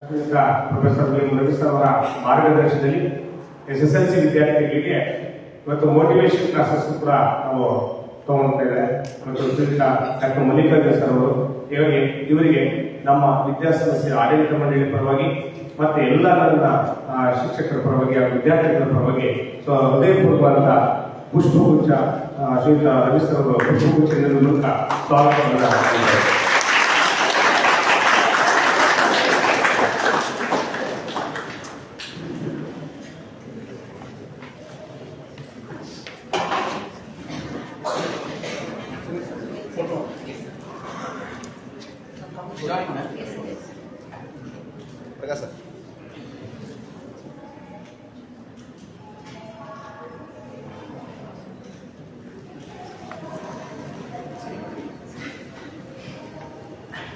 Professor Venkateshwara ಅವರ ಮಾರ್ಗದರ್ಶನದಲ್ಲಿ SSLC ವಿದ್ಯಾರ್ಥಿಗಳಿಗೆ ಇವತ್ತು ಮೋಟಿವೇಶನ್ ಕ್ಲಾಸಸ್ ಕೂಡ ನಾವು ತಗೊಳ್ತಾ ಇದ್ದಾರೆ. ಮತ್ತು ಡಾಕ್ಟರ್ ಮಲ್ಲಿಕಾರ್ಜುನ ಸರ್ ಅವರು ಇವರಿಗೆ ನಮ್ಮ ವಿದ್ಯಾಸಂಸ್ಥೆಯ ಆಡಳಿತ ಮಂಡಳಿ ಪರವಾಗಿ ಮತ್ತೆ ಎಲ್ಲ ನನ್ನ ಶಿಕ್ಷಕರ ಪರವಾಗಿ ಹಾಗೂ ವಿದ್ಯಾರ್ಥಿಗಳ ಪರವಾಗಿ ಹೃದಯಪೂರ್ವಕ ಪುಷ್ಪಗುಚ್ಛ ಶ್ರೀಯುತ ರವಿ ಸರ್ ಅವರು ಪುಷ್ಪಗುಚ್ಛ ನೀಡುವ ಮೂಲಕ ಸ್ವಾಗತವನ್ನು ಮಾಡಿದ್ದಾರೆ.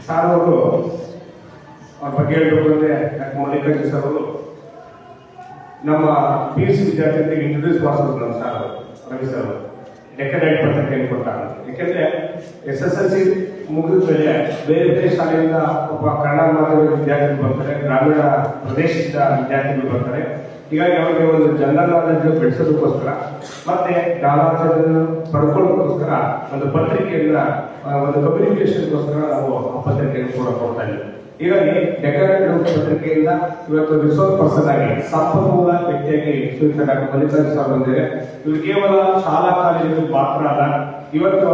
ಸರ್ ಅವರು ಅವ್ರ ಬಗ್ಗೆ ಹೇಳ್ಬೇಕಂದ್ರೆ ಡಾಕ್ಟರ್ ಮಲ್ಲಿಕಾರ್ಜುನ ಸರ್ ಅವರು ನಮ್ಮ PUC ವಿದ್ಯಾರ್ಥಿಗಳಿಗೆ ಇಂಟ್ರೊಡ್ಯೂಸ್ ಮಾಡಿಸೋದು ನಮ್ಮ ಸರ್ ರವಿ ಸರ್ ಅವರು ಡೆಕಡೈಟ್ ಪತ್ರ ಹೇಳ್ಕೊಡ್ತಾರೆ. ಯಾಕೆಂದ್ರೆ SSLC ಮುಗಿದ ಮೇಲೆ ಬೇರೆ ಬೇರೆ ಶಾಲೆಯಿಂದ ಒಬ್ಬ ಕನ್ನಡ ಮಾತಾಡುವ ವಿದ್ಯಾರ್ಥಿಗಳು ಬರ್ತಾರೆ, ಗ್ರಾಮೀಣ ಪ್ರದೇಶದಿಂದ ವಿದ್ಯಾರ್ಥಿಗಳು ಬರ್ತಾರೆ. ಹೀಗಾಗಿ ಅವರಿಗೆ ಒಂದು ಜನರಲ್ ನಾಲೆಜ್ ಬೆಳೆಸೋದಕ್ಕೋಸ್ಕರ ಮತ್ತೆ ಜ್ಞಾನಾರ್ಜನೆ ಪಡ್ಕೊಳ್ಳೋದಕ್ಕೋಸ್ಕರ ಒಂದು ಪತ್ರಿಕೆಯನ್ನ ಒಂದು ಕಮ್ಯುನಿಕೇಶನ್ಗೋಸ್ಕರ ನಾವು ಆ ಪತ್ರಿಕೆಯನ್ನು ಕೂಡ ಕೊಡ್ತಾ ಇದ್ದೀವಿ. ಹೀಗಾಗಿ ಡೆಕರೇಟ್ ಪತ್ರಿಕೆಯಿಂದ ಇವತ್ತು ರಿಸೋರ್ಸ್ ಪರ್ಸನ್ ಆಗಿ ಸಂಪನ್ಮೂಲ ವ್ಯಕ್ತಿಯಾಗಿ ಶ್ರೀಯುತ ಡಾಕ್ಟರ್ ಮಲ್ಲಿಕಾರ್ಜುನ ಸರ್ ಬಂದಿದೆ. ಇವರು ಕೇವಲ ಶಾಲಾ ಕಾಲೇಜು ಮಾತ್ರ ಅಲ್ಲ, ಇವತ್ತು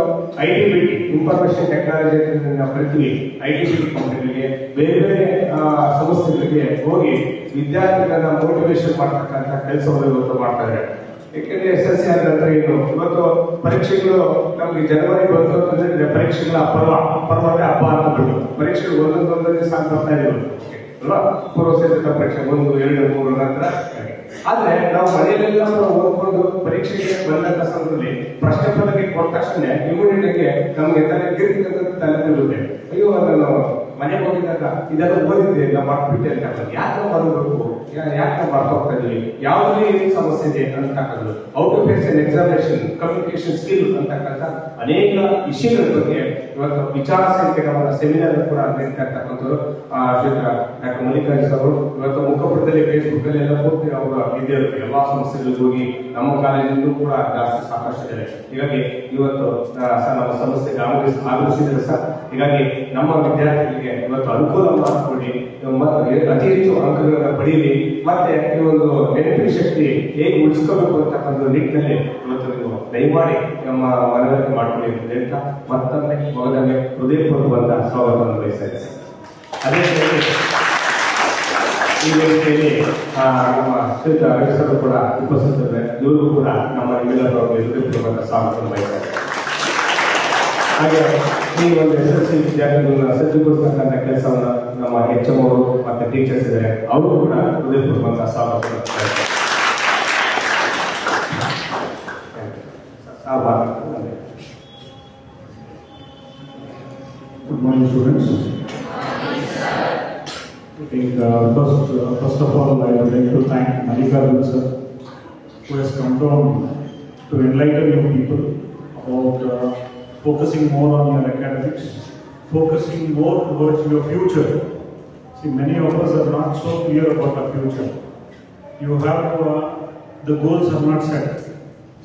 ITBT ಇನ್ಫಾರ್ಮೇಶನ್ ಟೆಕ್ನಾಲಜಿ ನಾವು ಕರಿತೀವಿ, ITBT ಕಂಪನಿಗಳಿಗೆ ಬೇರೆ ಬೇರೆ ಸಂಸ್ಥೆಗಳಿಗೆ ಹೋಗಿ ವಿದ್ಯಾರ್ಥಿಗಳನ್ನ ಮೋಟಿವೇಶನ್ ಮಾಡ್ತಕ್ಕಂಥ ಕೆಲಸವನ್ನು ಇವತ್ತು ಮಾಡ್ತಾ ಇದ್ದಾರೆ. ಯಾಕೆಂದ್ರೆ SSLC ಆದ ನಂತರ ಏನು ಇವತ್ತು ಪರೀಕ್ಷೆಗಳು ನಮ್ಗೆ ಜನವರಿ ಬಂತು ಅಂತಂದ್ರೆ ಪರೀಕ್ಷೆಗಳ ಪರ್ವ ಹಬ್ಬ ಅಂತ ಬಿಟ್ಟು ಪರೀಕ್ಷೆಗಳು ಒಂದೊಂದೇ ಸಾಲ ಬರ್ತಾ ಇದ್ರು ಅಲ್ವಾ, ಪೂರ್ವ ಸಿದ್ಧತಾ ಪರೀಕ್ಷೆ 1, 2, 3 ನಂತರ. ಆದ್ರೆ ನಾವು ಮನೆಯಲ್ಲೆಲ್ಲ ಓದ್ಕೊಂಡು ಪರೀಕ್ಷೆಗೆ ಬಂದಂತ ಸಂದರ್ಭದಲ್ಲಿ ಪ್ರಶ್ನೆ ಪತ್ರಿಕೆ ಕೊಟ್ಟ ತಕ್ಷಣ ಇಮಿಡಿಯೇಟ್ ನಮ್ಗೆ ತಲೆ ತಿಳುತ್ತೆ, ಅಯ್ಯೋ ನಾನು ಮನೆಗೆ ಹೋಗಿದ್ದಾಗ ಇದೆಲ್ಲ ಓದಿದ್ದೆ ನಾವು ಮಾಡ್ಬಿಟ್ಟೆ ಅಂತ. ಯಾಕೆ ಬರಬೇಕು, ಯಾಕೆ ನಾವು ಬರ್ತಾ ಹೋಗ್ತಾ ಇದೀವಿ, ಯಾವುದೇ ಸಮಸ್ಯೆ ಇದೆ ಅಂತಕ್ಕಂಥದ್ದು, how to face an examination, communication skill ಅಂತಕ್ಕಂಥ ಅನೇಕ ವಿಷಯಗಳ ಬಗ್ಗೆ ಇವತ್ತು ವಿಚಾರ ಸಂಕಿರಣದ ಸೆಮಿನಾರ್ ಕೂಡ ನೀಡ್ತಕ್ಕಂಥದ್ದು ಶ್ರೀಯುತ ಡಾಕ್ಟರ್ ಮಲ್ಲಿಕಾರ್ಜುನ ಅವರು ಇವತ್ತು ಮುಖಪುಟದಲ್ಲಿ ಫೇಸ್ಬುಕ್ ಅಲ್ಲಿ ಎಲ್ಲ ಪೂರ್ತಿ ಅವರ ವಿದ್ಯಾರ್ಥಿ ಎಲ್ಲಾ ಸಂಸ್ಥೆಗಳಿಗೆ ಹೋಗಿ ನಮ್ಮ ಕಾಲೇಜಿನಲ್ಲೂ ಕೂಡ ಜಾಸ್ತಿ ಸಾಕಷ್ಟು ಇದೆ. ಹೀಗಾಗಿ ಇವತ್ತು ನಮ್ಮ ಸಂಸ್ಥೆಗೆ ಆಗಮಿಸಿದ್ದಾರೆ ಸರ್. ಹೀಗಾಗಿ ನಮ್ಮ ವಿದ್ಯಾರ್ಥಿಗಳಿಗೆ ಇವತ್ತು ಅನುಕೂಲ ಮಾಡಿಕೊಡಿ, ಅತಿ ಹೆಚ್ಚು ಅಂಕಗಳನ್ನು ಪಡೆಯಲಿ, ಮತ್ತೆ ಈ ಒಂದು ನೆನಪಿನ ಶಕ್ತಿ ಹೇಗೆ ಉಳಿಸ್ಕೋಬೇಕು ಅಂತಕ್ಕಂಥ ನಿಟ್ಟಿನಲ್ಲಿ ಇವತ್ತು ನೀವು ದಯಮಾಡಿ ನಮ್ಮ ಮನವರಿಕೆ ಮಾಡಿಕೊಳ್ಳಿ ಅಂತ ಹೇಳ್ತಾ ಮತ್ತೊಮ್ಮೆ ಮಗದೊಮ್ಮೆ ಹೃದಯಪೂರ್ವಕ ಸ್ವಾಗತವನ್ನು ಬಯಸ್ತಾ ಇದ್ದೇನೆ. ಅದೇ ಈ ವೇದಿಕೆಯಲ್ಲಿ ನಮ್ಮ ಶ್ರೀಯುತ ರವಿ ಸರ್ ಕೂಡ ಉಪಸ್ಥಿತರಿದ್ದಾರೆ. ಇವರು ಕೂಡ ನಮ್ಮ ನಿಮ್ಮೆಲ್ಲರ ಹೃದಯಪೂರ್ವಕ ಸ್ವಾಗತವನ್ನು ಬಯಸ್ತಾ ಇದ್ದಾರೆ. ಹಾಗೆ ಈ ಒಂದು SSLC ವಿದ್ಯಾರ್ಥಿಗಳನ್ನ ಸಜ್ಜುಗೊಳಿಸತಕ್ಕಂಥ ಕೆಲಸವನ್ನು ನಮ್ಮ HM ಅವರು ಮತ್ತೆ ಟೀಚರ್ಸ್ ಇದ್ದಾರೆ, ಅವರು ಕೂಡ ಹೃದಯಪೂರ್ವಕ ಸ್ವಾಗತ. Good morning, students. I think first of all, I would like to thank Malikarjun sir, who has come down to enlighten you people about focusing more on your academics, focusing more towards your future. See, many of us are not so clear about our future. You have the goals are not set.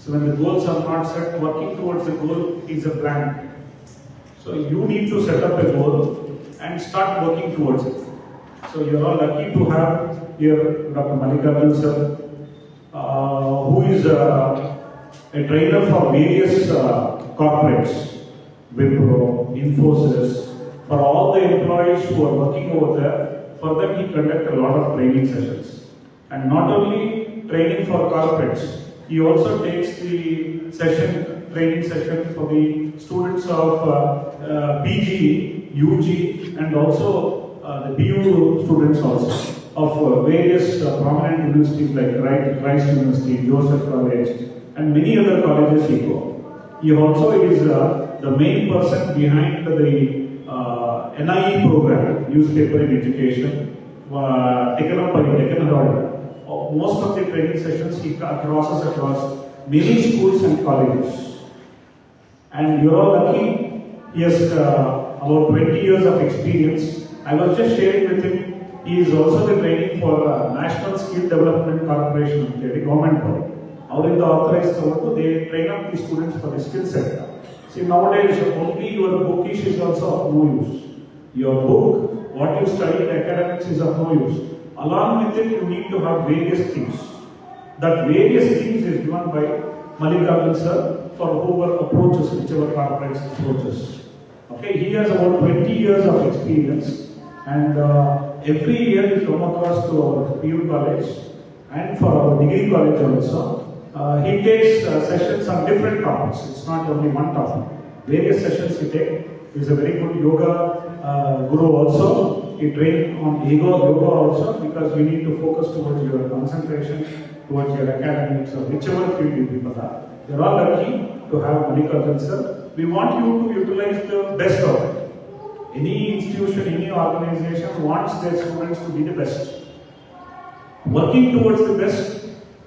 So when the goals are not set, working towards the goal is a plan. So you need to set up a goal and start working towards it. So you're all lucky to have here Dr. Malikarjun sir, who is a trainer for various corporates, Wipro, Infosys, for all the employees who are working over there. For them, he conducts a lot of training sessions, and not only training for corporates, he also takes the training session for the students of PG, UG, and also the BU students also of various prominent universities like Christ University, Joseph College, and many other colleges he goes. He also is the main person behind the NIE program, Newspaper in Education, taken up by Deccan Herald. Most of the training sessions he crosses across many schools and colleges. And you're all lucky, he has about 20 years of experience. I was just sharing with him he is also the training for National Skill Development Corporation, the government body. ಅವರಿಂದ authorized ತಗೊಂಡು they train up the students for the skill set. See, nowadays only your bookish is also of no use. Your book, what you study in academics is of no use. Along with it, you need to have various things. That various things is given by Mallikarjun sir for whoever approaches, whichever corporates approaches. Okay, he has about 20 years of experience, and every year we come across to our PU college and for our degree college also. He takes sessions on different topics. It's not only one topic. Various sessions he takes. He is a very good yoga guru also. He trains on yoga also, because you need to focus towards your concentration, towards your academics, or whichever field you people are. You're all lucky to have Mallikarjun sir. We want you to utilize the best of it. Any institution, any organization wants their students to be the best. Working towards the best,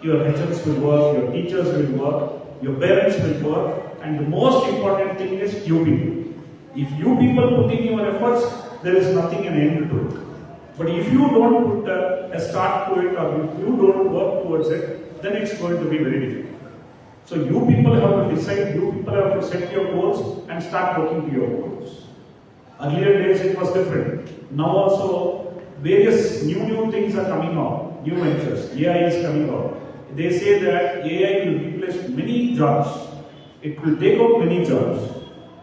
your HMs will work, your teachers will work, your parents will work, and the most important thing is you people. If you people put in your efforts, there is nothing an end to it. But if you don't put a start to it, or if you don't work towards it, then it's going to be very difficult. So you people have to decide, you people have to set your goals and start working to your goals. Earlier days it was different. Now also various new things are coming out, new ventures. AI is coming out. They say that AI will replace many jobs. It will take out many jobs.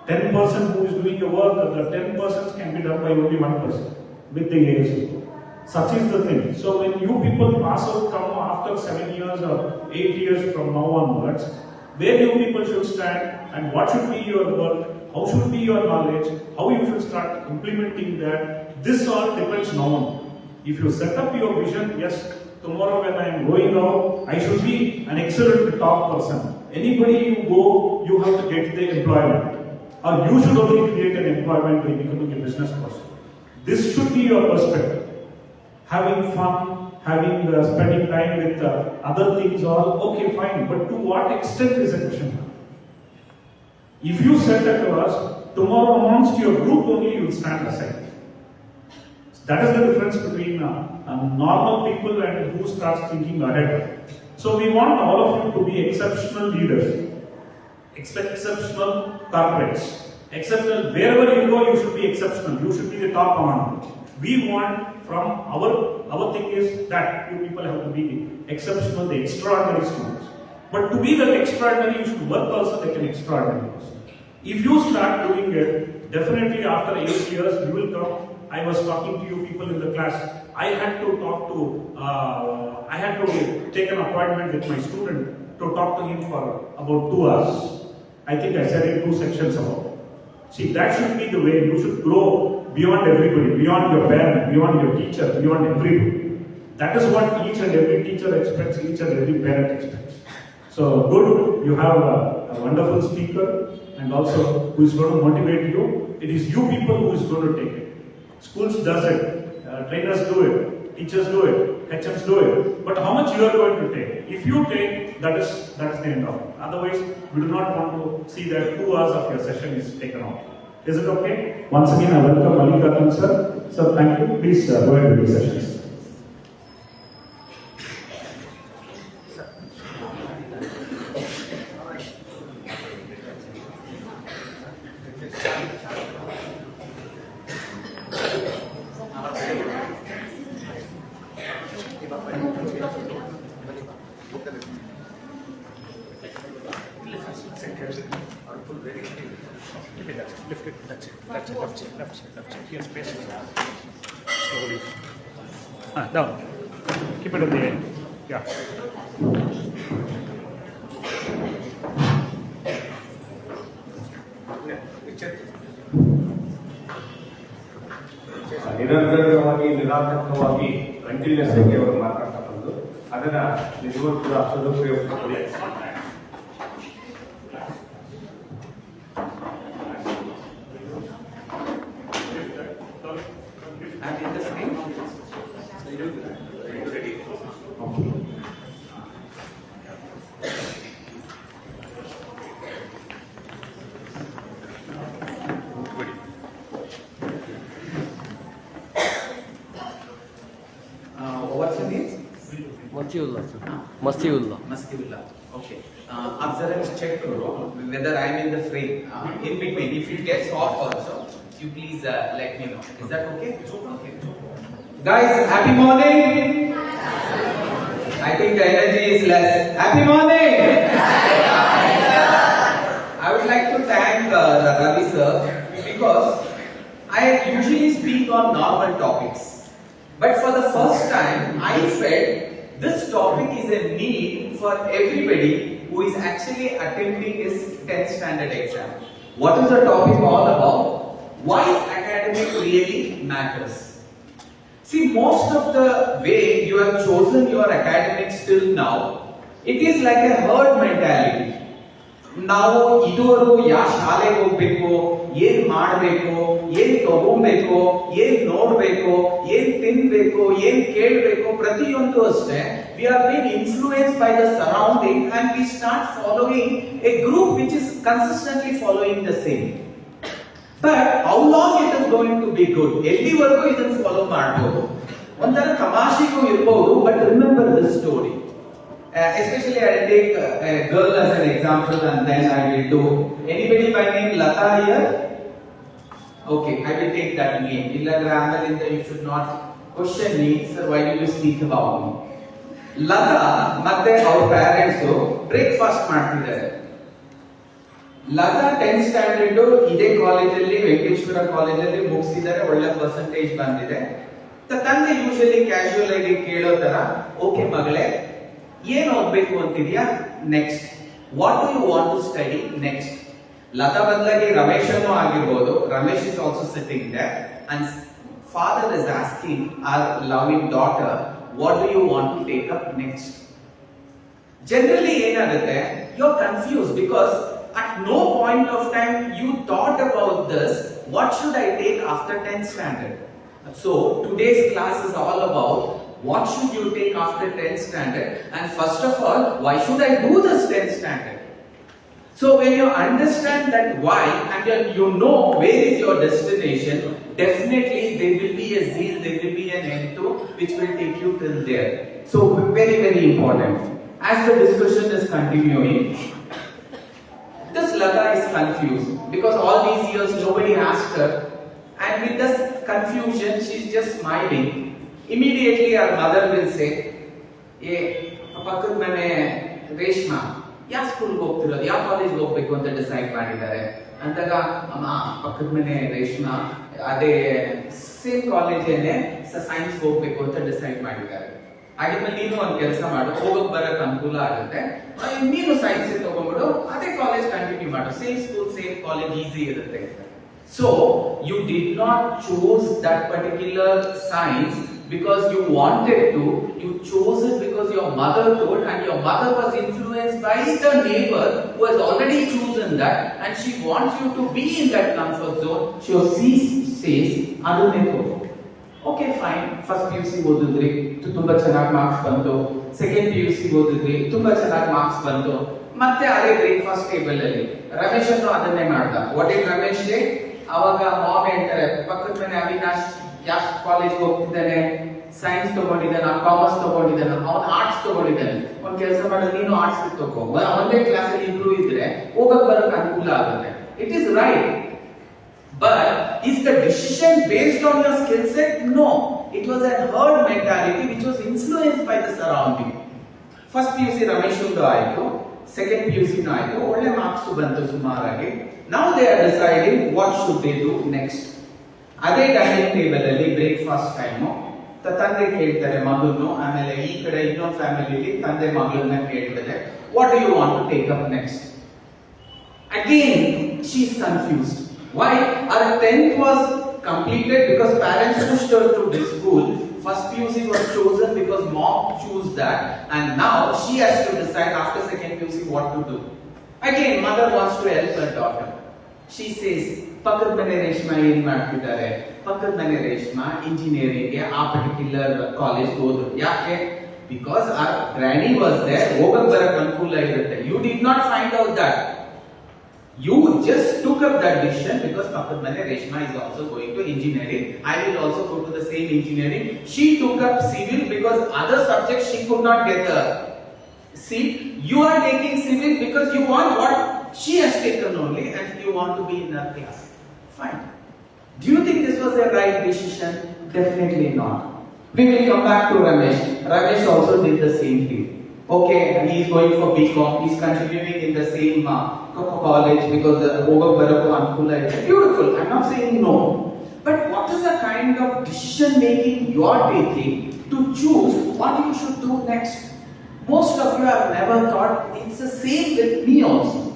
10% who is doing the work, the 10% can be done by only 1% with the AI system. Such is the thing. So when you people pass out, come after 7 years or 8 years from now onwards, where you people should stand and what should be your work, how should be your knowledge, how you should start implementing that, this all depends now on. If you set up your vision, yes, tomorrow when I am going out, I should be an excellent top person. Anybody you go, you have to get the employment. Or you should only create an employment by becoming a business person. This should be your perspective. Having fun, spending time with other things, all okay, fine. But to what extent is a question? If you set across, tomorrow amongst your group only you will stand aside. That is the difference between normal people and who starts thinking ahead. So we want all of you to be exceptional leaders, exceptional corporates, exceptional. Wherever you go, you should be exceptional. You should be the top commander. We want from our thing is that you people have to be the exceptional, the extraordinary students. But to be that extraordinary, you should work also like an extraordinary person. If you start doing it, definitely after 8 years, you will come. I was talking to you people in the class. I had to take an appointment with my student to talk to him for about 2 hours. I think I said in 2 sections about it. See, that should be the way. You should grow beyond everybody, beyond your parent, beyond your teacher, beyond everybody. That is what each and every teacher expects, each and every parent expects. So good, you have a wonderful speaker and also who is going to motivate you. It is you people who is going to take it. Schools does it, trainers do it, teachers do it, HMs do it. But how much you are going to take? If you take, that is the end of it. Otherwise, we do not want to see that 2 hours of your session is taken off. Is it okay? Once again, I welcome Mallikarjun sir. Sir, thank you. Please go ahead with the sessions. Lift it, that's it, left side. Here, space is slowly. Down. Keep it at the end. Yeah. ನಿರಂತರವಾಗಿ ನಿರಾತಂಕವಾಗಿ continuous ಆಗಿ ಅವರು ಮಾತಾಡ್ತಾ ಬಂದು ಅದನ್ನ ನಿಜವಾಗ್ಲೂ ಕೂಡ ಸದುಪಯೋಗ. Masiullah, sir. Masiullah. Mastibullah. Okay. Observe, check whether I am in the frame. In between, if it gets off also, you please let me know. Is that okay? Okay. Guys, happy morning. I think the energy is less. Happy morning. I would like to thank Ravi sir because I usually speak on normal topics. But for the first time, I felt this topic is a need for everybody who is actually attempting his 10th standard exam. What is the topic all about? Why academic really matters. See, most of the way you have chosen your academics till now, it is like a herd mentality. ನಾವು ಇದುವರೆಗೂ ಯಾವ ಶಾಲೆಗೆ ಹೋಗ್ಬೇಕು, ಏನ್ ಮಾಡಬೇಕು, ಏನ್ ತಗೋಬೇಕು, ಏನ್ ನೋಡ್ಬೇಕು, ಏನ್ ತಿನ್ಬೇಕು, ಏನ್ ಕೇಳಬೇಕು, ಪ್ರತಿಯೊಂದು ಅಷ್ಟೇ we are being influenced by the surrounding and we start following a group which is consistently following the same. But how long it is going to be good? ಎಲ್ಲಿವರೆಗೂ ಇದನ್ನು ಫಾಲೋ ಮಾಡಬಹುದು? ಒಂಥರ ತಮಾಷೆಗೂ ಇರಬಹುದು, but remember this story. Especially I will take a girl as an example and then I will do. Anybody by name Lata here? Okay, I will take that name. You should not question me, sir, why do you speak about me? Lata ಮತ್ತೆ our parents breakfast ಮಾಡ್ತಿದ್ದಾರೆ. Lata 10th standard ಇದೇ ಕಾಲೇಜಲ್ಲಿ ವೆಂಕಟೇಶ್ವರ ಕಾಲೇಜಲ್ಲಿ ಮುಗಿಸಿದ್ದಾರೆ, ಒಳ್ಳೆ percentage ಬಂದಿದೆ. ತಂದೆ usually casual ಆಗಿ ಕೇಳೋ ತರ, ಓಕೆ ಮಗಳೇ ಏನು ಓದಬೇಕು ಅಂತಿದ್ಯಾ, next what do you want to study next. Latha ಬದಲಾಗಿ ರಮೇಶ್ ಅನ್ನೂ ಆಗಿರ್ಬೋದು. Ramesh is also sitting there and father is asking our loving daughter what do you want to take up next. Generally ಏನಾಗುತ್ತೆ, you are confuse because at no point of time you thought about this, what should I take after 10th standard. So today's class is all about what should you take after 10th standard, and first of all, why should I do this 10th standard. So when you understand that why and you know where is your destination, definitely there will be a zeal, there will be an enthu which will take you till there. So very very important. As the discussion is continuing, this Lata is confused because all these years nobody asked her, and with this confusion she is just smiling. Immediately her mother will say, "Ye pakkad mane Reshma ya school ge hogtirodu, ya college ge hogbeku anta decide ಮಾಡಿದ್ದಾರೆ." ಅಂತಾಗ ಅಮ್ಮ ಪಕ್ಕದ ಮನೆ ರೇಷ್ಮಾ ಅದೇ same college ಏನೇ science ಹೋಗ್ಬೇಕು ಅಂತ decide ಮಾಡಿದ್ದಾರೆ. ಹಾಗಿದ್ಮೇಲೆ ನೀನು ಒಂದು ಕೆಲಸ ಮಾಡು, ಹೋಗಕ್ ಬರಕ್ ಅನುಕೂಲ ಆಗುತ್ತೆ, ನೀನು ಸೈನ್ಸ್ ತಗೊಂಡ್ಬಿಡು, ಅದೇ ಕಾಲೇಜ್ ಕಂಟಿನ್ಯೂ ಮಾಡು, same school same college easy ಇರುತ್ತೆ. So you did not choose that particular science because you wanted to, you chose it because your mother told, and your mother was influenced by the neighbor who has already chosen that, and she wants you to be in that comfort zone. She says adune togo. Okay, fine. First PUC ಓದಿದ್ರಿ, ತುಂಬಾ ಚೆನ್ನಾಗಿ marks ಬಂತು. Second PUC ಓದಿದ್ರಿ, ತುಂಬಾ ಚೆನ್ನಾಗಿ marks ಬಂತು. ಮತ್ತೆ ಅದೇ breakfast table ಅಲ್ಲಿ ರಮೇಶ್ ಅನ್ನು ಅದನ್ನೇ ಮಾಡ್ದ. What is Ramesh day? ಅವಾಗ ಮಾಮ್ ಹೇಳ್ತಾರೆ, ಪಕ್ಕದ ಮನೆ ಅವಿನಾಶ್ ಯಾವ ಕಾಲೇಜ್ ಹೋಗ್ತಿದ್ದಾನೆ, ಸೈನ್ಸ್ ತಗೊಂಡಿದ್ದಾನೆ, ಕಾಮರ್ಸ್ ತಗೊಂಡಿದ್ದಾನೆ, ಅವನು ಆರ್ಟ್ಸ್ ತಗೊಂಡಿದ್ದಾನೆ, ಒಂದ್ ಕೆಲಸ ಮಾಡಿ ನೀನು ಆರ್ಟ್ಸ್ ತಗೋ, ಒಂದೇ ಕ್ಲಾಸ್ ಅಲ್ಲಿ ಇಂಪ್ರೂವ್ ಇದ್ರೆ ಹೋಗಕ್ ಬರಕ್ ಅನುಕೂಲ ಆಗುತ್ತೆ. It is right. But is the decision based on your skill set? No. It was a herd mentality which was influenced by the surrounding. First PUC Ramesh undu aitu, second PUC nu aitu, ಒಳ್ಳೆ marks ಬಂತು ಸುಮಾರಾಗಿ. Now they are deciding what should they do next. ಅದೇ dining table ಅಲ್ಲಿ breakfast time ತಂದೆ ಕೇಳ್ತಾರೆ ಮಗನ್ನು, ಆಮೇಲೆ ಈ ಕಡೆ ಇನ್ನೊಂದು ಫ್ಯಾಮಿಲಿಲಿ ತಂದೆ ಮಗಳನ್ನ ಕೇಳ್ತಾರೆ, what do you want to take up next. Again she is confused. Why? Her 10th was completed because parents pushed her to this school. First PUC was chosen because mom chose that, and now she has to decide after second PUC what to do. Again, mother wants to help her daughter. She says, "Pakkad mane Reshma ಏನು ಮಾಡ್ತಿದ್ದಾರೆ, ಪಕ್ಕದ ಮನೆ Reshma engineering ಗೆ ಆ particular college ಹೋದ್ರು. ಯಾಕೆ? Because our granny was there, ಹೋಗಕ್ ಬರಕ್ ಅನುಕೂಲ ಇರುತ್ತೆ. You did not find out that. You just took up that decision because pakkad mane Reshma is also going to engineering. I will also go to the same engineering. She took up civil because because other subjects she could not get a seat. You are taking civil because you want what she has taken only and you want to be in her class. Fine. Do you think this was a right decision? Definitely not. We will come back to Ramesh. Ramesh also did the same thing. Okay, he is going for BCom. He is continuing in the same college because the Baraku Ankula is beautiful. I am not saying no. But what is the kind of decision making you are taking to choose what you should do next? Most of you have never thought. It's the same with me also.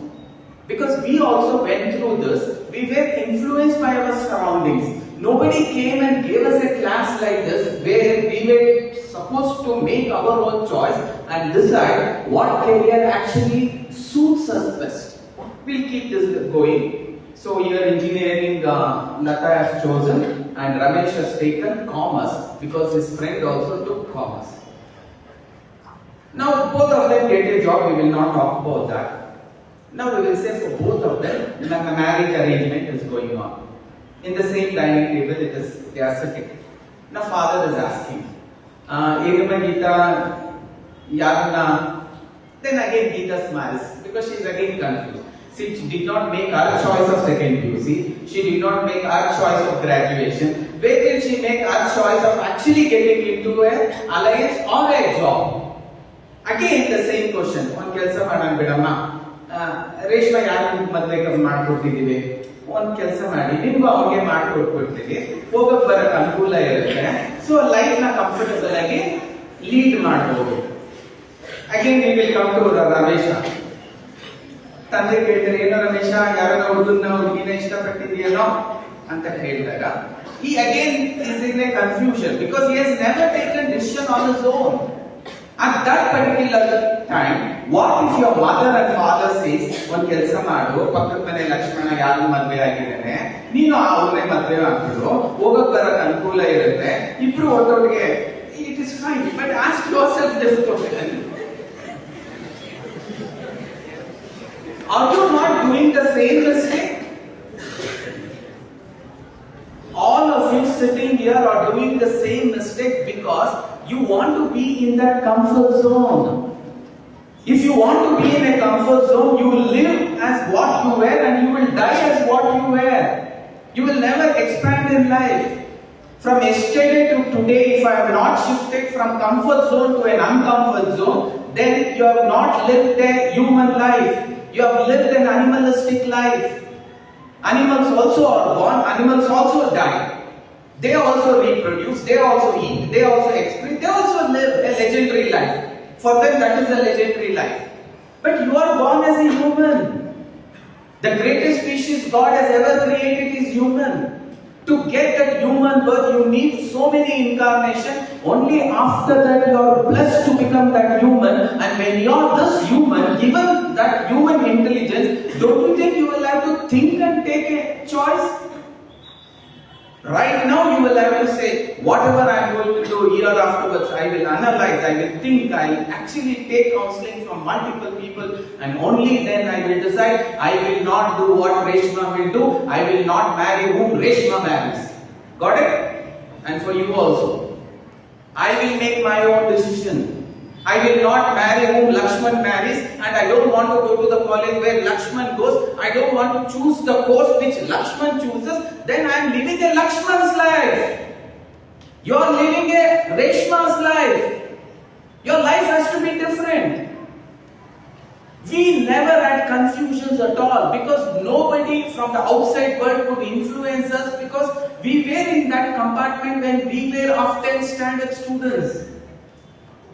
Because we also went through this. We were influenced by our surroundings. Nobody came and gave us a class like this where we were supposed to make our own choice and decide what career actually suits us best. We'll keep this going. So here engineering Lata has chosen and Ramesh has taken commerce because his friend also took commerce. Now both of them get a job, we will not talk about that. Now we will say for both of them, the marriage arrangement is going on. In the same dining table, they are sitting. Now father is asking, Enuma Geeta, Yarna. Then again Geeta smiles because she is again confused. See, she did not make her choice of second PUC. She did not make her choice of graduation. Where did she make her choice of actually getting into an alliance or a job? Again the same question. One kelsa madan bidamma. Reshma yaru madle ಮಾಡ್ಕೊಡ್ತಿದೀವಿ ಒಂದು ಕೆಲಸ ಮಾಡಿ ನಿಮ್ಗೂ ಅವ್ರಿಗೆ ಮಾಡ್ಕೊಟ್ಬಿಡ್ತೀವಿ ಹೋಗಕ್ ಬರಕ್ ಅನುಕೂಲ ಇರುತ್ತೆ so life ನ ಕಂಫರ್ಟಬಲ್ ಆಗಿ ಲೀಡ್ ಮಾಡಬಹುದು. Again we will come to Ramesh. ತಂದೆ ಕೇಳ್ತಾರೆ, ಏನೋ ರಮೇಶ ಯಾರೋ ಹುಡುಗಿನ ಇಷ್ಟಪಟ್ಟಿದೆಯೇನೋ ಅಂತ ಹೇಳಿದಾಗ he again is in a confusion because he has never taken decision on his own. At that particular time, what if your mother and father says, one kelsa madu, pakkad mane Lakshmana yaru madve agidane, neenu avurne madve agbidu, hogak barak anukula irutte, ibru ಒಟ್ಟೊಟ್ಟಿಗೆ, it is fine, but ask yourself this question. Are you not doing the same mistake? All of you sitting here are doing the same mistake because you want to be in that comfort zone. If you want to be in a comfort zone, you will live as what you were and you will die as what you were. You will never expand in life. From yesterday to today, if I have not shifted from comfort zone to an uncomfort zone, then you have not lived a human life. You have lived an animalistic life. Animals also are born, animals also die. They also reproduce, they also eat, they also excrete, they also live a legendary life. For them that is a legendary life. But you are born as a human. The greatest species God has ever created is human. To get that human birth you need so many incarnations. Only after that you are blessed to become that human. And when you are this human, given that human intelligence, don't you think you will have to think and take a choice? Right now you will have to say, whatever I am going to do year afterwards, I will analyze, I will think, I will actually take counseling from multiple people and only then I will decide. I will not do what Reshma will do, I will not marry whom Reshma marries. Got it? And for you also. I will make my own decision. I will not marry whom Lakshman marries and I don't want to go to the college where Lakshman goes. I don't want to choose the course which Lakshman chooses. Then I am living a Lakshman's life. You are living a Reshma's life. Your life has to be different. We never had confusions at all because nobody from the outside world could influence us because we were in that compartment when we were of 10th standard students.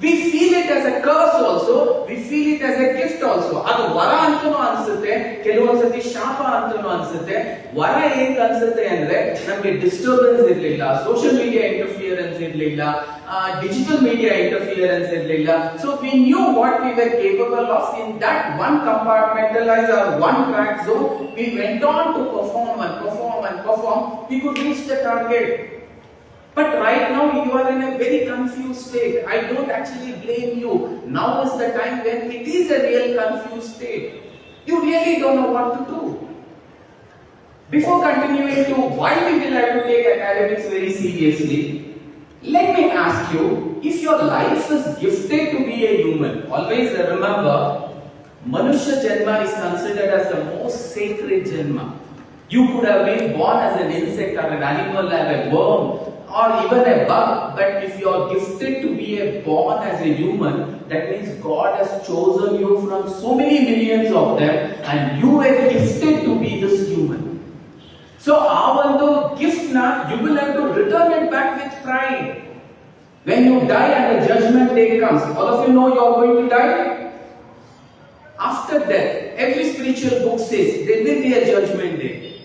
We feel it as a curse also, we feel it as a gift also. ಅದು ವರ ಅಂತನೂ ಅನ್ಸುತ್ತೆ, ಕೆಲವೊಂದ್ಸತಿ ಶಾಪ ಅಂತನೂ ಅನ್ಸುತ್ತೆ. ವರ ಏನ್ ಅನ್ಸುತ್ತೆ ಅಂದ್ರೆ ನಮಗೆ ಡಿಸ್ಟರ್ಬೆನ್ಸ್ ಇರಲಿಲ್ಲ, ಸೋಷಿಯಲ್ ಮೀಡಿಯಾ ಇಂಟರ್ಫಿಯರೆನ್ಸ್ ಇರಲಿಲ್ಲ, digital media interference ಇರಲಿಲ್ಲ. So we knew what we were capable of in that one compartmentalized or one track zone. We went on to perform and perform and perform. We could reach the target. But right now you are in a very confused state. I don't actually blame you. Now is the time when it is a real confused state. You really don't know what to do. Before continuing to why we will have to take academics very seriously, let me ask you, if your life is gifted to be a human, always remember, Manushya Janma is considered as the most sacred Janma. You could have been born as an insect or an animal, or a worm, or even a bug, but if you are gifted to be born as a human, that means God has chosen you from so many millions of them, and you were gifted to be this human. So, our gift na, you will have to return it back with pride. When you die and the judgment day comes, all of you know you are going to die. After death, every spiritual book says there will be a judgment day.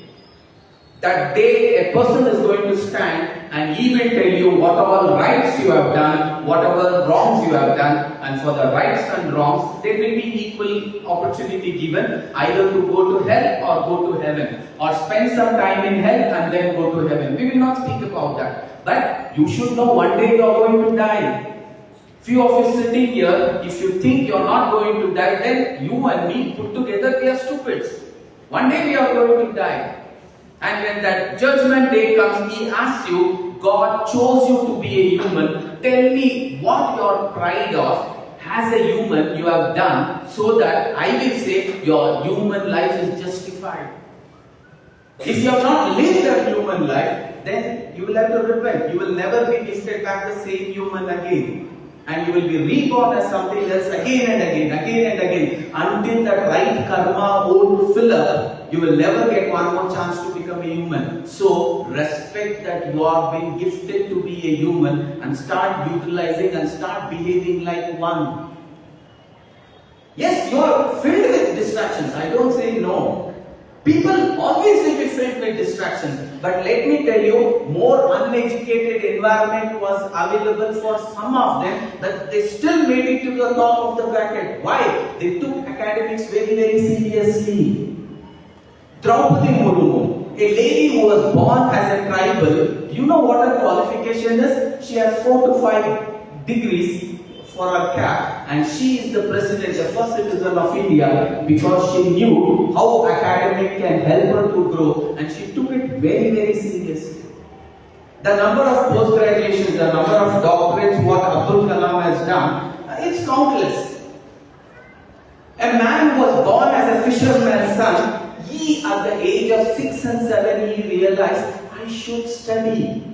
That day, a person is going to stand and he will tell you whatever rights you have done, whatever wrongs you have done, and for the rights and wrongs, there will be equal opportunity given either to go to hell or go to heaven, or spend some time in hell and then go to heaven. We will not speak about that. But you should know one day you are going to die. Few of you sitting here, if you think you are not going to die, then you and me put together, we are stupids. One day we are going to die. And when that judgment day comes, he asks you, God chose you to be a human. Tell me what your pride of as a human you have done, so that I will say your human life is justified. If you have not lived that human life, then you will have to repent. You will never be gifted back the same human again. And you will be reborn as something else again and again, until that right karma would fill up. You will never get one more chance to become a human. So, respect that you are being gifted to be a human and start utilizing and start behaving like one. Yes, you are filled with distractions. I don't say no. People always will be filled with distractions. But let me tell you, more uneducated environment was available for some of them, but they still made it to the top of the bracket. Why? They took academics very, very seriously. Draupadi Murmu, a lady who was born as a tribal, you know what her qualification is? She has 4 to 5 degrees for her cap, and she is the president, the first citizen of India, because she knew how academic can help her to grow, and she took it very, very seriously. The number of post-graduations, the number of doctorates what Abdul Kalam has done, it's countless. A man who was born as a fisherman's son, he at the age of 6 and 7, he realized, I should study.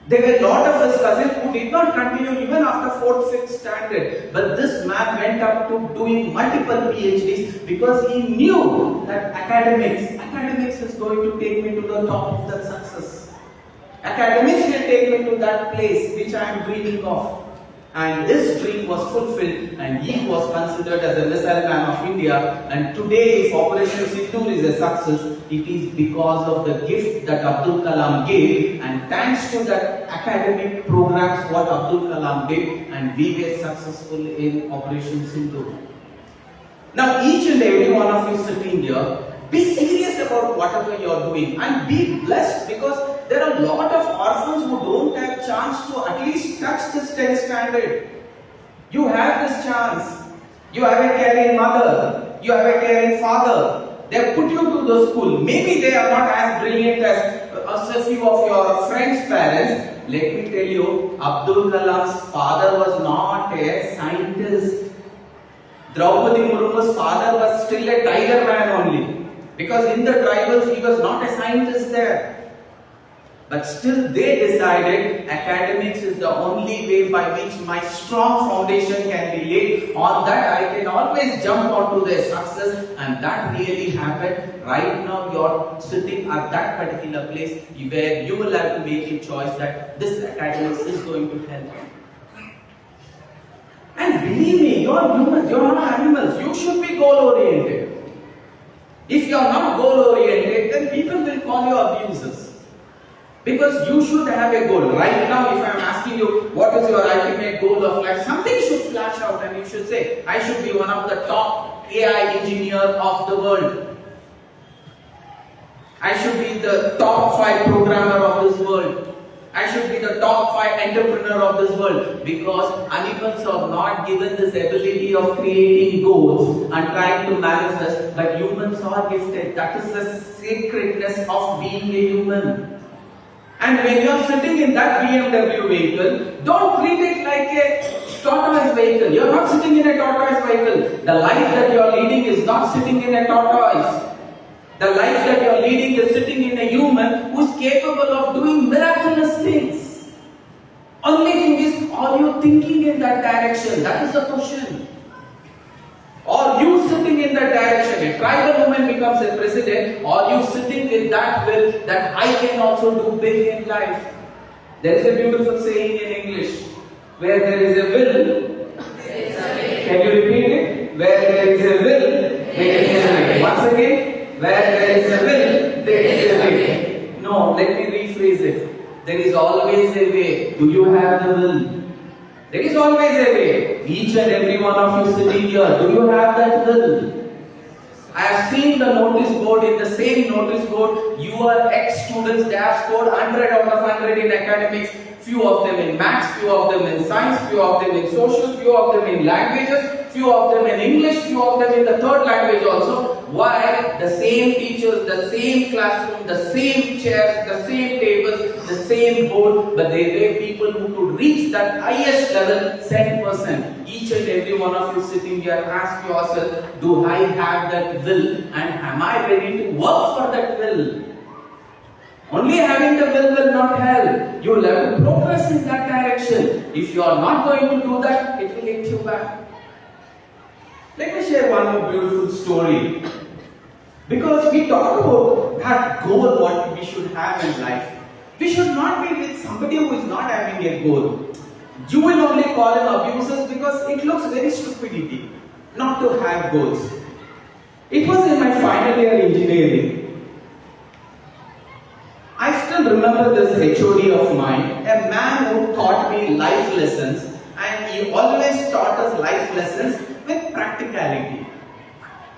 There were a lot of his cousins who did not continue even after 4th, 5th standard. But this man went up to doing multiple PhDs because he knew that academics is going to take me to the top of that success. Academics will take me to that place which I am dreaming of. And this dream was fulfilled, and he was considered as a missile man of India. And today, if Operation Sindoor is a success, it is because of the gift that Abdul Kalam gave, and thanks to that academic programs what Abdul Kalam did, and we were successful in Operation Sindoor. Now, each and every one of you sitting here, be serious about whatever you are doing, and be blessed, because there are a lot of orphans who don't have chance to at least touch this 10th standard. You have this chance. You have a caring mother. You have a caring father. They have put you to the school. Maybe they are not as brilliant as a few of your friends' parents. Let me tell you, Abdul Kalam's father was not a scientist. Draupadi Murmu's father was still a tiger man only. Because in the tribals, he was not a scientist there. But still they decided academics is the only way by which my strong foundation can be laid. On that I can always jump onto the success, and that really happened. Right now you are sitting at that particular place where you will have to make a choice that this academics is going to help you. And believe me, you are humans, you are not animals. You should be goal oriented. If you are not goal oriented, then people will call you abusers. Because you should have a goal. Right now, if I am asking you, what is your ultimate goal of life? Something should flash out and you should say, I should be one of the top AI engineer of the world. I should be the top 5 programmer of this world. I should be the top 5 entrepreneur of this world. Because animals are not given this ability of creating goals and trying to manifest, but humans are gifted. That is the sacredness of being a human. And when you are sitting in that BMW vehicle, don't treat it like a tortoise vehicle. You are not sitting in a tortoise vehicle. The life that you are leading is not sitting in a tortoise. The life that you are leading is sitting in a human who is capable of doing miraculous things. Only thing is, are you thinking in that direction? That is the question. Are you sitting in that direction? A tribal woman becomes a president. Are you sitting with that will that I can also do big in life? There is a beautiful saying in English. Where there is a will, can you repeat it? Where there is a will, there is a way. Once again, where there is a will, there is a way. No, let me rephrase it. There is always a way. Do you have the will? There is always a way. Each and every one of you sitting here, do you have that will? I have seen the notice board. In the same notice board, your ex-students, they have scored 100 out of 100 in academics. Few of them in maths, few of them in science, few of them in social, few of them in languages, few of them in English, few of them in the third language also. Why? The same teachers, the same classroom, the same chairs, the same tables, the same board, but they were people who could reach that highest level 10%. Each and every one of you sitting here, ask yourself, do I have that will and am I ready to work for that will? Only having the will not help. You will have to progress in that direction. If you are not going to do that, it will hit you back. Let me share one more beautiful story. Because we talk about that goal, what we should have in life. We should not be with somebody who is not having a goal. You will only call him abusers because it looks very stupidity not to have goals. It was in my final year engineering. I still remember this HOD of mine, a man who taught me life lessons, and he always taught us life lessons with practicality.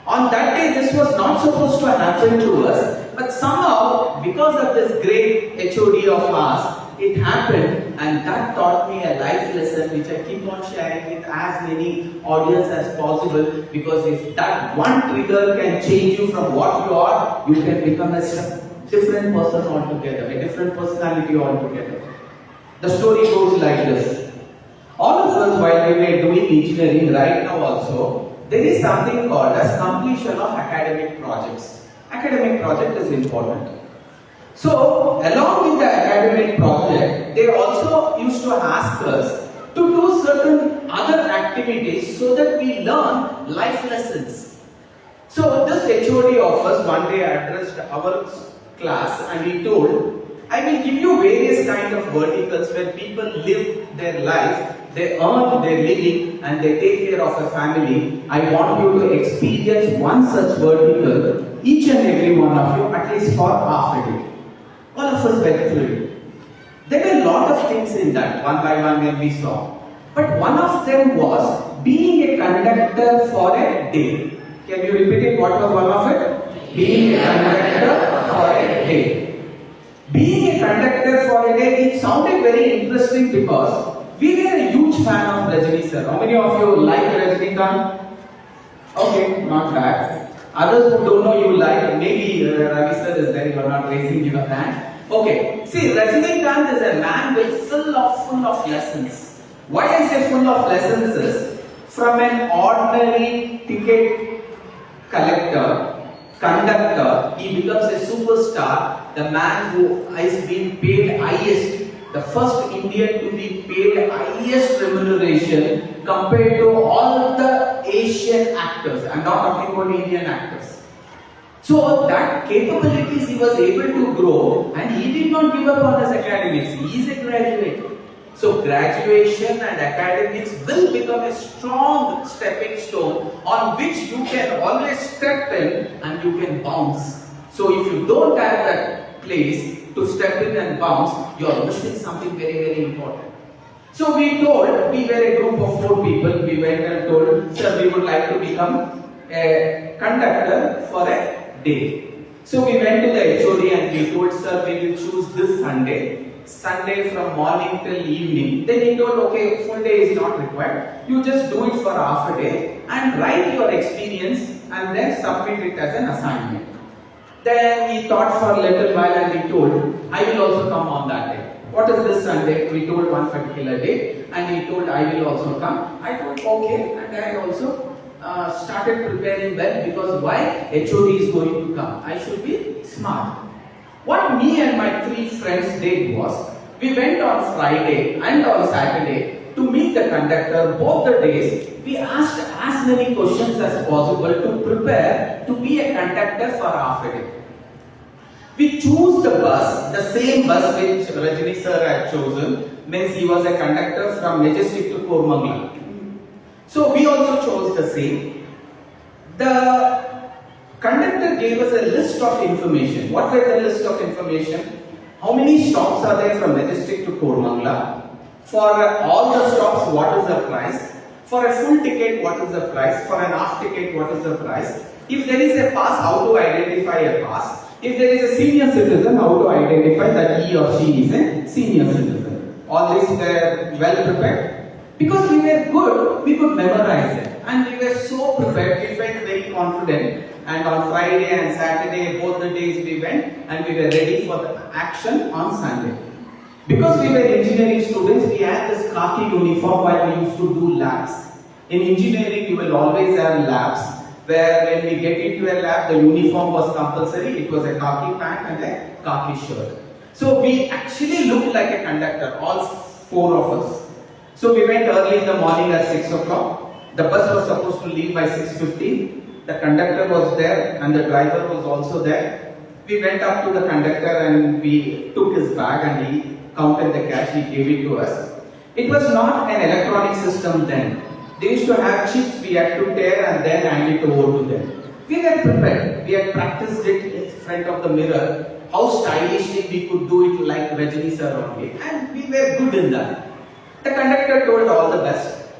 On that day, this was not supposed to happen to us, but somehow, because of this great HOD of ours, it happened, and that taught me a life lesson which I keep on sharing with as many audience as possible, because if that one trigger can change you from what you are, you can become a different person altogether, a different personality altogether. The story goes like this. All of us, while we were doing engineering right now also, there is something called as completion of academic projects. Academic project is important. So, along with the academic project, they also used to ask us to do certain other activities so that we learn life lessons. So, this HOD of us one day addressed our class and he told, I will give you various kind of verticals where people live their life, they earn their living and they take care of a family. I want you to experience one such vertical, each and every one of you, at least for half a day. All of us went through it. There were a lot of things in that, one by one when we saw. But one of them was being a conductor for a day. Can you repeat it? What was one of it? Being a conductor for a day. Being a conductor for a day, it sounded very interesting because we were a huge fan of Rajini sir. How many of you like Rajinikanth? Okay, not bad. Others who don't know you like, maybe Ravi sir is there, you are not raising your hand. Okay, see, Rajinikanth is a man with full of lessons. Why I say full of lessons is, from an ordinary ticket collector, conductor, he becomes a superstar, the man who is being paid highest, the first Indian to be paid highest remuneration compared to all the Asian actors. I am not talking about Indian actors. So that capabilities he was able to grow, and he did not give up on his academics. He is a graduate. So graduation and academics will become a strong stepping stone on which you can always step in and you can bounce. So if you don't have that place to step in and bounce, you are missing something very, very important. So we were a group of 4 people, we went and told, sir, we would like to become a conductor for a day. So we went to the HOD and we told, sir, we will choose this Sunday from morning till evening. Then he told, okay, full day is not required. You just do it for half a day and write your experience and then submit it as an assignment. Then we thought for a little while and we told, I will also come on that day. What is this Sunday? We told one particular day and he told I will also come. I told okay, and I also started preparing well, because why? HOD is going to come. I should be smart. What me and my 3 friends did was, we went on Friday and on Saturday to meet the conductor. Both the days we asked as many questions as possible to prepare to be a conductor for half a day. We choose the bus, the same bus which Rajini sir had chosen, means he was a conductor from Majestic to Kormangla. So we also chose the same. The conductor gave us a list of information. What were the list of information? How many stops are there from Majestic to Kormangla? For all the stops, what is the price? For a full ticket, what is the price? For an half ticket, what is the price? If there is a pass, how to identify a pass? If there is a senior citizen, how to identify that he or she is a senior citizen? All these were well prepared. Because we were good, we could memorize it. And we were so prepared, we felt very confident. And on Friday and Saturday, both the days we went and we were ready for the action on Sunday. Because we were engineering students, we had this khaki uniform while we used to do labs. In engineering, you will always have labs, where when we get into a lab, the uniform was compulsory. It was a khaki pant and a khaki shirt. So we actually looked like a conductor, all 4 of us. So we went early in the morning at 6 o'clock. The bus was supposed to leave by 6:15. The conductor was there and the driver was also there. We went up to the conductor and we took his bag and he counted the cash, he gave it to us. It was not an electronic system then. They used to have chips we had to tear and then hand it over to them. We were prepared. We had practiced it in front of the mirror, how stylishly we could do it like Rajini sir only, and we were good in that. The conductor told all the best,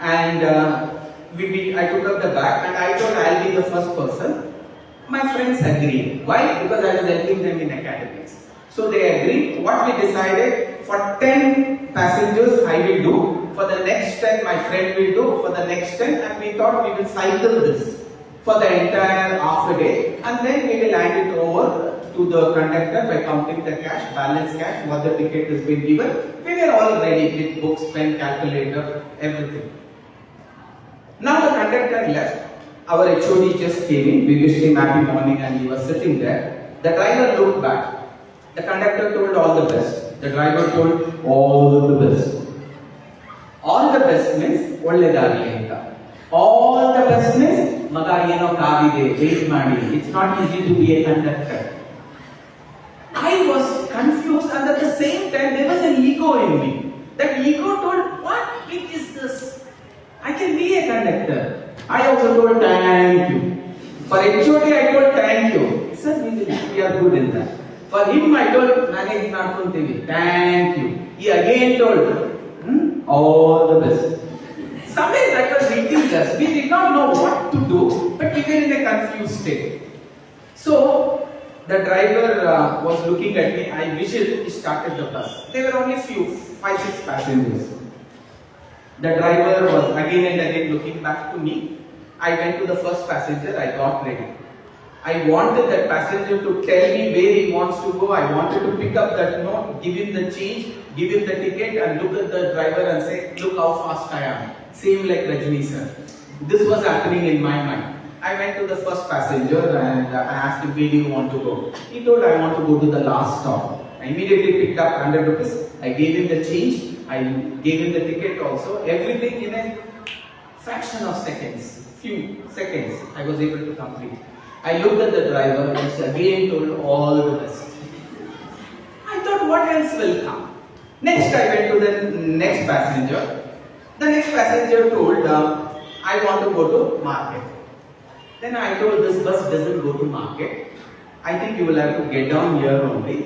and I took up the bag and I told I'll be the first person. My friends agreed. Why? Because I was helping them in academics. So they agreed. What we decided, for 10 passengers I will do, for the next 10 my friend will do, for the next 10, and we thought we will cycle this for the entire half a day, and then we will hand it over to the conductor by counting the cash, balance cash, what the ticket has been given. We were all ready with books, pen, calculator, everything. Now the conductor left. Our HOD just came in. We wished him happy morning and he was sitting there. The driver looked back. The conductor told all the best. The driver told all the best. All the best means ಒಳ್ಳೆದಾಗಲಿ ಅಂತ. All the best means ಮಗ ಏನೋ ಕಾದಿದೆ, wait ಮಾಡಿ. It's not easy to be a conductor. I was confused and at the same time there was an ego in me. That ego told, what big is this? I can be a conductor. I also told thank you. For HOD I told thank you. Sir, we are good in that. For him I told manage ಮಾಡ್ಕೊಂತೀವಿ. Thank you. He again told all the best. Sometimes that was ridiculous. We did not know what to do, but we were in a confused state. So the driver was looking at me. I whistled. He started the bus. There were only few, 5-6 passengers. The driver was again and again looking back to me. I went to the first passenger. I got ready. I wanted that passenger to tell me where he wants to go. I wanted to pick up that note, give him the change, give him the ticket, and look at the driver and say, look how fast I am. Same like Rajini sir. This was happening in my mind. I went to the first passenger and I asked him, where do you want to go? He told, I want to go to the last stop. I immediately picked up 100 rupees. I gave him the change. I gave him the ticket also. Everything in a fraction of seconds. Few seconds I was able to complete. I looked at the driver and again told all the best. I thought, what else will come? Next I went to the next passenger. The next passenger told, I want to go to market. Then I told, this bus doesn't go to market. I think you will have to get down here only.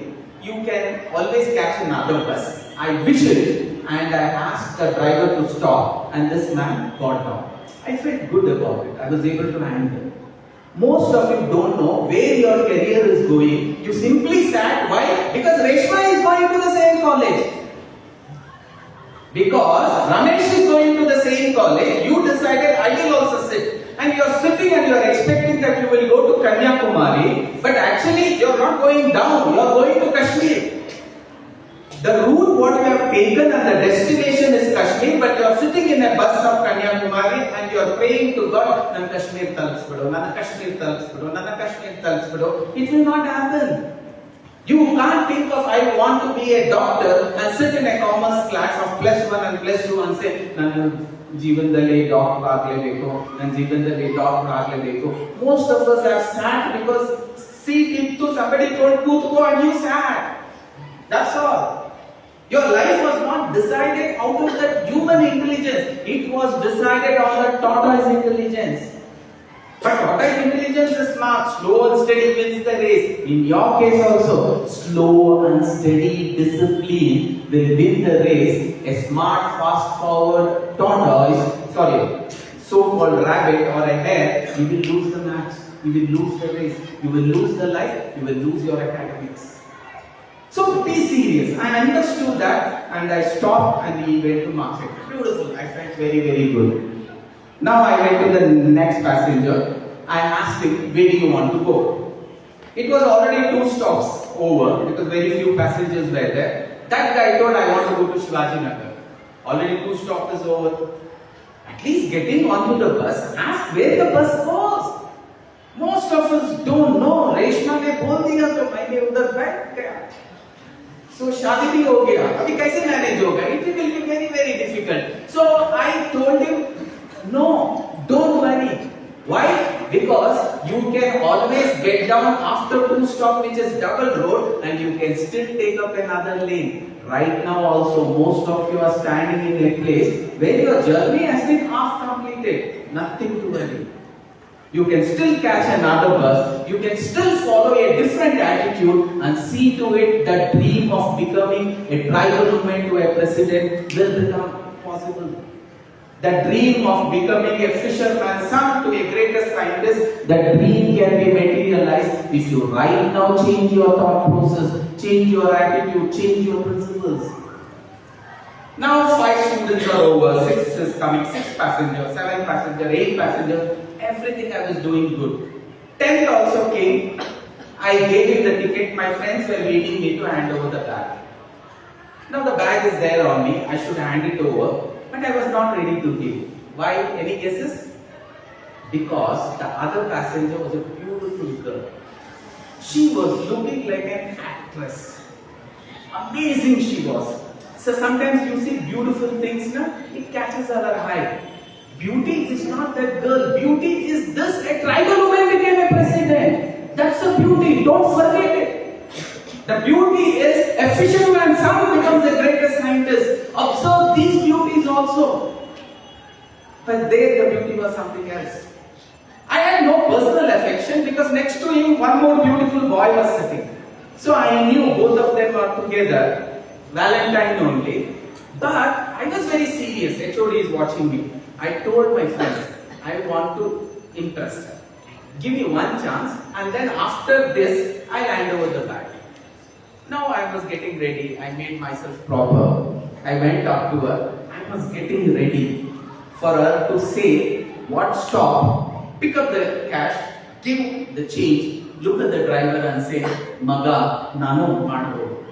You can always catch another bus. I whistled and I asked the driver to stop, and this man got down. I felt good about it. I was able to handle it. Most of you don't know where your career is going. You simply sat. Why? Because Reshma is going to the same college. Because Ramesh is going to the same college, you decided I will also sit. And you are sitting and you are expecting that you will go to Kanyakumari, but actually you are not going down, you are going to Kashmir. The route what you have taken and the destination is Kashmir, but you are sitting in a bus of Kanyakumari and you are praying to God, Nana Kashmir Talsbido, Nana Kashmir Talsbido, Nana Kashmir Talsbido. It will not happen. You can't think of I want to be a doctor and sit in a commerce class of +1 and +2 and say, Nana Jeevandale doctor aglebeko, Nana Jeevandale doctor aglebeko. Most of us have sat because seat to somebody told Kutko and you sat. That's all. Your life was not decided out of that human intelligence. It was decided on the tortoise intelligence. But tortoise intelligence is smart. Slow and steady wins the race. In your case also, slow and steady discipline will win the race. A smart, fast-forward tortoise, so-called rabbit or a hare, you will lose the match. You will lose the race. You will lose the life. You will lose your academics. So be serious. I understood that and I stopped and we went to market. Beautiful. I felt very, very good. Now I went to the next passenger. I asked him, where do you want to go? It was already 2 stops over because very few passengers were there. That guy told, I want to go to Shivaji Nagar. Already 2 stops is over. At least getting onto the bus, ask where the bus goes. Most of us don't know. Reshma ne bol diya to maine udhar baith gaya. So शादी भी हो गया, अभी कैसे manage होगा? It will be very, very difficult. So I told him, no, don't worry. Why? Because you can always get down after 2 stops, which is double road, and you can still take up another lane. Right now also, most of you are standing in a place where your journey has been half completed. Nothing to worry. You can still catch another bus, you can still follow a different attitude and see to it that dream of becoming a tribal woman to a president will become possible. The dream of becoming a fisherman's son to a greatest scientist, that dream can be materialized if you right now change your thought process, change your attitude, change your principles. Now 5 students are over, 6 is coming, 6 passengers, 7 passengers, 8 passengers. Everything I was doing good. 10th also came. I gave him the ticket. My friends were waiting me to hand over the bag. Now the bag is there on me. I should hand it over. But I was not ready to give. Why? Any guesses? Because the other passenger was a beautiful girl. She was looking like an actress. Amazing she was. So sometimes you see beautiful things, na? It catches our eye. Beauty is not that girl. Beauty is this. A tribal woman became a president. That's a beauty. Don't forget it. The beauty is a fisherman's son becomes the greatest scientist. Observe these beauties also. But there the beauty was something else. I had no personal affection because next to him one more beautiful boy was sitting. So I knew both of them were together. Valentine only. But I was very serious. HOD is watching me. I told my friends, I want to impress her. Give me one chance and then after this, I'll hand over the bag. Now I was getting ready. I made myself proper. I went up to her. I was getting ready for her to say, what stop, pick up the cash, give the change, look at the driver and say, Maga, Nanu, Mando.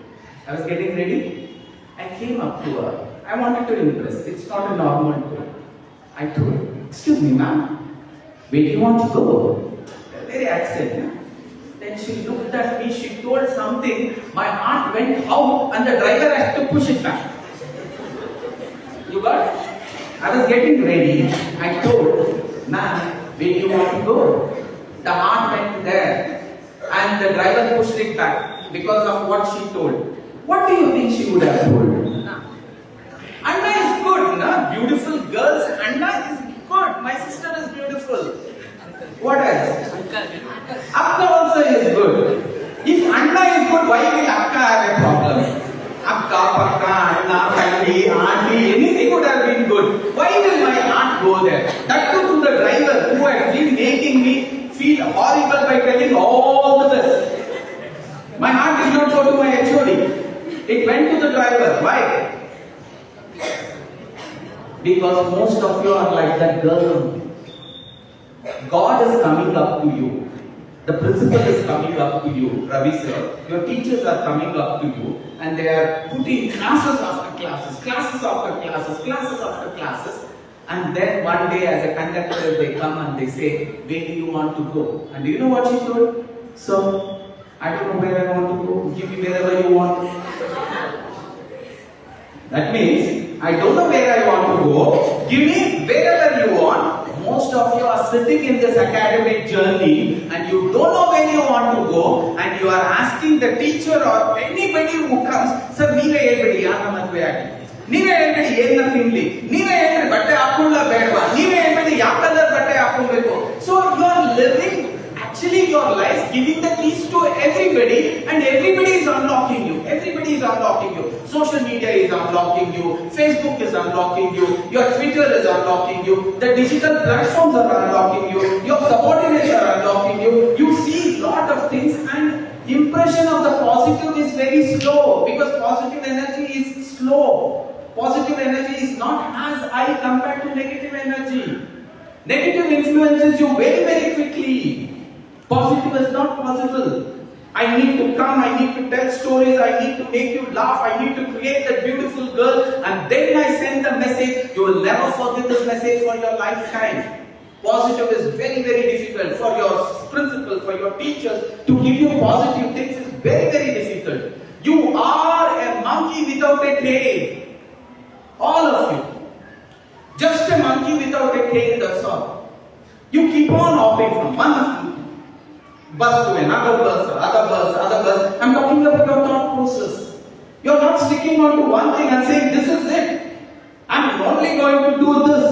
I was getting ready. I came up to her. I wanted to impress. It's not a normal tone. I told her, excuse me ma'am, where do you want to go? Very accent. Then she looked at me, she told something, my heart went out and the driver had to push it back. You got it? I was getting ready. I told, ma'am, where do you want to go? The heart went there and the driver pushed it back because of what she told. What do you think she would have told? Anna is good, na? Beautiful girls. Anna is good. My sister is beautiful. What else? Akka also is good. If Anna is good, why will Akka have a problem? Akka, Pakka, Anna, family, auntie, anything would have been good. Why will my aunt go there? That too to the driver who had been making me feel horrible by telling all this. My aunt did not go to my HOD. It went to the driver. Why? Because most of you are like that girl. God is coming up to you. The principal is coming up to you, Ravi sir. Your teachers are coming up to you and they are putting classes after classes, classes after classes, classes after classes. And then one day as a conductor they come and they say, where do you want to go? And do you know what she told? So, I don't know where I want to go. Give me wherever you want. That means, I don't know where I want to go. Give me wherever you want. Most of you are sitting in this academic journey and you don't know where you want to go and you are asking the teacher or anybody who comes, sir, ನೀವೇ ಹೇಳ್ಬಿಡಿ ಯಾರ ಮದುವೆ ಆಗಿ ನೀವೇ ಹೇಳ್ಬಿಡಿ ಏನ ತಿನ್ಲಿ ನೀವೇ ಹೇಳ್ಬಿಡಿ ಬಟ್ಟೆ ಹಾಕೊಳ್ಳ ಬೇಡವಾ ನೀವೇ ಹೇಳ್ಬಿಡಿ ಯಾವ ಕಲರ್ ಬಟ್ಟೆ ಹಾಕೊಳ್ಬೇಕು. So you are living actually your life giving the keys to everybody and everybody is unlocking you. Everybody is unlocking you. Social media is unlocking you. Facebook is unlocking you. Your Twitter is unlocking you. The digital platforms are unlocking you. Your subordinates are unlocking you. You see lot of things and impression of the positive is very slow because positive energy is slow. Positive energy is not as high compared to negative energy. Negative influences you very, very quickly. Positive is not possible. I need to come, I need to tell stories, I need to make you laugh, I need to create that beautiful girl and then I send the message. You will never forget this message for your lifetime. Positive is very, very difficult for your principal, for your teachers to give you positive things is very, very difficult. You are a monkey without a tail. All of you. Just a monkey without a tail, that's all. You keep on hopping from one bus to another bus, other bus, other bus. I'm talking about your thought process. You're not sticking on to one thing and saying, this is it. I'm only going to do this.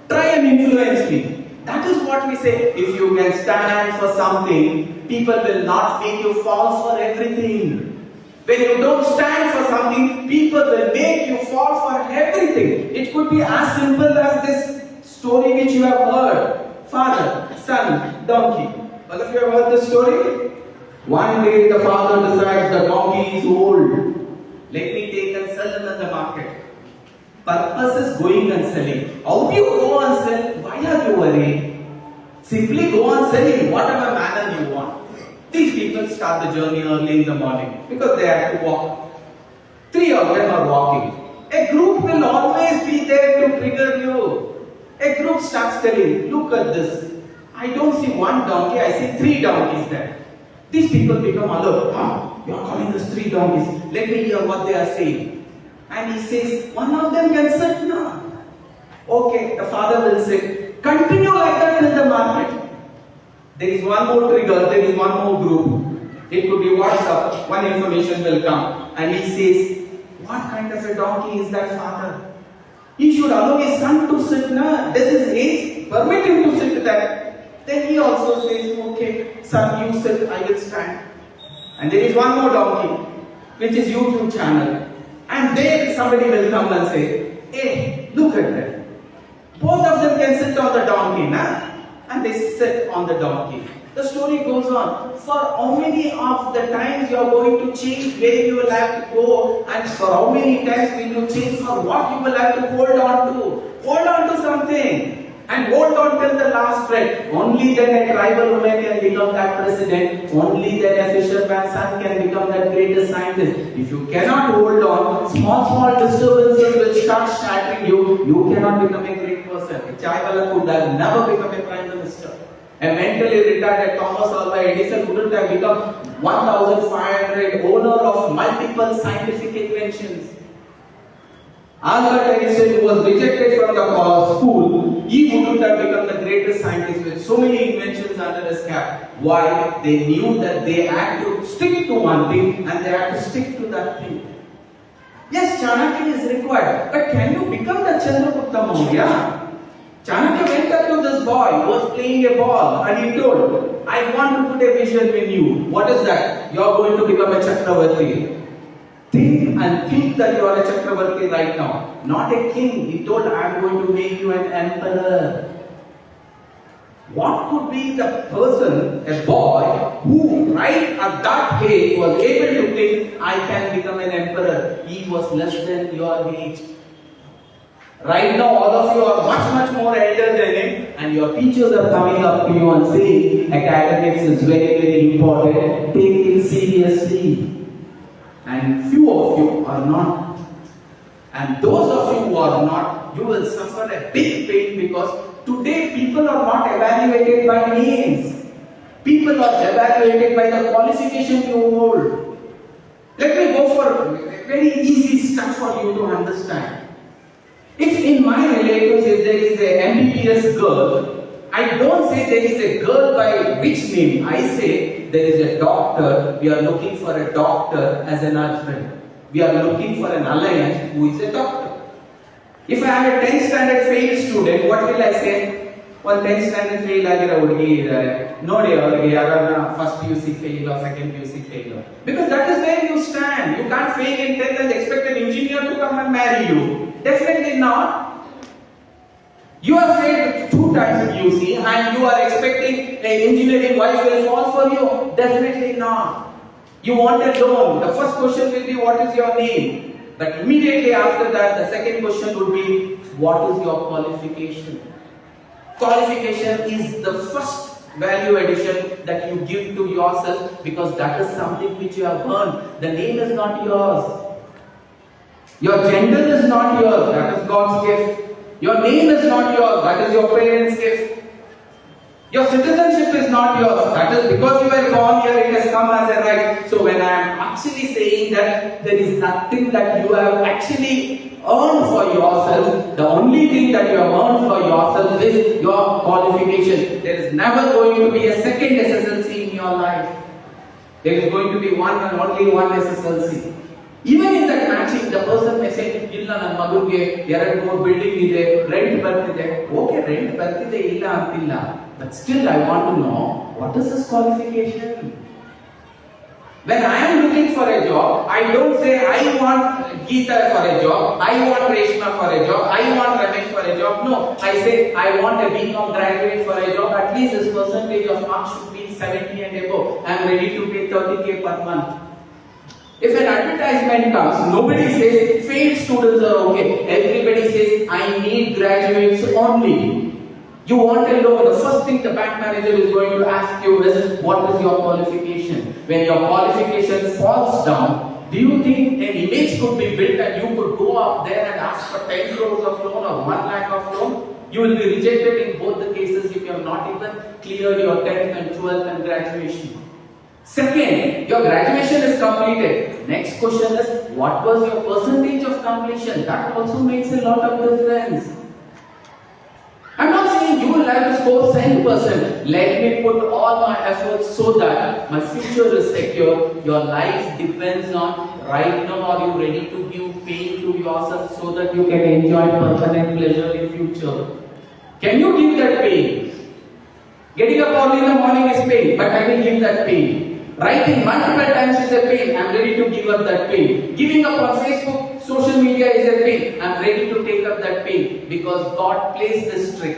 Try and influence me. That is what we say. If you can stand for something, people will not make you fall for everything. When you don't stand for something, people will make you fall for everything. It could be as simple as this story which you have heard. Father, son, donkey. All of you have heard this story? One day the father decides the donkey is old. Let me take and sell him in the market. Purpose is going and selling. How do you go and sell? Why are you worried? Simply go and sell in whatever manner you want. These people start the journey early in the morning because they have to walk. 3 of them are walking. A group will always be there to trigger you. A group starts telling, look at this. I don't see one donkey, I see 3 donkeys there. These people become alert. You are calling us 3 donkeys. Let me hear what they are saying. And he says, one of them can sit now. Okay, the father will sit. Continue like that in the market. There is one more trigger, there is one more group. It could be WhatsApp, one information will come. And he says, what kind of a donkey is that father? He should allow his son to sit now. Does his age permit him to sit there? Then he also says, okay, son, you sit, I will stand. And there is one more donkey, which is YouTube channel. And then somebody will come and say, hey, look at that. Both of them can sit on the donkey, nah? And they sit on the donkey. The story goes on. For how many of the times you are going to change where you will have to go, and for how many times will you change for what you will have to hold on to? Hold on to something. And hold on till the last breath. Only then a tribal woman can become that president. Only then a fisherman's son can become that greatest scientist. If you cannot hold on, small disturbances will start shattering you. You cannot become a great person. A Chaiwala could have never become a prime minister. A mentally retarded Thomas Alva Edison couldn't have become 1,500 owner of multiple scientific inventions. Albert Einstein, who was rejected from the school, he wouldn't have become the greatest scientist with so many inventions under his cap. Why? They knew that they had to stick to one thing and they had to stick to that thing. Yes, Chanakya is required, but can you become the Chandragupta Maurya? Chanakya went up to this boy who was playing a ball and he told, I want to put a vision in you. What is that? You are going to become a Chakravarti. Think and think that you are a Chakravarti right now. Not a king. He told, I am going to make you an emperor. What could be the person, a boy, who right at that age was able to think, I can become an emperor? He was less than your age. Right now, all of you are much more elder than him, and your teachers are coming up to you and saying, academics is very important, take it seriously. And few of you are not. And those of you who are not, you will suffer a big pain, because today people are not evaluated by names. People are evaluated by the qualification you hold. Let me go for very easy stuff for you to understand. If in my relatives, if there is a MBBS girl, I don't say there is a girl by which name. I say there is a doctor. We are looking for a doctor as an husband. We are looking for an alliance who is a doctor. If I have a 10th standard failed student, what will I say? One 10th standard fail ಆಗಿರೋ ಹುಡುಗಿ ಇದ್ದಾರೆ ನೋಡಿ ಅವರಿಗೆ ಯಾರನ್ನ first PUC fail or second PUC fail. Because that is where you stand. You can't fail in 10th and expect an engineer to come and marry you. Definitely not. You are failed 2 times in PUC and you are expecting an engineering wife will fall for you. Definitely not. You want a loan. The first question will be, what is your name? But immediately after that, the second question would be, what is your qualification? Qualification is the first value addition that you give to yourself, because that is something which you have earned. The name is not yours. Your gender is not yours. That is God's gift. Your name is not yours. That is your parents' gift. Your citizenship is not yours. That is because you were born here, it has come as a right. So when I am actually saying that there is nothing that you have actually earned for yourself, the only thing that you have earned for yourself is your qualification. There is never going to be a second SSLC in your life. There is going to be one and only one SSLC. Even in that matching, the person may say, "Illa nan maguge 2-3 building ide, rent bartide." Okay, rent bartide illa antilla. But still I want to know, what is his qualification? When I am looking for a job, I don't say I want Geeta for a job, I want Reshma for a job, I want Ramesh for a job. No, I say I want a BCom graduate for a job. At least his percentage of marks should be 70 and above. I am ready to pay 30k per month. If an advertisement comes, nobody says failed students are okay. Everybody says I need graduates only. You want a loan, the first thing the bank manager is going to ask you is, what is your qualification? When your qualification falls down, do you think an image could be built and you could go up there and ask for 10 crores of loan or 1 lakh of loan? You will be rejected in both the cases if you have not even cleared your 10th and 12th and graduation. Second, your graduation is completed. Next question is, what was your percentage of completion? That also makes a lot of difference. I'm not saying you will have to score 10%. Let me put all my efforts so that my future is secure. Your life depends on, right now are you ready to give pain to yourself so that you can enjoy permanent pleasure in future? Can you give that pain? Getting up early in the morning is pain, but I will give that pain. Writing multiple times is a pain. I'm ready to give up that pain. Giving up on Facebook, social media is a pain. I'm ready to take up that pain, because God plays this trick.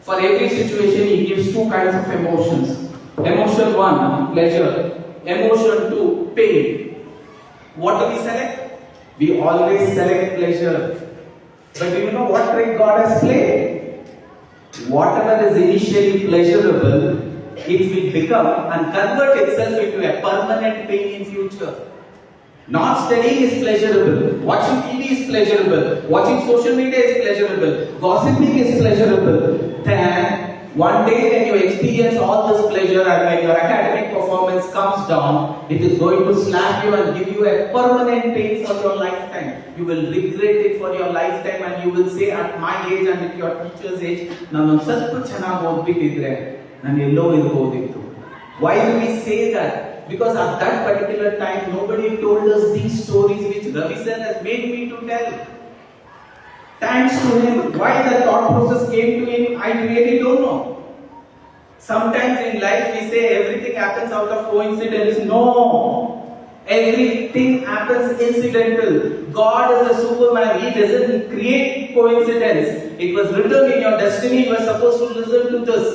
For every situation, He gives 2 kinds of emotions. Emotion 1, pleasure. Emotion 2, pain. What do we select? We always select pleasure. But do you know what trick God has played? Whatever is initially pleasurable, it will become and convert itself into a permanent pain in future. Not studying is pleasurable, watching TV is pleasurable, watching social media is pleasurable, gossiping is pleasurable. Then one day when you experience all this pleasure and when your academic performance comes down, it is going to slap you and give you a permanent pain for your lifetime. You will regret it for your lifetime, and you will say, at my age and at your teacher's age, ನಾನು ಸ್ವಲ್ಪ ಚೆನ್ನಾಗಿ ಓದ್ಬಿಟ್ಟಿದ್ರೆ ನಾನು ಎಲ್ಲೋ ಇರಬಹುದಿತ್ತು. Why do we say that? Because at that particular time, nobody told us these stories which Ravi sir has made me to tell. Thanks to him. Why the thought process came to him, I really don't know. Sometimes in life we say everything happens out of coincidence. No. Everything happens incidental. God is a Superman. He doesn't create coincidence. It was written in your destiny. You are supposed to listen to this.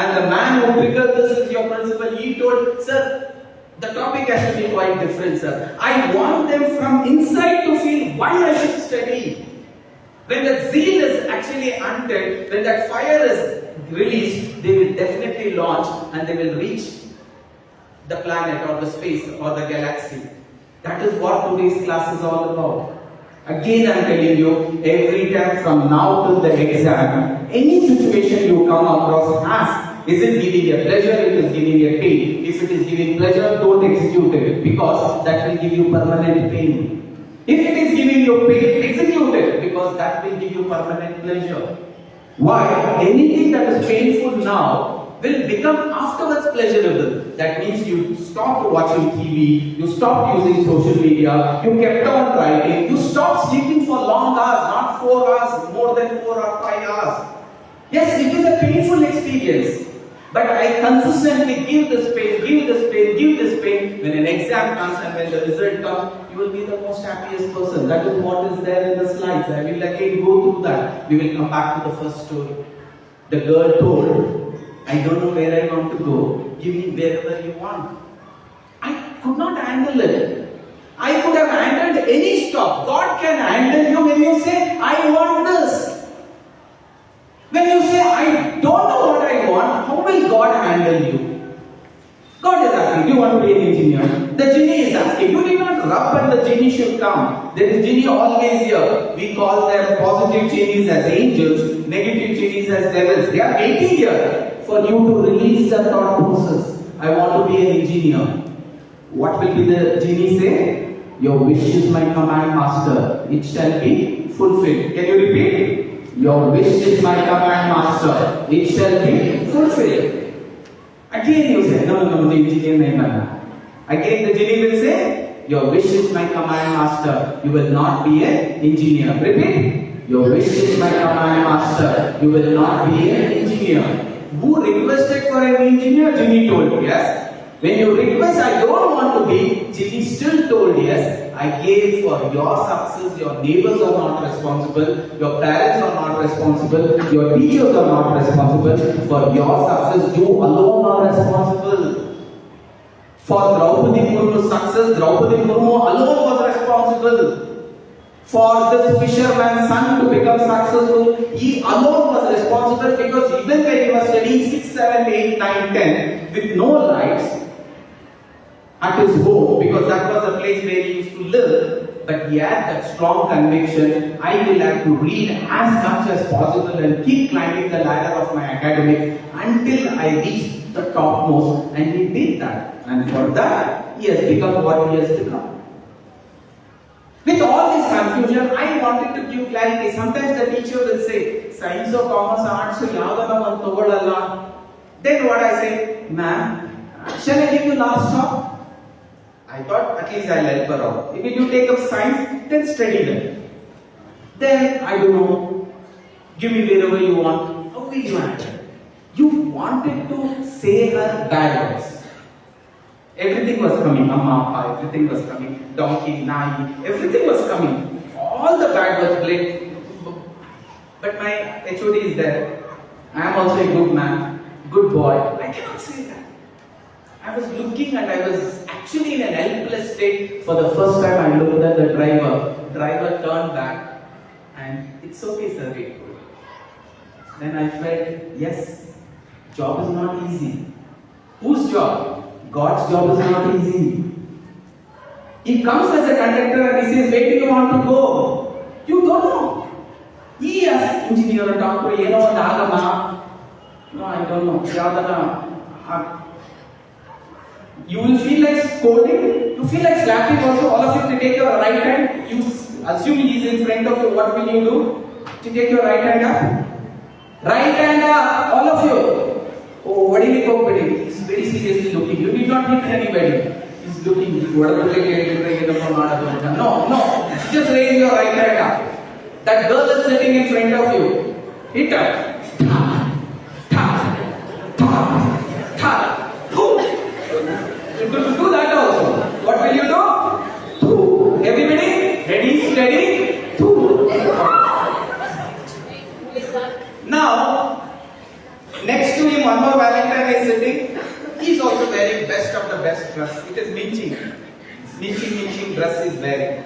And the man who triggered this is your principal. He told, sir, the topic has to be quite different, sir. I want them from inside to feel why I should study. When that zeal is actually unted, when that fire is released, they will definitely launch and they will reach the planet or the space or the galaxy. That is what today's class is all about. Again, I am telling you, every time from now till the exam, any situation you come across is it giving you pleasure, it is giving you pain. If it is giving pleasure, don't execute it because that will give you permanent pain. If it is giving you pain, execute it because that will give you permanent pleasure. Why? Anything that is painful now will become afterwards pleasurable. That means you stopped watching TV, you stopped using social media, you kept on writing, you stopped sleeping for long hours, not 4 hours, more than 4 or 5 hours. Yes, it is a painful experience. But I consistently give this pain, give this pain, give this pain. When an exam comes and when the result comes, you will be the most happiest person. That is what is there in the slides. I will again go through that. We will come back to the first story. The girl told, I don't know where I want to go. Give me wherever you want. I could not handle it. I could have handled any stop. God can handle you when you say, I want this. When you say, I don't know what I want, how will God handle you? God is asking, do you want to be an engineer? The genie is asking, you did not rub and the genie should come. There is genie always here. We call them positive genies as angels, negative genies as devils. They are waiting here for you to release the thought process. I want to be an engineer. What will be the genie say? Your wish is my command, master. It shall be fulfilled. Can you repeat? Your wish is my command, master. It shall be fulfilled. Again you say, no, the engineer nahi banna. Again the genie will say, your wish is my command, master. You will not be an engineer. Repeat. Your wish is my command, master. You will not be an engineer. Who requested for an engineer? Genie told yes. When you request, I don't want to be, genie still told yes. I gave for your success. Your neighbors are not responsible. Your parents are not responsible. Your teachers are not responsible. For your success, you alone are responsible. For Draupadi Murmu's success, Draupadi Murmu alone was responsible. For this fisherman's son to become successful, he alone was responsible because even when he was studying 6, 7, 8, 9, 10 with no lights at his home, because that was the place where he used to live, but he had that strong conviction, I will have to read as much as possible and keep climbing the ladder of my academic until I reach the topmost, and he did that. And for that, he has become what he has become. With all this confusion, I wanted to give clarity. Sometimes the teacher will say, science or commerce, arts, then what I say, ma'am, shall I give you last stop? I thought at least I'll help her out. If you take up science, then study them. Then, I don't know, give me wherever you want. How will you answer? You wanted to say her bad words. Everything was coming, amma, everything was coming, donkey, nai, everything was coming. All the bad words played. But my HOD is there. I am also a good man, good boy. I cannot say that. I was looking and I was actually in an helpless state. For the first time I looked at the driver. Driver turned back and it's okay sir, wait. Then I felt, yes, job is not easy. Whose job? God's job is not easy. He comes as a conductor and he says, where do you want to go? You don't know. He as engineer or doctor, you know, no, I don't know. You will feel like scolding, you feel like slapping also. All of you to take your right hand, you assume he is in front of you, what will you do? To take your right hand up. Right hand up, all of you. Oh, what did he go? He is very seriously looking. You did not hit anybody. He is looking. No. Just raise your right hand up. That girl is sitting in front of you. Hit her. You could do that also. What will you do? Everybody, ready, steady, Now, next to him, one more Valentine is sitting. He is also wearing best of the best dress. It is minching dress is wearing.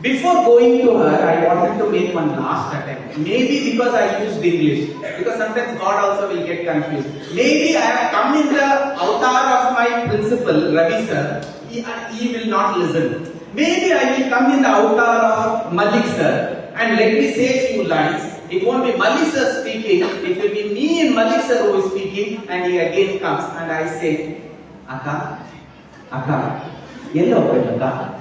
Before going to her, I wanted to make one last attempt. Maybe because I used English. Because sometimes God also will get confused. Maybe I have come in the avatar of my principal, Ravi sir. He will not listen. Maybe I will come in the avatar of Malik sir. And let me say few lines. It won't be Malik sir speaking. It will be me and Malik sir who is speaking. And he again comes and I say, Akka, yellow Akka.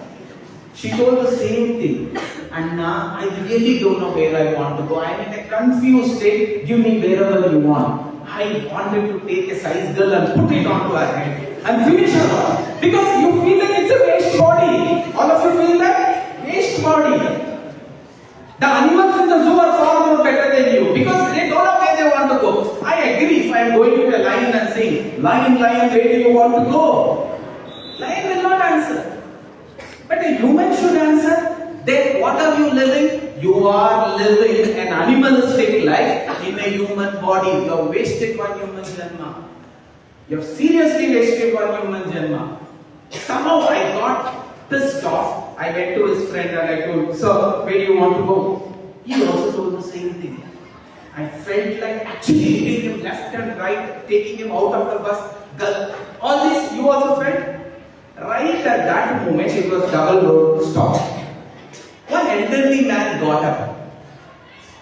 She told the same thing, and now I really don't know where I want to go. I'm in a confused state. Give me wherever you want. I wanted to take a size girl and put it onto her head and finish her off. Because you feel like it's a waste body. All of you feel that? Waste body. The animals in the zoo are far more better than you because they don't know where they want to go. I agree if I am going to a lion and saying, Lion, lion, where do you want to go? Lion will not answer. But a human should answer. Then what are you living? You are living an animalistic life in a human body. You have wasted one human janma. You have seriously wasted one human janma. Somehow I got pissed off. I went to his friend and I told, Sir, where do you want to go? He also told the same thing. I felt like actually hitting him left and right, taking him out of the bus. All this you also felt? Right at that moment, it was double road stop. One elderly man got up.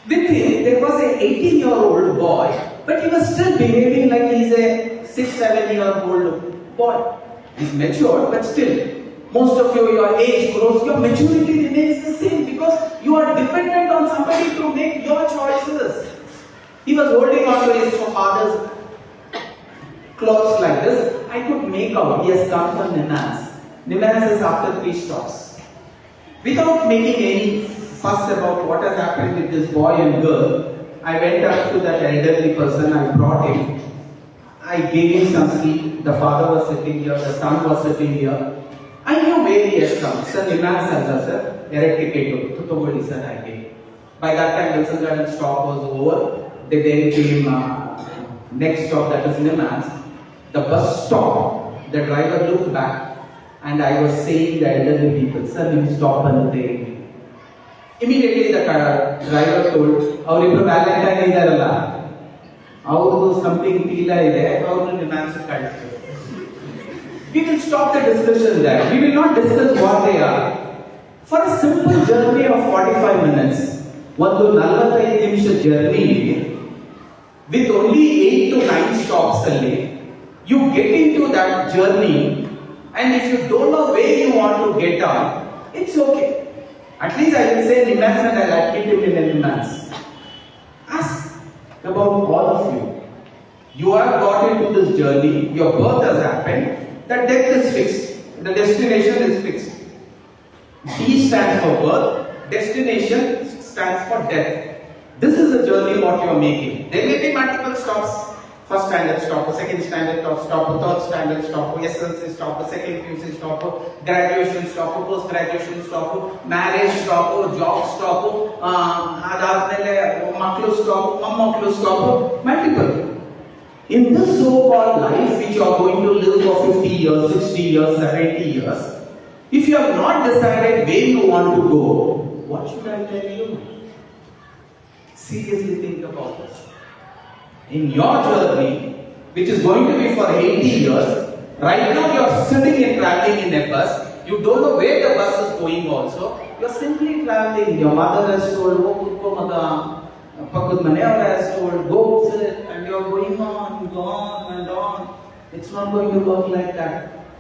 With him, there was an 18-year-old boy, but he was still behaving like he's a 6-7-year-old boy. He's mature, but still, most of your age grows, your maturity remains the same because you are dependent on somebody to make your choices. He was holding on to his father's clothes like this. I could make out he has come from Nimans. Nimans is after 3 stops. Without making any fuss about what has happened with this boy and girl, I went up to that elderly person, I brought him. I gave him some seat. The father was sitting here, the son was sitting here. I knew where he has come. Sir, Nimans sir, ticket to sir, I gave. By that time, Wilson Garden stop was over. They then came next stop, that is Nimans. The bus stopped, the driver looked back, and I was saying the elderly people, Sir, you stop and take. Immediately the driver told, Our Valentine is there, something Tila is there, we will stop the discussion there. We will not discuss what they are. For a simple journey of 45 minutes, one 45 ನಿಮಿಷ journey, with only 8 to 9 stops only, you get into that journey, and if you don't know where you want to get on, it's okay. At least I will say Nimans and I will keep him in Nimans. Ask about all of you. You have got into this journey, your birth has happened, the death is fixed, the destination is fixed. D stands for birth, destination stands for death. This is a journey what you are making. There may be multiple stops. First standard stop, second standard stop, third standard stop, SLC stop, second PUC stop, graduation stop, post graduation stop, marriage stop, job stop, maklu stop, mammaklu stop, multiple. In this so-called life which you are going to live for 50 years, 60 years, 70 years, if you have not decided where you want to go, what should I tell you? Seriously think about this. In your journey, which is going to be for 80 years, right now you are sitting and traveling in a bus, you don't know where the bus is going also, you are simply traveling. Your mother has told, has told, go sit, and you are going on and on. It's not going to work like that.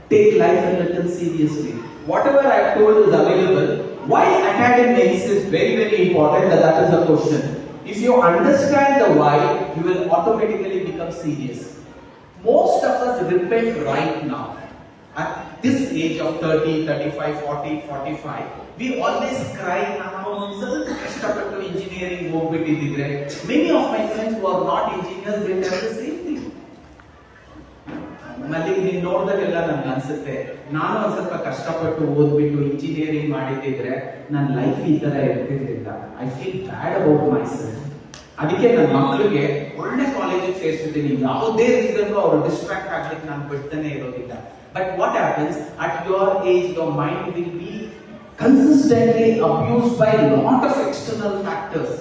Take life a little seriously. Whatever I have told is available. Why academics is very, very important, that is the question. If you understand the why, you will automatically become serious. Most of us repent right now. At this age of 30, 35, 40, 45, we always cry, engineering. Many of my friends who are not engineers, they tell the same thing. Malik, you know that ನಾನು ಒಂದು ಸ್ವಲ್ಪ ಕಷ್ಟಪಟ್ಟು ಓದ್ಬಿಟ್ಟು engineering ಮಾಡಿದ್ರೆ ನನ್ನ life ಈ ತರ ಇರ್ತಿರ್ಲಿಲ್ಲ. I feel bad about my self. ಅದಕ್ಕೆ ನನ್ನ ಮಕ್ಕಳಿಗೆ ಒಳ್ಳೆ ಕಾಲೇಜಿಗೆ ಸೇರಿಸಿದ್ದೀನಿ. ಯಾವುದೇ ರೀಸನ್ ಅವರು ಡಿಸ್ಟ್ರಾಕ್ಟ್ ಆಗ್ಲಿಕ್ಕೆ ನಾನು ಬಿಡ್ತಾನೆ ಇರೋದಿಲ್ಲ. But what happens at your age your mind will be consistently abused by a lot of external factors.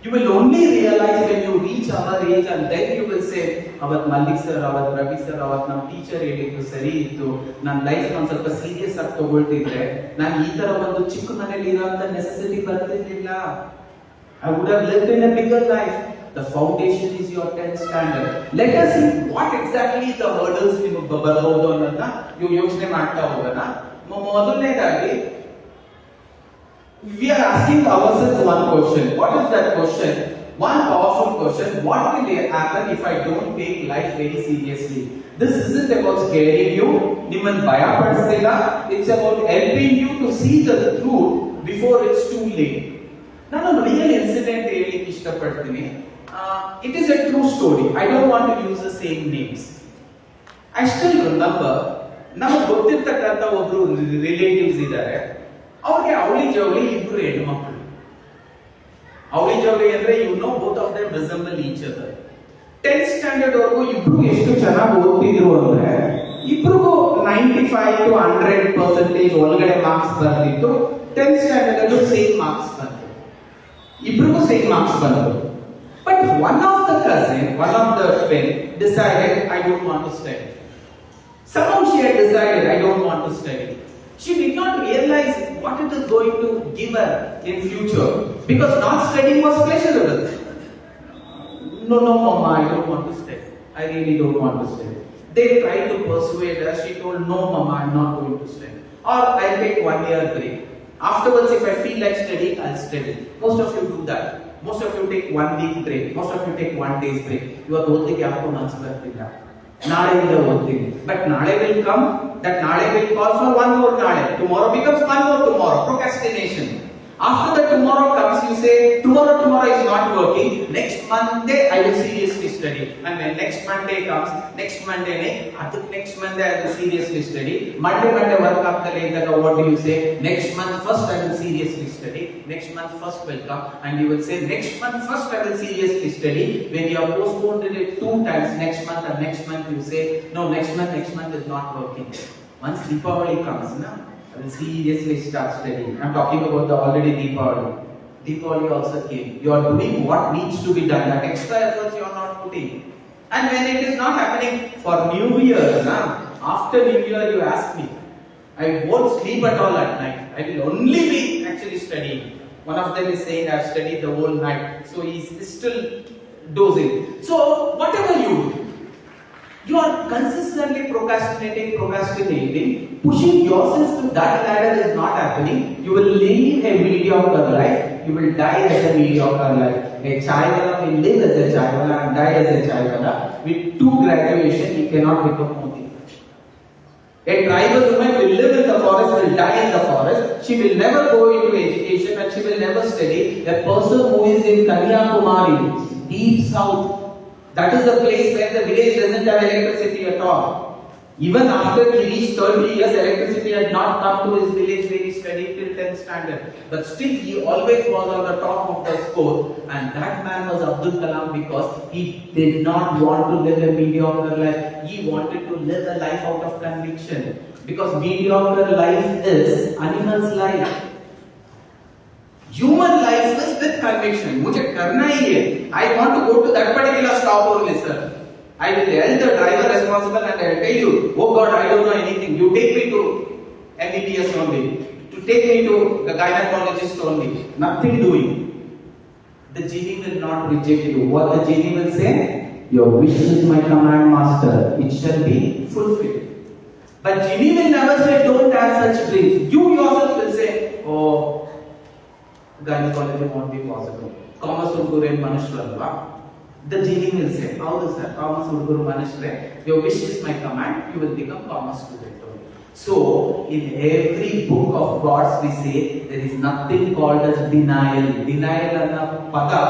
You will only realize when you reach our age, and then you will say, avat Malik sir, avat Ravi sir, avat nam teacher ಹೇಳಿದ್ದು ಸರಿ ಇತ್ತು, ನನ್ನ life ನಾನು ಸ್ವಲ್ಪ serious ಆಗಿ ತಗೊಳ್ತಿದ್ರೆ ನಾನು ಈ ತರ ಒಂದು ಚಿಕ್ಕ ಮನೆಯಲ್ಲಿ ಇರೋಂತ ನೆಸೆಸಿಟಿ ಬರ್ತಿರ್ಲಿಲ್ಲ. I would have lived in a bigger life. The foundation is your 10th standard. Let us see what exactly the hurdles ನಿಮಗೆ ಬರಬಹುದು ಅನ್ನೋದನ್ನ ನೀವು ಯೋಚನೆ ಮಾಡ್ತಾ ಹೋಗೋಣ. ಮೊದಲನೇದಾಗಿ we are asking ourselves one question. What is that question? One powerful question. What will happen if I don't take life very seriously? This isn't about scaring you. Nimman bhaya padisilla. It's about helping you to see the truth before it's too late. ನಾನು ಒಂದು real incident ಹೇಳಲಿಕ್ಕೆ ಇಷ್ಟಪಡ್ತೀನಿ. It is a true story. I don't want to use the same names. I still remember ನಮಗೆ ಗೊತ್ತಿರ್ತಕ್ಕಂಥ ಒಬ್ರು relatives ಇದ್ದಾರೆ. ಅವ್ರಿಗೆ ಅವಳಿ ಜವಳಿ ಇಬ್ರು ಹೆಣ್ಮಕ್ಳು. ಅವಳಿ ಜವಳಿ ಅಂದ್ರೆ you know both of them resemble each other. 10th standard ವರೆಗೂ ಇಬ್ರು ಎಷ್ಟು ಚೆನ್ನಾಗಿ ಓದ್ತಿದ್ರು ಅಂದ್ರೆ ಇಬ್ರಿಗೂ 95 to 100% ಒಳಗಡೆ ಮಾರ್ಕ್ಸ್ ಬರ್ತಿತ್ತು. 10th ಸ್ಟ್ಯಾಂಡರ್ಡ್ ಅಲ್ಲೂ ಸೇಮ್ ಮಾರ್ಕ್ಸ್ ಬಂತು. ಇಬ್ರಿಗೂ ಸೇಮ್ ಮಾರ್ಕ್ಸ್ ಬಂತು. But one of the twin decided, I don't want to study. Somehow she had decided, I don't want to study. She did not realize what it is going to give her in future, because not studying was pleasurable. No, mama, I don't want to study. I really don't want to study. They tried to persuade her. She told, no, mama, I'm not going to study. Or I'll take 1 year break. Afterwards, if I feel like studying, I'll study. Most of you do that. Most of you take 1 week break. Most of you take 1 day's break. You are ಓದಲಿಕ್ಕೆ ಯಾಕೋ ಮನಸ್ಸು ಬರ್ತಿಲ್ಲ. ನಾಳೆಯಿಂದ ಓದ್ತೀನಿ. But ನಾಳೆ will come. That ನಾಳೆ will call for one more ನಾಳೆ. Tomorrow becomes one more tomorrow. Procrastination. After the tomorrow comes, you say, tomorrow is not working. Next Monday, I will seriously study. And when next Monday comes, next Monday I will seriously study. Monday work after later, what do you say? Next month first I will seriously study. Next month first will come, and you will say, next month first I will seriously study. When you have postponed it 2 times, next month and next month, you say, no, next month is not working. Once Deepavali comes, I will seriously start studying. I am talking about the already Deepavali. Deepavali also came. You are doing what needs to be done. That extra efforts you are not putting. And when it is not happening for New Year, after New Year you ask me, I won't sleep at all at night. I will only be actually studying. One of them is saying I have studied the whole night. So he is still dozing. So whatever you do, you are consistently procrastinating, pushing yourself to that ladder is not happening. You will live a mediocre life. You will die as a mediocre life. A chaiwala will live as a chaiwala and die as a chaiwala. With 2 graduation, he cannot become Modi. A tribal woman will live in the forest, will die in the forest. She will never go into education and she will never study. A person who is in Kanyakumari, deep south, that is a place where the village doesn't have electricity at all. Even after he reached 30 years, electricity had not come to his village where he studied till 10th standard. But still, he always was on the top of the score. And that man was Abdul Kalam because he did not want to live a mediocre life. He wanted to live a life out of conviction. Because mediocre life is animal's life. Human life is with conviction. मुझे करना ही है. I want to go to that particular stop only, sir. I will tell the driver responsible and I will tell you, oh God, I don't know anything. You take me to MBBS only. To take me to the gynecologist only. Nothing doing. The genie will not reject you. What the genie will say? Your wish is my command, master. It shall be fulfilled. But genie will never say, don't have such dreams. You yourself will say, oh, gynecology won't be possible. Commerce will go in Manishwarva. The genie will say, how does that? Commerce will go Manishwarva. Your wish is my command. You will become commerce student. So, in every book of gods, we say there is nothing called as denial. Denial anna pada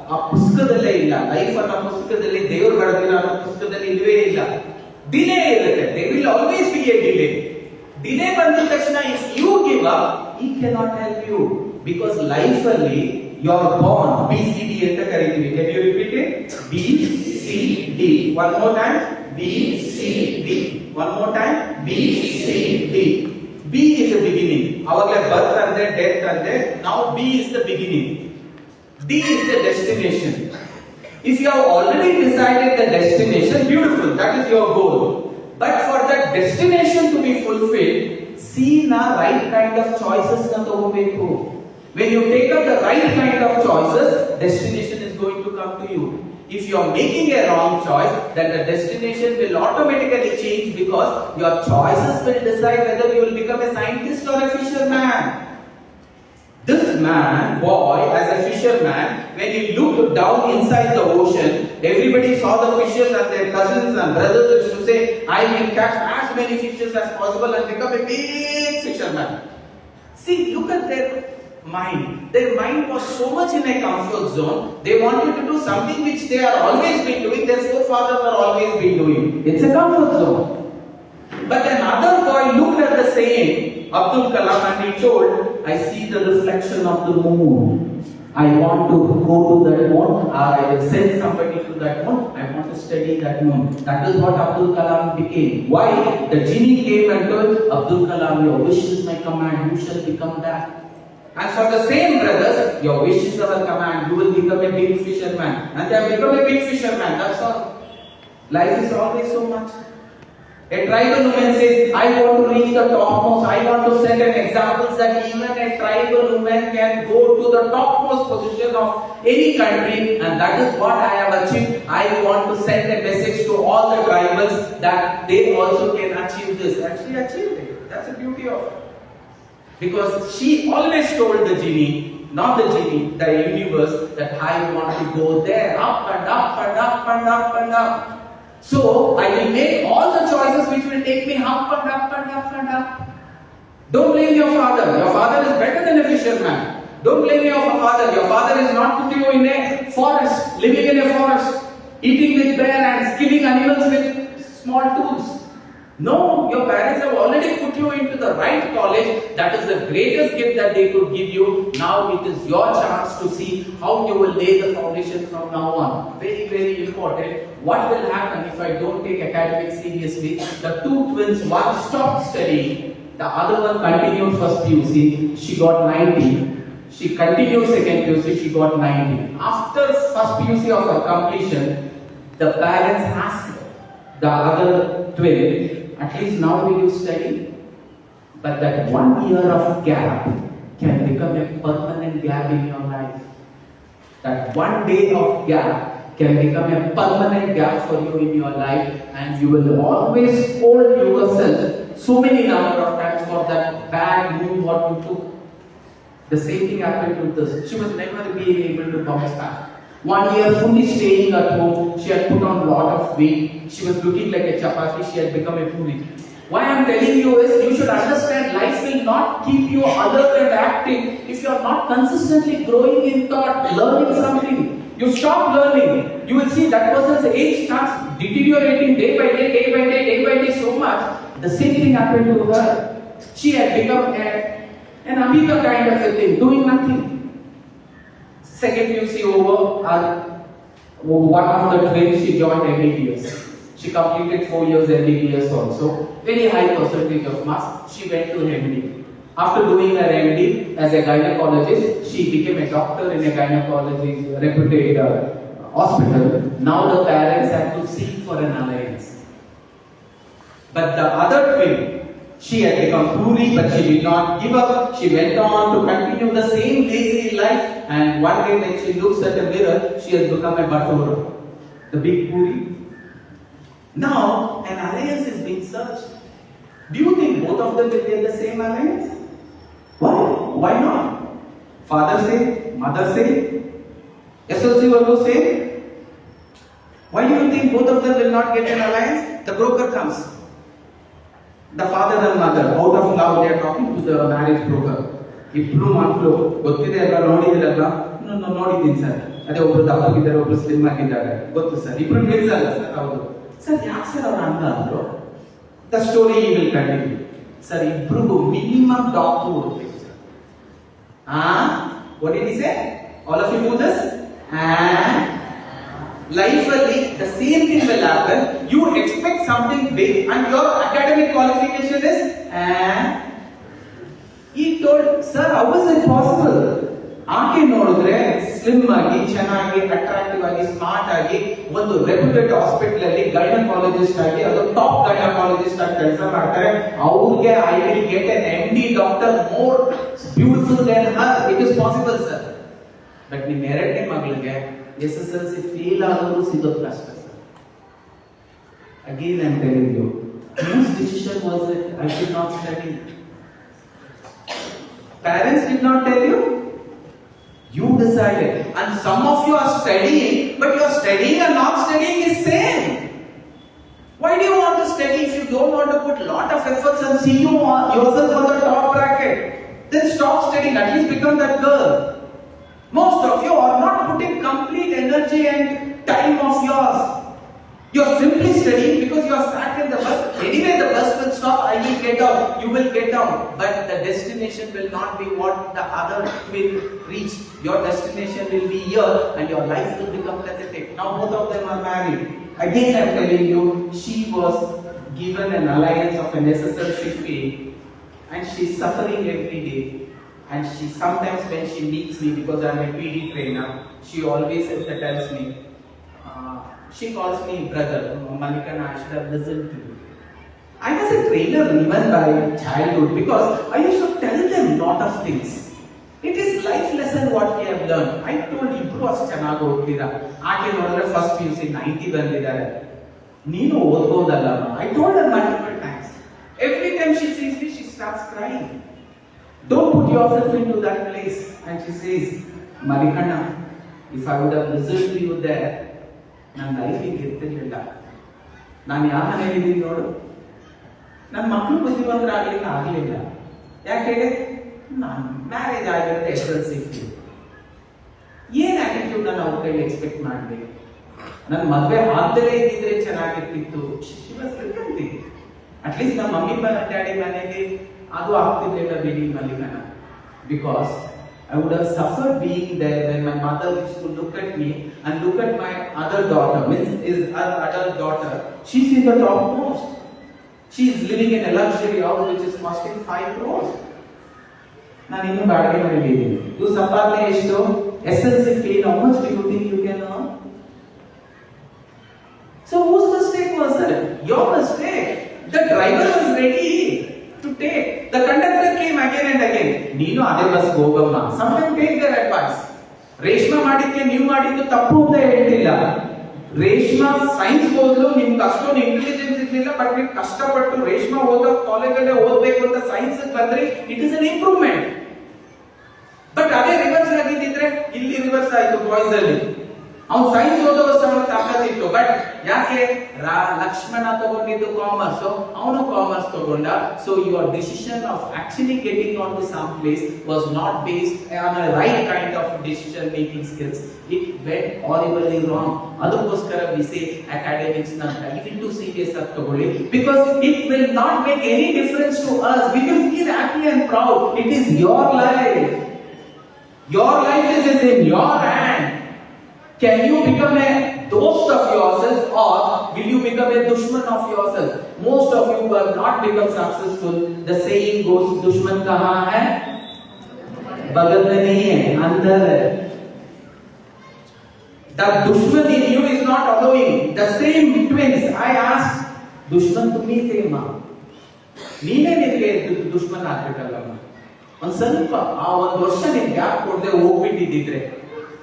ಆ ಪುಸ್ತಕದಲ್ಲೇ ಇಲ್ಲ. Life ಅನ್ನೋ ಪುಸ್ತಕದಲ್ಲಿ ದೇವರು ಬರೆದಿರೋ ಅನ್ನೋ ಪುಸ್ತಕದಲ್ಲಿ ಇಲ್ಲವೇ ಇಲ್ಲ. ಡಿಲೇ ಇರುತ್ತೆ. There will always be a delay. Delay ಬಂದ ತಕ್ಷಣ if you give up, he cannot help you. Because life ಅಲ್ಲಿ you are born BCD ಅಂತ ಕರೀತೀವಿ. Can you repeat it? BCD. One more time. BCD. One more time. BCD. B is the beginning. Our birth and then death and then now B is the beginning. D is the destination. If you have already decided the destination, beautiful, that is your goal. But for that destination to be fulfilled, see na right kind of choices na to. When you take up the right kind of choices, destination is going to come to you. If you are making a wrong choice, then the destination will automatically change because your choices will decide whether you will become a scientist or a fisherman. This man, boy, as a fisherman, when he looked down inside the ocean, everybody saw the fishes and their cousins and brothers used to say, I will catch as many fishes as possible and become a big fisherman. See, look at their mind. Their mind was so much in a comfort zone. They wanted to do something which they are always been doing. Their forefathers are always been doing. It's a comfort zone. But another boy looked at the same Abdul Kalam and he told, I see the reflection of the moon. I want to go to that moon, or I will send somebody to that moon. I want to study that moon. That is what Abdul Kalam became. Why? The genie came and told Abdul Kalam, your wish is my command. You shall become that. And for the same brothers, your wish is our command. You will become a big fisherman. And they have become a big fisherman. That's all. Life is always so much. A tribal woman says, I want to reach the topmost. I want to set an example that even a tribal woman can go to the topmost position of any country. And that is what I have achieved. I want to send a message to all the tribals that they also can achieve this. And she achieved it. That's the beauty of it. Because she always told the genie, not the genie, the universe, that I want to go there, up and up and up and up and up. So I will make all the choices which will take me up and up and up and up. Don't blame your father. Your father is better than a fisherman. Don't blame your father. Your father is not put you in a forest, living in a forest, eating with bear and killing animals with small tools. No, your parents have already put you into the right college. That is the greatest gift that they could give you. Now it is your chance to see how you will lay the foundation from now on. Very, very important. What will happen if I don't take academics seriously? The two twins, one stopped studying, the other one continued first PUC. She got 90. She continued second PUC. She got 90. After first PUC of her completion, the parents asked the other twin, at least now will you study? But that 1 year of gap can become a permanent gap in your life. That 1 day of gap can become a permanent gap for you in your life, and you will always hold yourself so many number of times for that bad move what you took. The same thing happened to this. She was never being able to bounce back. 1 year fully staying at home, she had put on a lot of weight. She was looking like a chapati, she had become a puri. Why I am telling you is, you should understand life will not keep you other than acting if you are not consistently growing in thought, learning something. You stop learning, you will see that person's age starts deteriorating day by day, day by day, day by day so much. The same thing happened to her. She had become an amoeba kind of a thing, doing nothing. Second PUC over, one of the twins, she joined MBBS. She completed 4 years MBBS also. Very high percentage of marks. She went to MD. After doing her MD as a gynecologist, she became a doctor in a gynecology reputed hospital. Now the parents had to seek for an alliance. But the other twin, she had become puri, but she did not give up. She went on to continue the same lazy life. And one day when she looks at the mirror, she has become a batura, the big puri. Now, an alliance is being searched. Do you think both of them will get the same alliance? Why? Why not? Father say, mother say, SLC will say. Why do you think both of them will not get an alliance? The broker comes. The father and mother, out of love, they are talking to the marriage broker. ಇಬ್ರು ಮಕ್ಕಳು ಗೊತ್ತಿದೆ ಅಲ್ಲ, ನೋಡಿದಿರಲ್ಲ? ನೋಡಿದ್ದೀನಿ sir. ಅದೇ ಒಬ್ರು ದಪ್ಪಗಿದ್ದಾರೆ, ಒಬ್ರು slim ಆಗಿದ್ದಾರೆ. ಗೊತ್ತು ಸರ್. ಇಬ್ರು ಟ್ವಿನ್ಸ್ ಅಲ್ಲ ಸರ್? ಹೌದು ಸರ್. ಯಾಕೆ ಸರ್ ಅವ್ರು ಹಂಗ ಅಂದ್ರು? The story will continue. Sir, ಇಬ್ರಿಗೂ ಮಿನಿಮಮ್ ಡಾಕ್ಟರ್ ಹುಡುಕ್ಬೇಕು ಸರ್. What did he say? All of you do this? Life the same thing will happen. You expect something big and your academic qualification is He told, sir, how is it possible? ಆಕೆ ನೋಡಿದ್ರೆ slim ಆಗಿ ಚೆನ್ನಾಗಿ attractive ಆಗಿ smart ಆಗಿ ಒಂದು reputed hospital ಅಲ್ಲಿ gynaecologist ಆಗಿ ಅದು ಟಾಪ್ ಗೈನಕಾಲಜಿಸ್ಟ್ ಆಗಿ ಕೆಲಸ ಮಾಡ್ತಾರೆ. ಅವ್ರಿಗೆ I will get an MD doctor more beautiful than her. It is possible sir. But ನಿಮ್ಮ ಎರಡನೇ ಮಗಳಿಗೆ SSLC ಫೇಲ್ ಆದರೂ ಸಿಗೋದು ಕಷ್ಟ sir. Again I am telling you, whose decision was it? I should not study. Parents did not tell you. You decided. And some of you are studying, but your studying and not studying is same. Why do you want to study if you don't want to put lot of efforts and see yourself on the top bracket? Then stop studying. At least become that girl. Most of you are not putting complete energy and time of yours. You are simply studying because you are sat in the bus. Anyway, the bus will stop. I will get out. You will get down. But the destination will not be what the other will reach. Your destination will be here, and your life will become pathetic. Now both of them are married. Again, I am telling you, she was given an alliance of an SSLC fail, and she is suffering every day. And she sometimes, when she meets me, because I am a PD trainer, she always tells me. She calls me brother. Manikana, I should have listened to you. I was a trainer even by childhood because I used to tell them lot of things. It is life lesson what we have learned. I told you, was ಚೆನ್ನಾಗಿ ಓದ್ತೀರಾ. ಆಕೆ ನೋಡಿದ್ರೆ first PUC 90 ಬಂದಿದ್ದಾರೆ. ನೀನು ಓದ್ಬೋದಲ್ಲ. I told her multiple times. Every time she sees me, she starts crying. Don't put yourself into that place. And she says, Manikana, if I would have listened to you there, ನನ್ನ life ಈಗ ಇರ್ತಿರ್ಲಿಲ್ಲ. ನಾನು ಯಾವ ಮನೆಯಲ್ಲಿದ್ದೀನಿ ನೋಡು. ನನ್ನ ಮಕ್ಕಳು ಬುದ್ಧಿವಂತರಾಗ್ಲಿಕ್ಕೆ ಆಗಲಿಲ್ಲ. ಯಾಕೆ ಹೇಳಿ? ನಾನು ಮ್ಯಾರೇಜ್ ಆಗಿರುತ್ತೆ SSLC. ಏನ್ ಆಟಿಟ್ಯೂಡ್ ನಾನು ಅವ್ರ ಕೈಲಿ ಎಕ್ಸ್ಪೆಕ್ಟ್ ಮಾಡಿದೆ? ನನ್ನ ಮದುವೆ ಆಗದಲೇ ಇದ್ದಿದ್ರೆ ಚೆನ್ನಾಗಿರ್ತಿತ್ತು. ಅಟ್ಲೀಸ್ಟ್ ನಮ್ಮ ಮಮ್ಮಿ ಡ್ಯಾಡಿ ಮನೆಗೆ ಅದು ಆಗ್ತಿರ್ಲಿಲ್ಲ ಬಿಡಿ ಮಲ್ಲಿಕನ. Because I would have suffered being there when my mother used to look at me and look at my other daughter, means is her adult daughter. She's in the top post. She is living in a luxury house which is costing 5 crores. ನಾನು ಇನ್ನು ಬಾಡಿಗೆ ಮನೆಯಲ್ಲಿ ಇವು ಸಂಪಾದನೆ ಎಷ್ಟು? SSLC fail, how much do you think you can earn? So whose mistake was that? Your mistake. The driver was ready to take. The conductor came again and again. ನೀನು ಅದೇ bus ಹೋಗಮ್ಮ. Sometimes take their advice. Reshma ಮಾಡಿದ್ಕೆ ನೀವು ಮಾಡಿದ್ದು ತಪ್ಪು ಅಂತ ಹೇಳ್ತಿಲ್ಲ. Reshma science ಓದಲು ನಿಮ್ಗೆ ಅಷ್ಟೊಂದು ಇಂಟೆಲಿಜೆನ್ಸ್ ಇರ್ಲಿಲ್ಲ, ಬಟ್ ನೀವು ಕಷ್ಟಪಟ್ಟು ರೇಷ್ಮಾ ಓದೋ ಕಾಲೇಜಲ್ಲೇ ಓದ್ಬೇಕು ಅಂತ ಸೈನ್ಸ್ ಬಂದ್ರೆ it is an improvement. But ಅದೇ ರಿವರ್ಸ್ ಆಗಿದ್ದಿದ್ರೆ ಇಲ್ಲಿ ರಿವರ್ಸ್ ಆಯ್ತು ಬಾಯ್ಸ್ ಅಲ್ಲಿ. ಅವ್ನು ಸೈನ್ಸ್ ಓದೋಷ್ಟು ಅವನ ತಾಕತ್ತಿತ್ತು. ಬಟ್ ಯಾಕೆ? ಲಕ್ಷ್ಮಣ ತಗೊಂಡಿದ್ದು ಕಾಮರ್ಸ್, ಅವನು ಕಾಮರ್ಸ್ ತಗೊಂಡ. So your decision of actually getting on to some place was not based on a right kind of decision making skills. It went horribly wrong. ಅದಕ್ಕೋಸ್ಕರ we say academics ನ ದಯವಿಟ್ಟು serious ಆಗಿ ತಗೊಳ್ಳಿ. Because it will not make any difference to us. We will feel happy and proud. It is your life. Your life is in your hand. Can you become a dost of yourself or will you become a dushman of yourself? Most of you have not become successful. The saying goes, dushman kahan hai? Bagal mein nahi hai, andar hai. The dushman in you is not allowing. The same twins, I asked, dushman tumhi the ma. Neene nirge dushman aagbittalla ma. ಒಂದು ಸ್ವಲ್ಪ ಆ ಒಂದು ವರ್ಷ ನೀನು gap ಕೊಡದೆ ಹೋಗ್ಬಿಟ್ಟಿದ್ರೆ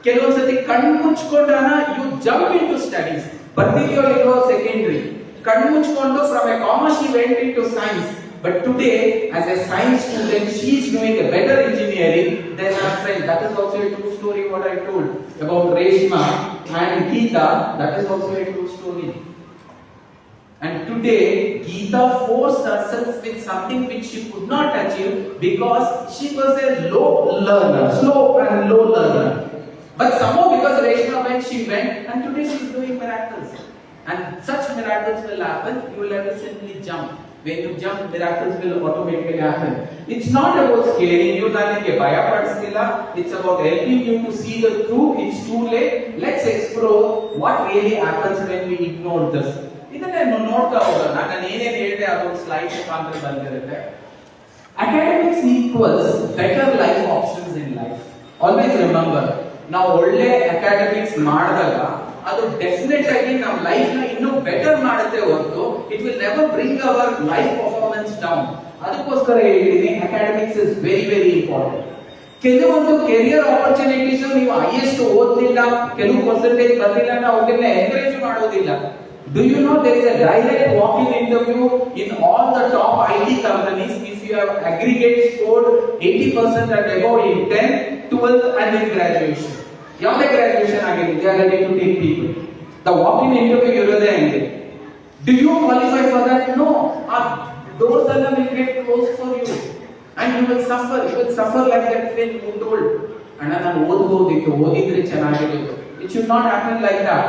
ಕೆಲವೊಂದ್ಸತಿ ಕಣ್ಣು ಮುಚ್ಕೊಂಡಾನ you jump into studies. ಬರ್ತಿದ್ಯೋ ಇಲ್ವೋ ಸೆಕೆಂಡ್ರಿ. ಕಣ್ಣು ಮುಚ್ಕೊಂಡು from a commerce she went into science. But today, as a science student, she is doing a better engineering than her friend. That is also a true story what I told about Reshma and Geeta. That is also a true story. And today, Geeta forced herself with something which she could not achieve because she was a low learner, slow and low learner. But somehow because Reshma went, she went, and today she is doing miracles. And such miracles will happen. You will have to simply jump. When you jump, miracles will automatically happen. It's not about scaring you, it's about helping you to see the truth. It's too late. Let's explore what really happens when we ignore this. ಇದನ್ನೇ ನೋಡ್ತಾ ಹೋಗೋಣ. ನಾನು ಏನೇನು ಹೇಳಿದೆ ಅದೊಂದು slide ಮುಖಾಂತರ ಬಂದಿರುತ್ತೆ. Academics equals better life options in life. Always remember, ನಾವು ಒಳ್ಳೆ ಅಕಾಡೆಮಿಕ್ಸ್ ಮಾಡಿದಾಗ ಅದು ಡೆಫಿನೆಟ್ ಆಗಿ ನಮ್ಮ ಲೈಫ್ ನ ಇನ್ನೂ ಬೆಟರ್ ಮಾಡುತ್ತೆ ಹೊರತು it will never bring our life performance down. ಅದಕ್ಕೋಸ್ಕರ ಹೇಳಿದ್ದೀನಿ academics is very very important. ಕೆಲವೊಂದು ಕೆರಿಯರ್ ಆಪರ್ಚುನಿಟೀಸ್ ನೀವು ಹೈಯೆಸ್ಟ್ ಓದಲಿಲ್ಲ, ಕೆಲವು ಪರ್ಸೆಂಟೇಜ್ ಬಂದಿಲ್ಲ ಅಂತ ಅವ್ರನ್ನ ಎಂಕರೇಜ್ ಮಾಡೋದಿಲ್ಲ. Do you know there is a direct walk-in interview in all the top IT companies if you have aggregate scored 80% and above in 10th, 12th and in graduation. ಯಾವುದೇ graduation ಆಗಿದೆ, they are ready to take people. The walk-in interview ಇರೋದೇ ಹಂಗೆ. Do you qualify for that? No. Doors ಎಲ್ಲ will get closed for you and you will suffer. You will suffer like that friend who told, ಅಣ್ಣ ನಾನು ಓದಬಹುದಿತ್ತು, ಓದಿದ್ರೆ ಚೆನ್ನಾಗಿರುತ್ತೆ. It should not happen like that.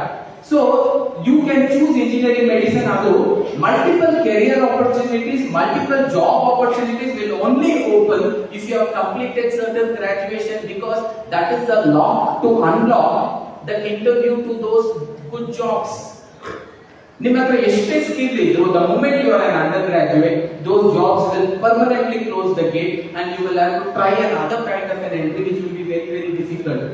So you can choose engineering, medicine, adu multiple career opportunities, multiple job opportunities will only open if you have completed certain graduation, because that is the lock to unlock the interview to those good jobs. ನಿಮ್ಮ ಹತ್ರ ಎಷ್ಟೇ skill ಇದ್ರು, the moment you are an undergraduate, those jobs will permanently close the gate and you will have to try another kind of an entry which will be very very difficult.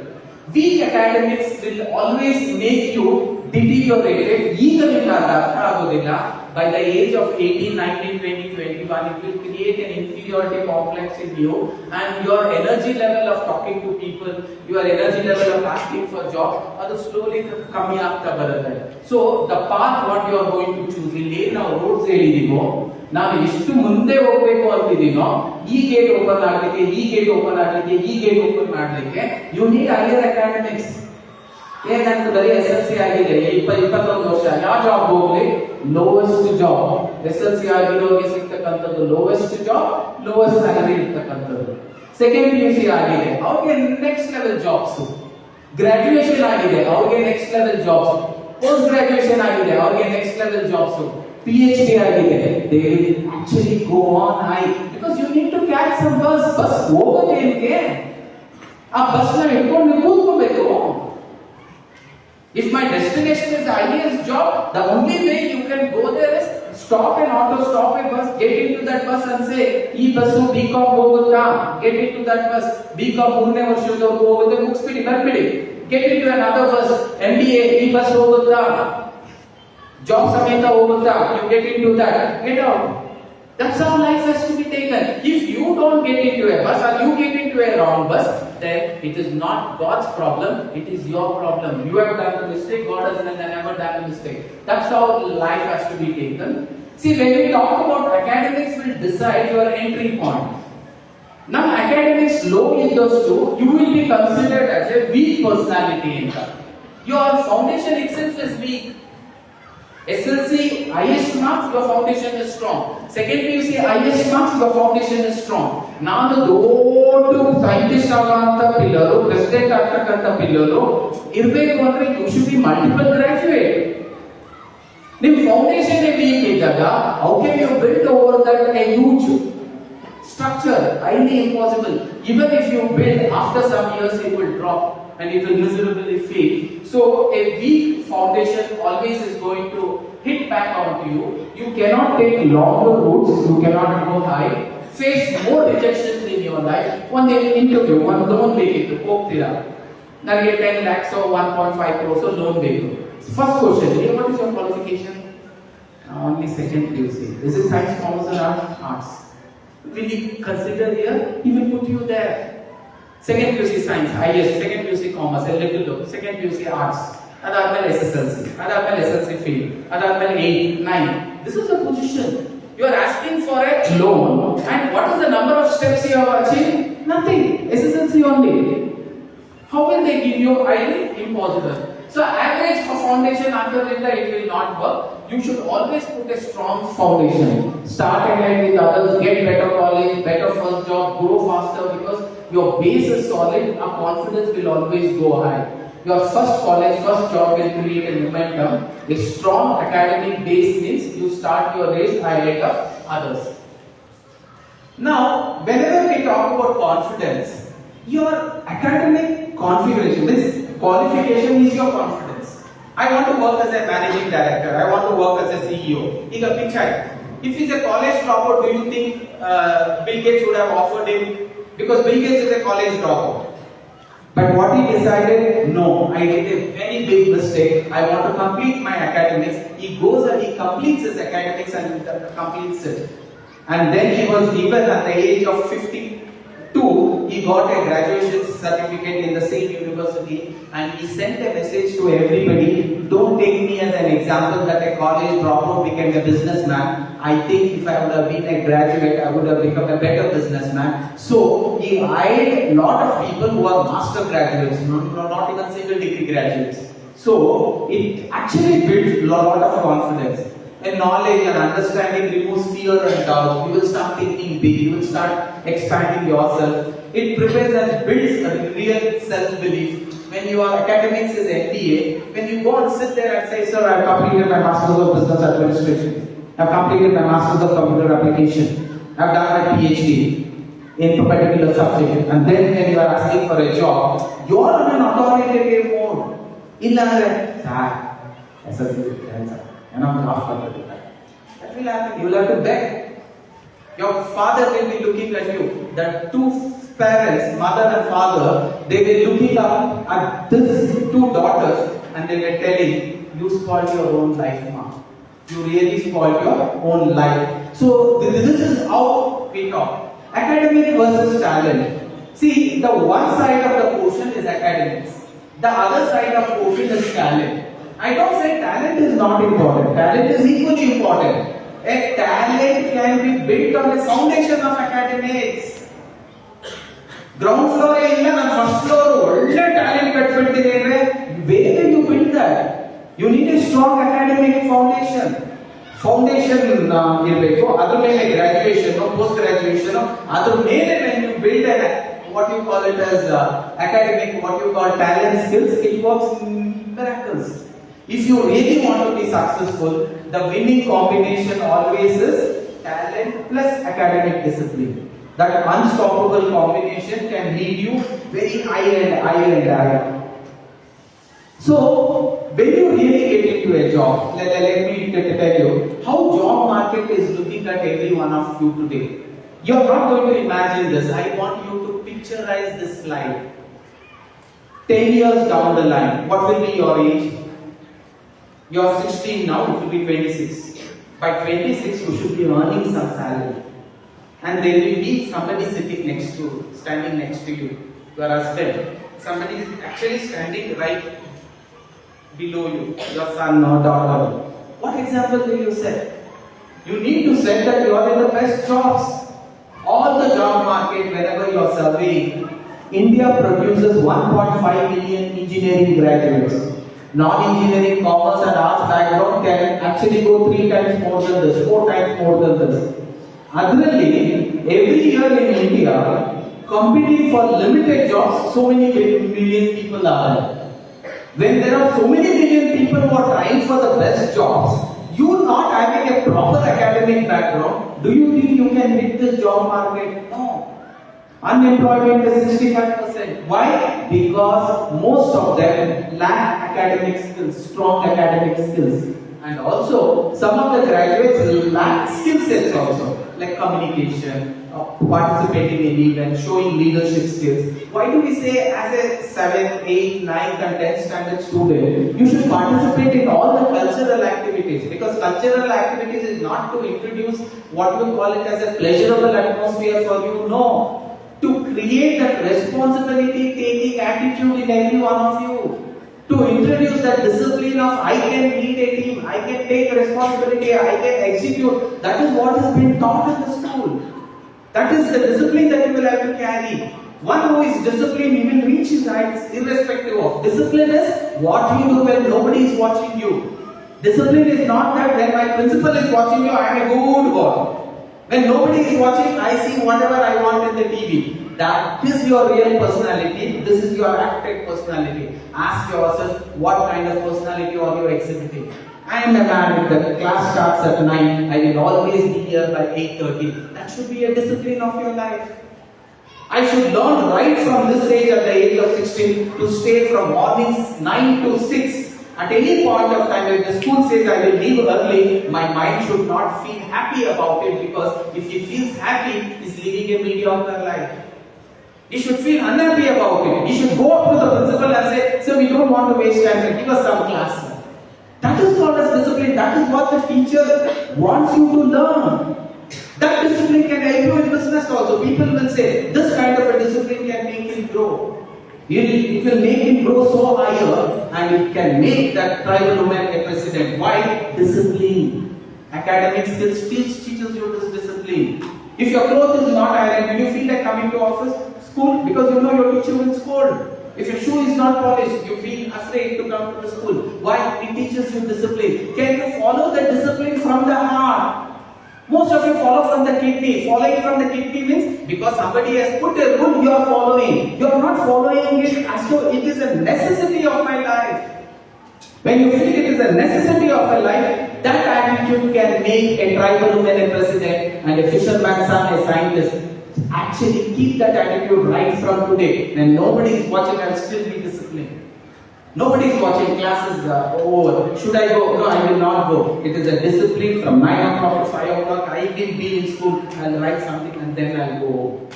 Weak academics will always make you deteriorated. ಈಗ ನಿಮಗೆ ಅರ್ಥ ಆಗೋದಿಲ್ಲ. By the age of 18, 19, 20, 21, it will create an inferiority complex in you, and your energy level of talking to people, your energy level of asking for job, ಅದು slowly ಕಮ್ಮಿ ಆಗ್ತಾ ಬರುತ್ತೆ. So the path what you are going to choose, ಇಲ್ಲಿ ನಾವು roots ಹೇಳಿದೀವೋ, ನಾನು ಎಷ್ಟು ಮುಂದೆ ಹೋಗ್ಬೇಕು ಅಂತಿದ್ದೀನೋ, ಈ ಗೇಟ್ ಓಪನ್ ಆಗ್ಲಿಕ್ಕೆ, ಈ ಗೇಟ್ ಓಪನ್ ಆಗ್ಲಿಕ್ಕೆ, ಈ ಗೇಟ್ ಓಪನ್ ಮಾಡ್ಲಿಕ್ಕೆ ಯು ನೀಡ್ ಹೈಯರ್ ಅಕಾಡೆಮಿಕ್ಸ್. ಏನಂತ ಬರೀ SLC ಆಗಿದೆ, 21 ವರ್ಷ, ಯಾವ ಜಾಬ್ ಹೋಗ್ಲಿ, ಲೋವೆಸ್ಟ್ ಜಾಬ್. SLC ಆಗಿರೋರಿಗೆ ಸಿಗ್ತಕ್ಕಂಥದ್ದು ಲೋವೆಸ್ಟ್ ಜಾಬ್, ಲೋವೆಸ್ಟ್ ಸ್ಯಾಲರಿ ಇರ್ತಕ್ಕಂಥದ್ದು. ಸೆಕೆಂಡ್ PUC ಆಗಿದೆ, ಅವ್ರಿಗೆ ನೆಕ್ಸ್ಟ್ ಲೆವೆಲ್ ಜಾಬ್ಸ್. ಗ್ರಾಜುಯೇಷನ್ ಆಗಿದೆ, ಅವ್ರಿಗೆ next level jobs. Post graduation ಆಗಿದೆ, ಅವ್ರಿಗೆ ನೆಕ್ಸ್ಟ್ ಲೆವೆಲ್ ಜಾಬ್ಸ್. PhD ಆಗಿದೆ, they will actually go on high because you need to catch some bus. Bus ಹೋಗೋದೇನಿಗೆ, ಆ ಬಸ್ ನ ಹಿಡ್ಕೊಂಡು ಕೂತ್ಕೋಬೇಕು. If my destination is the highest job, the only way you can go there is stop an auto, stop a bus, get into that bus and say, "Ee bus BCom ಹೋಗುತ್ತಾ?" Get into that bus. BCom 3ನೇ ವರ್ಷದವರೆಗೂ ಹೋಗುತ್ತೆ, ಮುಗಿಸ್ಬಿಡಿ, ಬರ್ಬಿಡಿ. Get into another bus. MBA ಈ bus ಹೋಗುತ್ತಾ? Job ಸಮೇತ ಹೋಗುತ್ತಾ? You get into that. Get out. That's how life has to be taken. If you don't get into a bus or you get into a wrong bus, then it is not God's problem, it is your problem. You have done a mistake, God has never done a mistake. That's how life has to be taken. See, when we talk about academics will decide your entry point. Now academics low in those two, you will be considered as a weak personality in that. Your foundation itself is weak. SLC highest marks, your foundation is strong. Second PUC highest marks, your foundation is strong. ನಾನು ದೊಡ್ಡ scientist ಆಗುವಂತ pillar, president ಆಗ್ತಕ್ಕಂಥ pillar ಇರಬೇಕು ಅಂದ್ರೆ you should be multiple graduate. ನಿಮ್ foundation weak ಇದ್ದಾಗ how can you build over that a huge structure? highly impossible. Even if you build, after some years it will drop and it will miserably fail. So a weak foundation always is going to hit back onto you. You cannot take longer routes, you cannot go high, face more rejections in your life. One day interview, one loan ಬೇಕಿತ್ತು, ಹೋಗ್ತೀರಾ, ನನಗೆ 10 lakhs or 1.5 crores loan ಬೇಕು. First question, what is your qualification? Only second PUC. Is it science, commerce or arts? Will he consider here? He will put you there. Second PUC science, highest. Second PUC commerce, a little low. Second PUC arts. ಅದಾದ್ಮೇಲೆ SSLC. ಅದಾದ್ಮೇಲೆ SSLC fail. ಅದಾದ್ಮೇಲೆ 8, 9. This is the position. You are asking for a loan, and what is the number of steps you have achieved? Nothing. SSLC only. How will they give you highly? Impossible. So average for foundation under it will not work. You should always put a strong foundation. Start ahead with others, get better college, better first job, grow faster, because your base is solid. Our confidence will always go high. Your first college, first job will create a momentum. A strong academic base means you start your race ahead of others. Now, whenever we talk about confidence, your academic configuration, this qualification is your confidence. I want to work as a managing director, I want to work as a CEO. ಈಗ pitch ಆಯ್ತು, If he's a college dropout, do you think Bill Gates would have offered him? Because Bill Gates is a college dropout. But what he decided, no, I did a very big mistake. I want to complete my academics. He goes and he completes his academics and completes it. And then he was even at the age of 52, he got a graduation certificate in the same university, and he sent a message to everybody, don't take me as an example that a college dropout became a businessman. I think if I would have been a graduate, I would have become a better businessman. So he hired a lot of people who are master graduates, not even single degree graduates. So it actually builds a lot of confidence. And knowledge and understanding removes fear and doubt. You will start thinking big. You will start expanding yourself. It prepares and builds a real self-belief. When your academics is MBA, when you go and sit there and say, sir, I have completed my Masters of Business Administration. I have completed my Masters of Computer Application. I have done my PhD in a particular subject. And then when you are asking for a job, you are in an authoritative mode. That will happen. You will have to beg. Your father will be looking at you. The two parents, mother and father, they were looking up at these two daughters and they were telling, you spoiled your own life, ma. You really spoiled your own life. So this is how we talk. Academic versus talent. See, the one side of the quotient is academics. The other side of quotient is talent. I don't say talent is not important. Talent is equally important. A talent can be built on the foundation of academics. Ground floor and first floor, all talent cut. Where will you build that? You need a strong academic foundation. Foundation other may graduation or post graduation other may when you build an what you call it as academic, what you call talent skills, it works miracles. If you really want to be successful, the winning combination always is talent plus academic discipline. That unstoppable combination can lead you very high. So, when you really get into a job, let me tell you how job market is looking at every one of you today. You are not going to imagine this. I want you to picturize this slide. 10 years down the line, what will be your age? You are 16 now, it will be 26. By 26, you should be earning some salary. And there will be somebody sitting next to you, standing next to you, your husband. Somebody is actually standing right below you, your son or daughter. What example will you set? You need to set that you are in the best jobs. All the job market, wherever you are surveying, India produces 1.5 million engineering graduates. Non-engineering, commerce and arts background can actually go 3 times more than this, 4 times more than this. Additionally, every year in India, competing for limited jobs, so many million people are there. When there are so many million people who are trying for the best jobs, you not having a proper academic background, do you think you can hit this job market? No. Unemployment is 65%. Why? Because most of them lack academic skills, strong academic skills. And also, some of the graduates lack skill sets also, like communication, participating in events, showing leadership skills. Why do we say as a 7th, 8th, 9th and 10th standard student, you should participate in all the cultural activities? Because cultural activities is not to introduce what we call it as a pleasurable atmosphere for you, no. To create that responsibility taking attitude in every one of you. To introduce that discipline of I can lead a team, I can take responsibility, I can execute. That is what has been taught in the school. That is the discipline that you will have to carry. One who is disciplined, he will reach his heights irrespective of. Discipline is what you do when nobody is watching you. Discipline is not that when my principal is watching you, I am a good boy. When nobody is watching, I see whatever I want in the TV. That is your real personality. This is your acted personality. Ask yourself, what kind of personality are you exhibiting? I am a man. If the class starts at 9, I will always be here by 8:30. That should be a discipline of your life. I should learn right from this age at the age of 16 to stay from mornings 9 to 6 At any point of time, if the school says I will leave early, my mind should not feel happy about it, because if he feels happy, he's living a mediocre life. He should feel unhappy about it. He should go up to the principal and say, "Sir, we don't want to waste time, and give us some class." That is called as discipline. That is what the teacher wants you to learn. That discipline can help you in business also. People will say, this kind of a discipline can make him grow. It will make him grow so higher, and it can make that tribal woman a president. Why? Discipline. Academic skills teaches you this discipline. If your clothes is not ironed, do you feel like coming to office, school? Because you know your teacher will scold. If your shoe is not polished, you feel afraid to come to the school. Why? It teaches you discipline. Can you follow the discipline from the heart? Most of you follow from the kidney. Following from the kidney means because somebody has put a rule, you are following. You are not following it as though it is a necessity of my life. When you feel it is a necessity of your life, that attitude can make a tribal woman a president and a fisherman's son a scientist. Actually, keep that attitude right from today. When nobody is watching, I'll still be disciplined. Nobody is watching, classes are over. Should I go? No, I will not go. It is a discipline from 9 o'clock to 5 o'clock. I will be in school. I'll write something and then I'll go.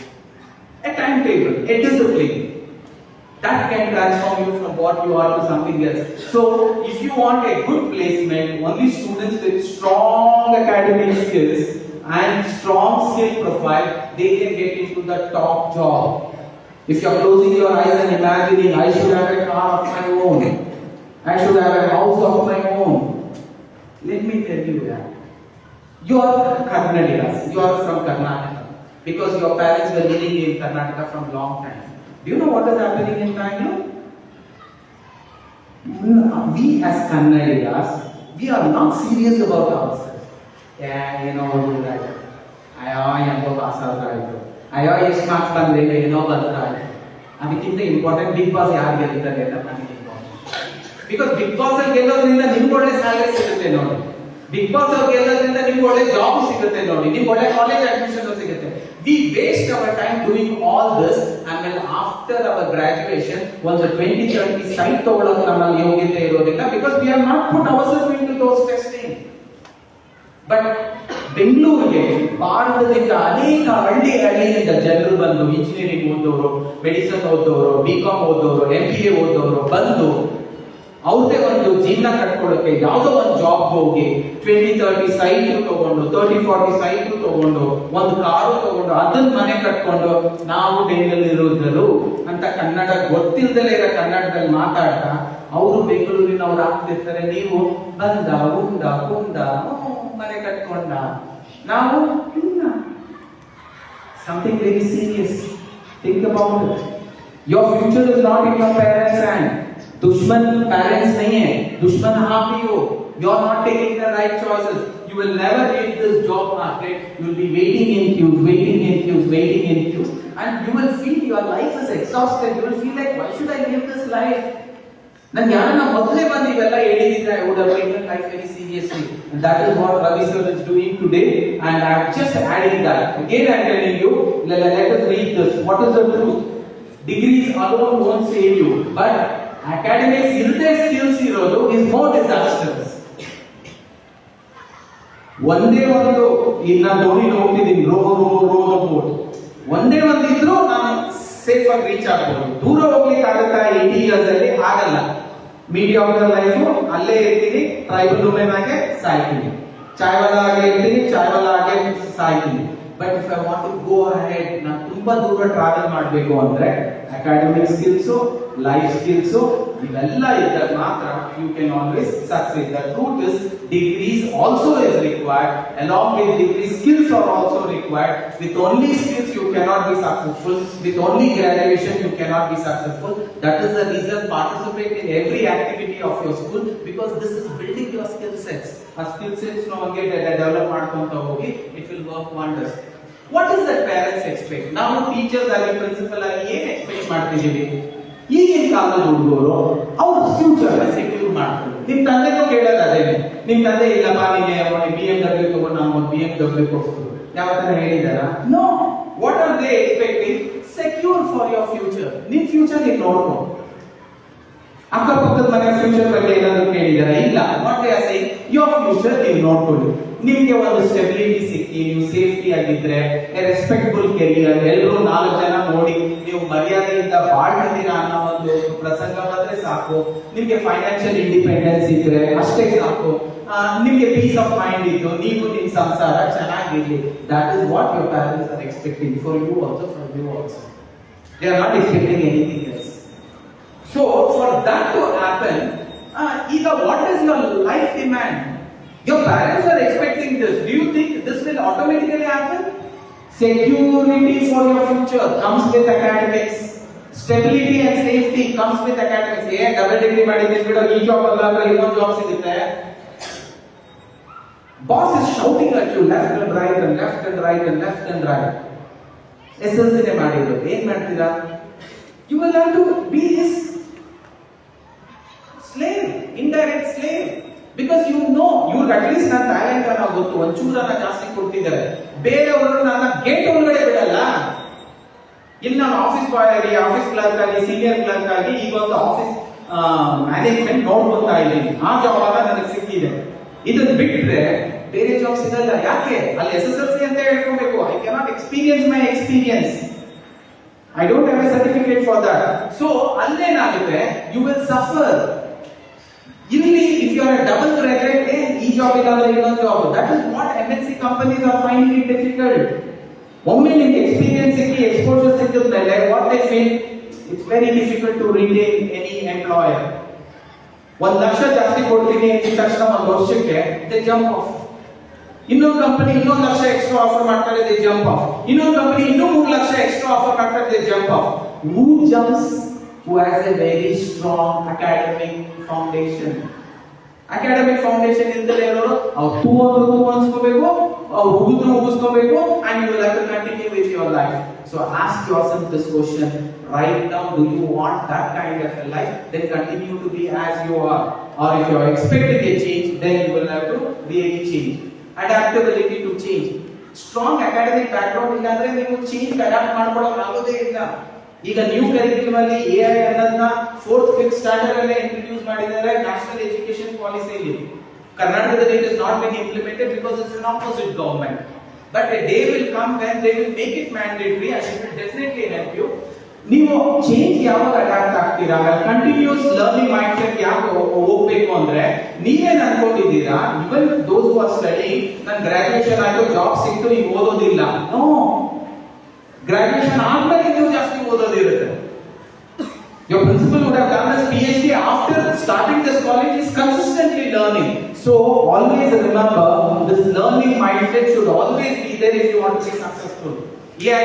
A timetable, a discipline. That can transform you from what you are to something else. So, if you want a good placement, only students with strong academic skills and strong skill profile, they can get into the top job. If you are closing your eyes and imagining, I should have a car of my own, I should have a house of my own, let me tell you that. You are Karnataka, you are from Karnataka, because your parents were living in Karnataka from long time. Do you know what is happening in Bangalore? We as Kannadigas, we are not serious about ourselves. Yeah, you know what is that? I am a ಅಯ್ಯೋ ಎಷ್ಟು marks ಬಂದ್ರೆ ಏನೋ ಬರ್ತಾರೆ. ಅದಕ್ಕಿಂತ important big boss ಯಾರು ಗೆಲ್ತಾರೆ ಅಂತ ನನಗೆ ಇಂಪಾರ್ಟೆಂಟ್. ಬಿಕಾಸ್ ಬಿಗ್ ಬಾಸ್ ಅಲ್ಲಿ ಗೆಲ್ಲೋದ್ರಿಂದ ನಿಮ್ಗೆ ಒಳ್ಳೆ ಸ್ಯಾಲರಿ ಸಿಗುತ್ತೆ ನೋಡಿ. ಬಿಗ್ ಬಾಸ್ ಅಲ್ಲಿ ಗೆಲ್ಲೋದ್ರಿಂದ ನಿಮ್ಗೆ ಒಳ್ಳೆ ಜಾಬ್ ಸಿಗುತ್ತೆ ನೋಡಿ. ನಿಮ್ಗೆ ಒಳ್ಳೆ ಕಾಲೇಜ್ ಅಡ್ಮಿಷನ್ ಸಿಗುತ್ತೆ. We waste our time doing all this, and then after our graduation, once the 20-30 site ತಗೊಳ್ಳೋಕೆ ನಮ್ಮಲ್ಲಿ ಯೋಗ್ಯತೆ ಇರೋದಿಲ್ಲ, because we have not put ourselves into those testing. But ಬೆಂಗಳೂರಿಗೆ ಭಾರತದಿಂದ ಅನೇಕ ಹಳ್ಳಿಯಿಂದ ಜನರು ಬಂದು ಇಂಜಿನಿಯರಿಂಗ್ ಓದೋರು, ಮೆಡಿಸಿನ್ ಓದೋರು, ಬಿಕಾಮ್ ಓದೋರು, MBA ಓದೋರು ಬಂದು ಅವ್ರದೇ ಒಂದು ಜೀವನ ಕಟ್ಕೊಳ್ಳೋಕೆ ಯಾವುದೋ ಒಂದು ಜಾಬ್ ಹೋಗಿ 20-30 ಸೈಟ್ ತಗೊಂಡು 30-40 ಸೈಟ್ ತಗೊಂಡು ಒಂದು ಕಾರು ತಗೊಂಡು ಅದನ್ನ ಮನೆ ಕಟ್ಕೊಂಡು ನಾವು ಬೆಂಗಳೂರಿನವರು ಅಂತ ಕನ್ನಡ ಗೊತ್ತಿಲ್ಲದಲೇ ಇರೋ ಕನ್ನಡದಲ್ಲಿ ಮಾತಾಡ್ತಾ ಅವರು ಬೆಂಗಳೂರಿನವ್ರು ಆಗ್ತಿರ್ತಾರೆ. ನೀವು ಬಂದ ಉಂಡ ಕುಂಡ ಮನೆ ಕಟ್ಕೊಂಡ, ನಾವು something very serious. Think about it. Your future is not in your parents' hand. दुश्मन parents नहीं है, दुश्मन आप ही हो. You are not taking the right choices. You will never hit this job market. You will be waiting in queues, and you will feel your life is exhausted. You will feel like, why should I live this life? Nan yana modle bandi vella ಹೇಳಿದಿದ್ರೆ I would have taken life very seriously. And that is what Ravi sir is doing today, and I am just adding that. Again I am telling you, let us read this. What is the truth? Degrees alone won't save you, but academics ಇಲ್ಲದೆ skills ಇರೋದು is more disastrous. ಒಂದೇ ಒಂದು ಈಗ ನಾನು ದೋಣಿ ಹೋಗ್ತಿದ್ದೀನಿ, rho boat ಒಂದೇ ಒಂದು ಇದ್ರೂ ನಾನು ಸೇಫ್ ಆಗಿ ರೀಚ್ ಆಗ್ಬೋದು. ದೂರ ಹೋಗ್ಲಿಕ್ಕೆ ಆಗುತ್ತಾ 80 years ಅಲ್ಲಿ? ಆಗಲ್ಲ. ಮೀಡಿಯಾಕರ್ ಲೈಫ್ ಅಲ್ಲೇ ಇರ್ತೀನಿ, ಟ್ರೈಬಲ್ ವುಮೆನ್ ಆಗಿ ಸಾಯ್ತೀನಿ, ಚಾಯ್ವಾಲ ಆಗಿ ಇರ್ತೀನಿ, ಚಾಯ್ವಾಲ ಆಗಿ ಸಾಯ್ತೀನಿ. But if I want to go ahead, ನಾನು ತುಂಬಾ ದೂರ ಟ್ರಾವೆಲ್ ಮಾಡಬೇಕು ಅಂದ್ರೆ ಅಕಾಡೆಮಿಕ್ ಸ್ಕಿಲ್ಸ್, ಲೈಫ್ ಸ್ಕಿಲ್ಸ್ ಇವೆಲ್ಲ ಇದ್ದಾಗ ಮಾತ್ರ you can always succeed. The truth is degrees also is required, along with degree skills are also required. With only skills you cannot be successful, with only graduation you cannot be successful. That is the reason participate in every activity of your school, because this is building your skill sets. A skill sets no one get develop ಮಾಡ್ಕೊಂತ ಹೋಗಿ it will work wonders. What is that parents expect? ನಾವು teachers ಆಗಿ principal ಆಗಿ ಏನು expect ಮಾಡ್ತಿದ್ದೀವಿ? ಈಗಿನ ಕಾಲದ ಹುಡುಗರು ಅವ್ರ ಫ್ಯೂಚರ್ ಸೆಕ್ಯೂರ್ ಮಾಡ್ತಾರೆ. ನಿಮ್ ತಂದೆನೂ ಕೇಳೋದು ಅದೇನೆ. ನಿಮ್ ತಂದೆ ಇಲ್ಲಪ್ಪ ನೀನೆ BMW ತಗೊಂಡು ನಾವು BMW ಕೊಡ್ಸ್ತೀವಿ, ಯಾವತ್ತನ ಹೇಳಿದಾರ? No. What are they expecting? Secure for your future. ನಿಮ್ ಫ್ಯೂಚರ್ ನೀನು ನೋಡ್ಕೊ. ಅಕ್ಕಪಕ್ಕದ ಮನೆ ಫ್ಯೂಚರ್ ಬಗ್ಗೆ ಏನಾದ್ರು ಕೇಳಿದಾರೆ? ಇಲ್ಲ. What they are saying, your future ನೀವು ನೋಡ್ಕೊಳ್ಳಿ. ನಿಮ್ಗೆ ಒಂದು ಸ್ಟೆಬಿಲಿಟಿ ಸಿಕ್ಕಿ, ನೀವು ಸೇಫ್ಟಿ ಆಗಿದ್ರೆ, ರೆಸ್ಪೆಕ್ಟಬಲ್ ಕೆರಿಯರ್, ಎಲ್ಲರೂ 4 ಜನ ನೋಡಿ ನೀವು ಮರ್ಯಾದೆಯಿಂದ ಬಾಳ್ತಿದ್ದೀರಾ ಅನ್ನೋ ಒಂದು ಪ್ರಸಂಗ ಬಂದ್ರೆ ಸಾಕು. ನಿಮ್ಗೆ ಫೈನಾನ್ಷಿಯಲ್ ಇಂಡಿಪೆಂಡೆನ್ಸ್ ಇದ್ರೆ ಅಷ್ಟೇ ಸಾಕು. ನಿಮ್ಗೆ ಪೀಸ್ ಆಫ್ ಮೈಂಡ್ ಇದ್ದು ನೀವು ನಿಮ್ ಸಂಸಾರ ಚೆನ್ನಾಗಿರ್ಲಿ. That is what your parents are expecting for you also, for you also. They are not expecting anything else. So for that to happen, either what is your life demand? Your parents are expecting this. Do you think this will automatically happen? Security for your future comes with academics. Stability and safety comes with academics. Double degree ಮಾಡಿದ್ರೆ ಬಿಡು, ಈ job ಅಲ್ಲ ಅಂದ್ರೆ ಇನ್ನೊಂದು job ಸಿಗುತ್ತೆ. Boss is shouting at you left and right and left and right and left and right. SLC ನೇ ಮಾಡಿದ್ರು. ಏನ್ ಮಾಡ್ತೀರಾ? You will have to be his slave, indirect slave, because you know at least ನನ್ನ talent ಅನ್ನ ಗೊತ್ತು, ಒಂಚೂರನ್ನ ಜಾಸ್ತಿ ಕೊಟ್ಟಿದ್ದಾರೆ. ಬೇರೆಯವರು ನನ್ನ ಗೇಟ್ ಒಳಗಡೆ ಬಿಡಲ್ಲ. ಇಲ್ಲಿ ನಾನು ಆಫೀಸ್ ಬಾಯ್ ಆಗಿ, ಆಫೀಸ್ ಕ್ಲರ್ಕ್ ಆಗಿ, ಸೀನಿಯರ್ ಕ್ಲರ್ಕ್ ಆಗಿ ಈಗ ಒಂದು ಆಫೀಸ್ ಮ್ಯಾನೇಜ್ಮೆಂಟ್ ನೋಡ್ಕೊತಾ ಇದ್ದೀನಿ. ಆ ಜಾಬ್ ಆಗ ನನಗೆ ಸಿಕ್ಕಿದೆ. ಇದನ್ನ ಬಿಟ್ರೆ ಬೇರೆ ಜಾಬ್ ಸಿಗಲ್ಲ. ಯಾಕೆ? ಅಲ್ಲಿ SSLC ಅಂತ ಹೇಳ್ಕೊಬೇಕು. I cannot experience my experience. I don't have a certificate for that. So, allenagutte you will suffer. Illi, if you are a double graduate, ee job illadre innond job. That is what MNC companies are finding it difficult. Omme nimge experience sikki, exposure sikkudmele, what they feel, it's very difficult to retain any employer. 1 laksha ಜಾಸ್ತಿ ಕೊಡ್ತೀನಿ ಅಂತ ತಕ್ಷಣ 1 ವರ್ಷಕ್ಕೆ they jump off. ಇನ್ನೊಂದು company 1 lakh extra offer ಮಾಡ್ತಾರೆ, they jump of. ಇನ್ನೊಂದು company 3 lakh extra offer ಮಾಡ್ತಾರೆ, they jump of. Who jumps? Who has a very strong academic foundation. Academic foundation ಇಲ್ಲದೆ ಇರೋರು ಅವ್ರು ತೂ ಅನ್ಸ್ಕೋಬೇಕು, ಅವ್ರು ಉಗಿಸ್ಕೋಬೇಕು, and you will have to continue with your life. So ask yourself this question right now: do you want that kind of a life? Then continue to be as you are. Or if you are expecting a change, then you will have to really change. Adaptability to change. Strong academic background ಇಲ್ಲಾಂದ್ರೆ ನೀವು change adapt ಮಾಡ್ಕೊಳ್ಳೋಕೆ ಆಗೋದೇ ಇಲ್ಲ. ಈಗ new curriculum ಅಲ್ಲಿ AI ಅನ್ನೋದನ್ನ 4th 5th standard ಅಲ್ಲೇ introduce ಮಾಡಿದ್ದಾರೆ ನ್ಯಾಷನಲ್ ಎಜುಕೇಶನ್ ಪಾಲಿಸಿಯಲ್ಲಿ. ಕರ್ನಾಟಕದಲ್ಲಿ it is not being implemented because it's an opposite government. But a day will come when they will make it mandatory and it will definitely help you. ನೀವು change ಯಾವಾಗ adapt ಆಗ್ತೀರಾ? Continuous learning mind set ಯಾಕೆ ಹೋಗ್ಬೇಕು ಅಂದ್ರೆ, ನೀವೇನ್ ಅನ್ಕೊಂಡಿದ್ದೀರಾ, ಇವನ್ ದೋಸ್ who are studying, ನನ್ graduation ಆಯ್ತು job ಸಿಕ್ತು ಈಗ ಓದೋದಿಲ್ಲ. ನೋ, ಗ್ರಾಜುಯೇಷನ್ ಆದ್ಮೇಲೆ ನೀವು ಜಾಸ್ತಿ ಓದೋದಿರುತ್ತೆ. Your principal would have done his PhD after starting this college, is consistently learning. So always remember, this learning mindset should always be there if you want to be successful. AI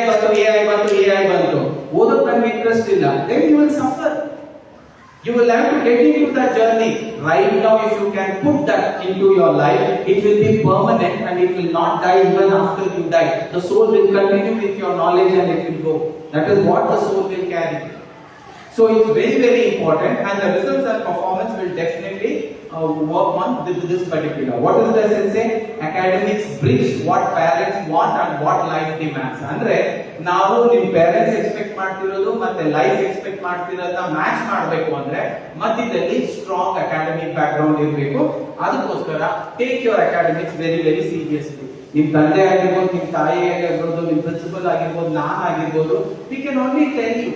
ಬಂತು, ಓದೋಕೆ ನನಗೆ interest ಇಲ್ಲ, then you will suffer. You will have to get into that journey. Right now, if you can put that into your life, it will be permanent and it will not die even after you die. The soul will continue with your knowledge and it will go. That is what the soul will carry. So it's very, very important, and the results and performance will definitely work on this particular. What is the essence? Academics bridge what parents want and what life demands. Andre ನಾವು ನಿಮ್ಮ parents expect ಮಾಡ್ತಿರೋದು ಮತ್ತೆ life expect ಮಾಡ್ತಿರೋದನ್ನ match ಮಾಡಬೇಕು ಅಂದ್ರೆ ಮಧ್ಯದಲ್ಲಿ strong academic back ground ಇರಬೇಕು. ಅದಕ್ಕೋಸ್ಕರ take your academics very very seriously. ನಿಮ್ ತಂದೆ ಆಗಿರ್ಬೋದು, ನಿಮ್ ತಾಯಿ ಆಗಿರ್ಬೋದು, ನಿಮ್ ಪ್ರಿನ್ಸಿಪಲ್ ಆಗಿರ್ಬೋದು, ನಾನ್ ಆಗಿರ್ಬೋದು, we can only tell you.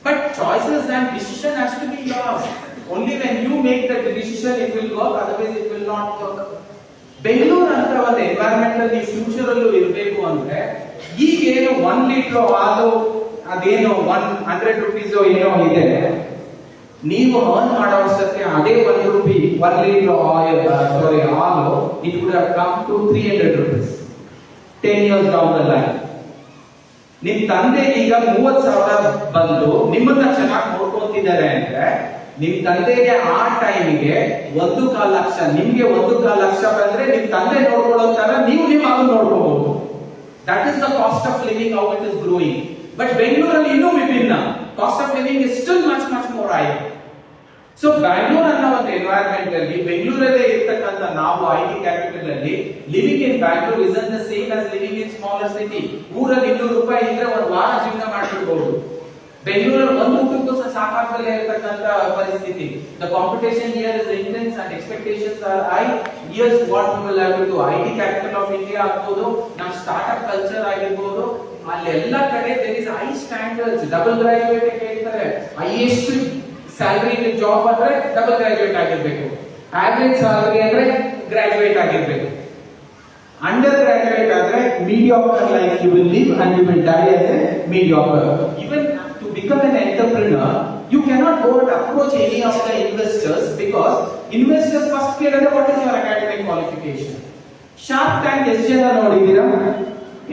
But choices and decision has to be yours. Only when you make that decision it will work, otherwise it will not work. Bengaluru ಅಂತ ಒಂದು ಎನ್ವೈರನ್ಮೆಂಟ್ ಅಲ್ಲಿ ಫ್ಯೂಚರ್ ಅಲ್ಲೂ ಇರಬೇಕು ಅಂದ್ರೆ, ಈಗೇನು 1 ಲೀಟರ್ ಹಾಲು ಅದೇನೋ 100 ರೂಪೀಸ್ ಏನೋ ಇದೆ, ನೀವು ಅರ್ನ್ ಮಾಡೋ ಅಷ್ಟಕ್ಕೆ ಅದೇ 1 ರೂಪಿ 1 ಲೀಟರ್ ಹಾಲು, it would have come to 300 rupees 10 years down the line. ನಿಮ್ ತಂದೆಗೆ ಈಗ 30,000 ಬಂದು ನಿಮ್ಮನ್ನ ಚೆನ್ನಾಗಿ ನೋಡ್ಕೊಂತಿದ್ದಾರೆ ಅಂದ್ರೆ, ನಿಮ್ ತಂದೆಗೆ ಆ ಟೈಮಿಗೆ 1.25 ಲಕ್ಷ, ನಿಮ್ಗೆ 1.25 ಲಕ್ಷ ಬಂದ್ರೆ ನಿಮ್ ತಂದೆ ನೋಡ್ಕೊಳ್ಳೋ ತರ ನೀವು ನಿಮ್ಮ ಮಗನ್ ನೋಡ್ಕೋಬಹುದು. That is the cost of living, how it is growing. But ಬೆಂಗಳೂರಲ್ಲಿ ಇನ್ನೂ ವಿಭಿನ್ನ. Cost of living is still much more high. So Bangalore ಅನ್ನೋ ಒಂದು ಎನ್ವೈರನ್ಮೆಂಟ್ ಅಲ್ಲಿ, ಬೆಂಗಳೂರಲ್ಲೇ ಇರ್ತಕ್ಕಂಥ ನಾವು IT ಕ್ಯಾಪಿಟಲ್ ಅಲ್ಲಿ, living in Bangalore is the same as living in smaller city. ಊರಲ್ಲಿ 200 ರೂಪಾಯಿ ಇದ್ರೆ 1 ವಾರ ಜೀವನ ಮಾಡ್ತಿರ್ಬಹುದು. ಬೆಂಗಳೂರಲ್ಲಿ ಒಂದು ಊಟಕ್ಕೂ ಸಹ ಸಾಕಾಗದಲ್ಲೇ ಇರತಕ್ಕಂತ ಪರಿಸ್ಥಿತಿ. The competition here is intense and expectations are high. Here's what we will have to do. IT capital of India ಆಗ್ಬೋದು, ನಮ್ಮ ಸ್ಟಾರ್ಟ್ಅಪ್ ಕಲ್ಚರ್ ಆಗಿರ್ಬೋದು, ಅಲ್ಲಿ ಎಲ್ಲ ಕಡೆ there is high standards. Double graduate ಕೇಳ್ತಾರೆ, ಹೈಯೆಸ್ಟ್ ಸ್ಯಾಲರಿ ಜಾಬ್ ಅಂದ್ರೆ double graduate ಆಗಿರ್ಬೇಕು, average salary ಅಂದ್ರೆ ಗ್ರಾಜುಯೇಟ್ ಆಗಿರ್ಬೇಕು. ಅಂಡರ್ ಗ್ರಾಜುಯೇಟ್ ಆದ್ರೆ mediocre life you will live and you will die as a mediocre. Even to become an entrepreneur, you cannot go and approach any of the investors because investors first ಕೇಳಿದ್ರೆ what is your academic qualification. Shark tank ಎಷ್ಟು ಜನ ನೋಡಿದ್ದೀರಾ?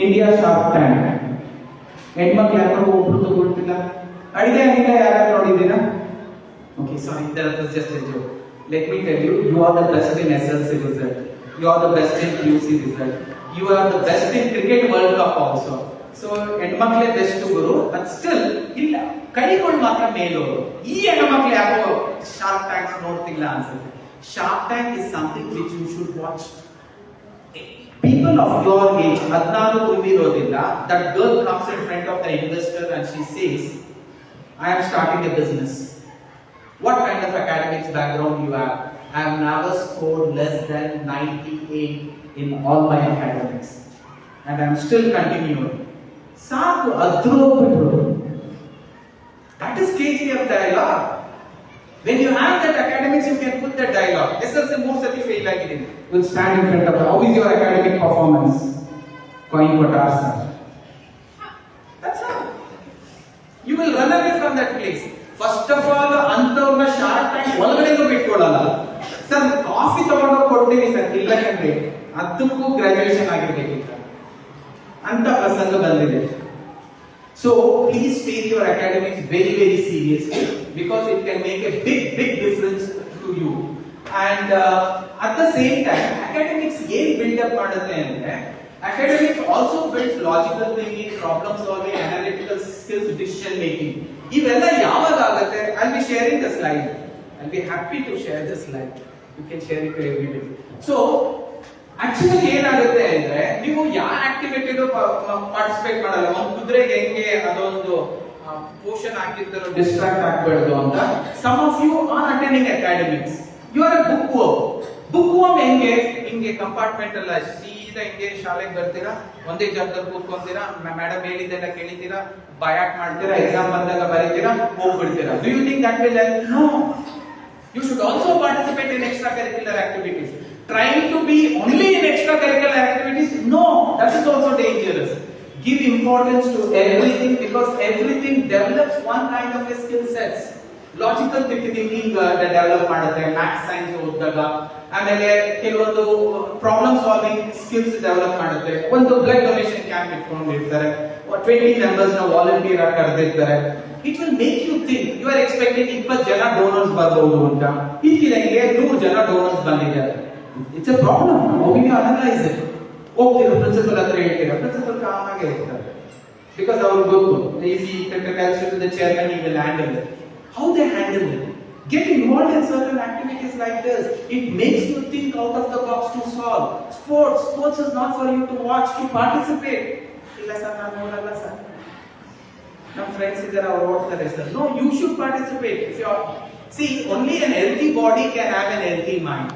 India shark tank ಹೆಣ್ಮಕ್ಳು ಯಾರು ಒಬ್ರು ತಗೊಳ್ತಿಲ್ಲ. ಅಡಿಗೆ ಅನಿಲ ಯಾರು ನೋಡಿದ್ದೀರಾ? Okay, sorry, that was just a joke. Let me tell you, you are the best in SLC result. You are the best in QC result. You are the best in cricket World Cup also. So, ಹೆಣ್ಮಕ್ಳೇ best Guru, but still ಇಲ್ಲ ಕೈಗಳು ಮಾತ್ರ ಮೇಲೋರು. ಈ ಹೆಣ್ಮಕ್ಳು ಯಾಕೋ shark thanks ನೋಡ್ತಿಲ್ಲ ಅನ್ಸುತ್ತೆ. Shark tank is something which you should watch. People of your age, 16 ತುಂಬಿರೋದಿಲ್ಲ, that girl comes in front of the investor and she says, I am starting a business. What kind of academics background you have? I have never scored less than 98 in all my academics and I am still continuing. Saaku adrobitu. That is KGF dialogue. When you have that academics, you can put that dialogue. SLC more sati fail agidine. You will stand in front of her. How is your academic performance? Coin kotar sir. That's all. You will run away from that place. First of all, ಅಂತವ್ರನ್ನ Shark Tank ಒಳಗಡೆನೂ ಬಿಟ್ಕೊಡಲ್ಲ. Sir coffee ತಗೊಂಡು ಕೊಡ್ತೀನಿ sir, ಇಲ್ಲ ಕಣ್ರಿ, ಅದಕ್ಕೂ graduation ಆಗಿರ್ಬೇಕಿತ್ತ ಅಂತ ಪ್ರಸಂಗ ಬಂದಿದೆ. So please take your academics very very seriously because it can make a big difference to you. And at the same time, academics ಏನ್ build up ಮಾಡುತ್ತೆ ಅಂದ್ರೆ, academics also builds logical thinking, problem solving, analytical skills, decision making. ಇವೆಲ್ಲ ಯಾವಾಗ ಆಗುತ್ತೆ? I'll be sharing the slide. I'll be happy to share the slide. You can share it to everybody. So actually ಏನಾಗುತ್ತೆ ಅಂದ್ರೆ, ನೀವು ಯಾವ ಆಕ್ಟಿವಿಟಿಗೂ participate ಮಾಡಲ್ಲ. ಒಂದು ಕುದುರೆಗೆ ಹೆಂಗೆ ಅದೊಂದು ಪೋಷನ್ ಹಾಕಿರ್ತಾರೋ ಡಿಸ್ಟ್ರಾಕ್ಟ್ ಆಗ್ಬಾರ್ದು ಅಂತ. Some of you are attending academics. You are a book worm ಹೆಂಗೆ? ಹಿಂಗೆ ಕಂಪಾರ್ಟ್ಮೆಂಟ್ ಅಲ್ಲ, ಸೀದಾ ಹಿಂಗೆ ಶಾಲೆಗೆ ಬರ್ತೀರಾ, ಒಂದೇ ಜಾಗದಲ್ಲಿ ಕೂತ್ಕೊಂತೀರಾ, ಮೇಡಮ್ ಹೇಳಿದ್ದೆಲ್ಲ ಕೇಳಿತೀರಾ, ಬಯಾಕ್ ಮಾಡ್ತೀರಾ, ಎಕ್ಸಾಮ್ ಬಂದಾಗ ಬರೀತೀರಾ, ಹೋಗ್ಬಿಡ್ತೀರಾ. Do you think that will help? No. You should also participate in extracurricular activities. Trying to be only in extracurricular activities, no, that is also dangerous. Give importance to everything because everything develops one kind of a skill sets. Logical thinking develop ಮಾಡುತ್ತೆ, maths science ಓದಿದಾಗ. ಆಮೇಲೆ ಕೆಲವೊಂದು problem solving skills develop ಮಾಡುತ್ತೆ. ಒಂದು blood donation camp ಇಟ್ಕೊಂಡಿರ್ತಾರೆ, 20 members ನ volunteer ಆಗಿ ಕರೆದಿರ್ತಾರೆ. It will make you think. You are expecting 20 ಜನ ಡೋನರ್ಸ್ ಬರಬಹುದು ಅಂತ, ಇದಕ್ಕೆ 100 ಜನ ಡೋನರ್ಸ್ ಬಂದಿದ್ದಾರೆ. It's a problem. How will you analyze it? ಹೋಗ್ತೀರಾ ಪ್ರಿನ್ಸಿಪಲ್ ಹತ್ರ ಹೇಳ್ತೀರಾ, ಪ್ರಿನ್ಸಿಪಲ್ ಕಾಮ್ ಆಗಿ ಇರ್ತಾರೆ because ಅವ್ರಿಗೆ ಗೊತ್ತು, if he tells you to the chairman, he will handle it. How they handle it? Get involved in certain activities like this. It makes you think out of the box to solve. Sports is not for you to watch, to participate. ಇಲ್ಲ sir, ನಾನು ನೋಡಲ್ಲ sir, ನಮ್ಮ friends ಇದ್ದಾರೆ ಅವ್ರು ಓಡ್ತಾರೆ sir. No, you should participate. If you see, only an healthy body can have an healthy mind.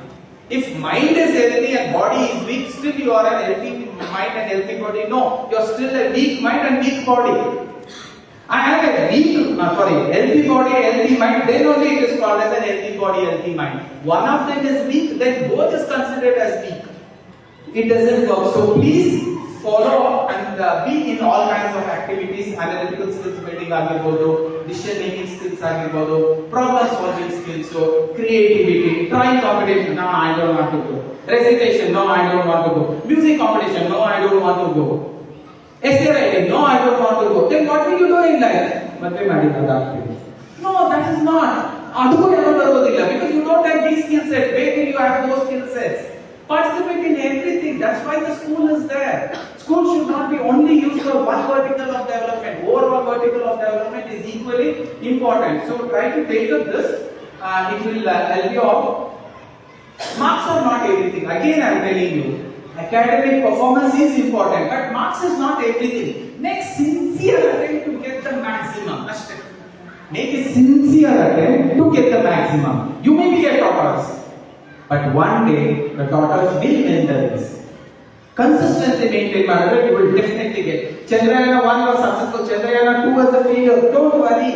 If mind is healthy and body is weak, still you are a healthy mind and healthy body. No, you are still a weak mind and weak body. I have a healthy body, healthy mind, then only it is called as an healthy body, healthy mind. One of them is weak, then both is considered as weak. It doesn't work. So please follow and be in all kinds of activities. Analytical skills building ಆಗಿರ್ಬೋದು, decision making skills ಆಗಿರ್ಬೋದು, problem solving skills, so creativity, drawing competition, no I don't want to go. Recitation, no I don't want to go. Music competition, no I don't want to go. Essay writing, no I don't want to go. Then what will you do in life? ಮತ್ತೆ ಮಾಡಿದಾಗ್ತೀವಿ. No, that is not. ಅದಕ್ಕೂ ಯಾರು ಬರೋದಿಲ್ಲ because you don't have these skill sets. Where will you have those skill sets? Participate in everything. That's why the school is there. School should not be only used for one vertical of development. Overall vertical of development is equally important. So try to take up this. It will help you out. Marks are not everything. Again, I am telling you, academic performance is important, but marks is not everything. Next, sincere attempt to get the maximum. Make a sincere attempt to get the maximum. You may be a tortoise, but one day the tortoise will win the race. Consistency maintain ಮಾಡಿದ್ರೆ you will definitely get. Chandrayana 1 was successful, Chandrayana 2 was a failure. Don't worry.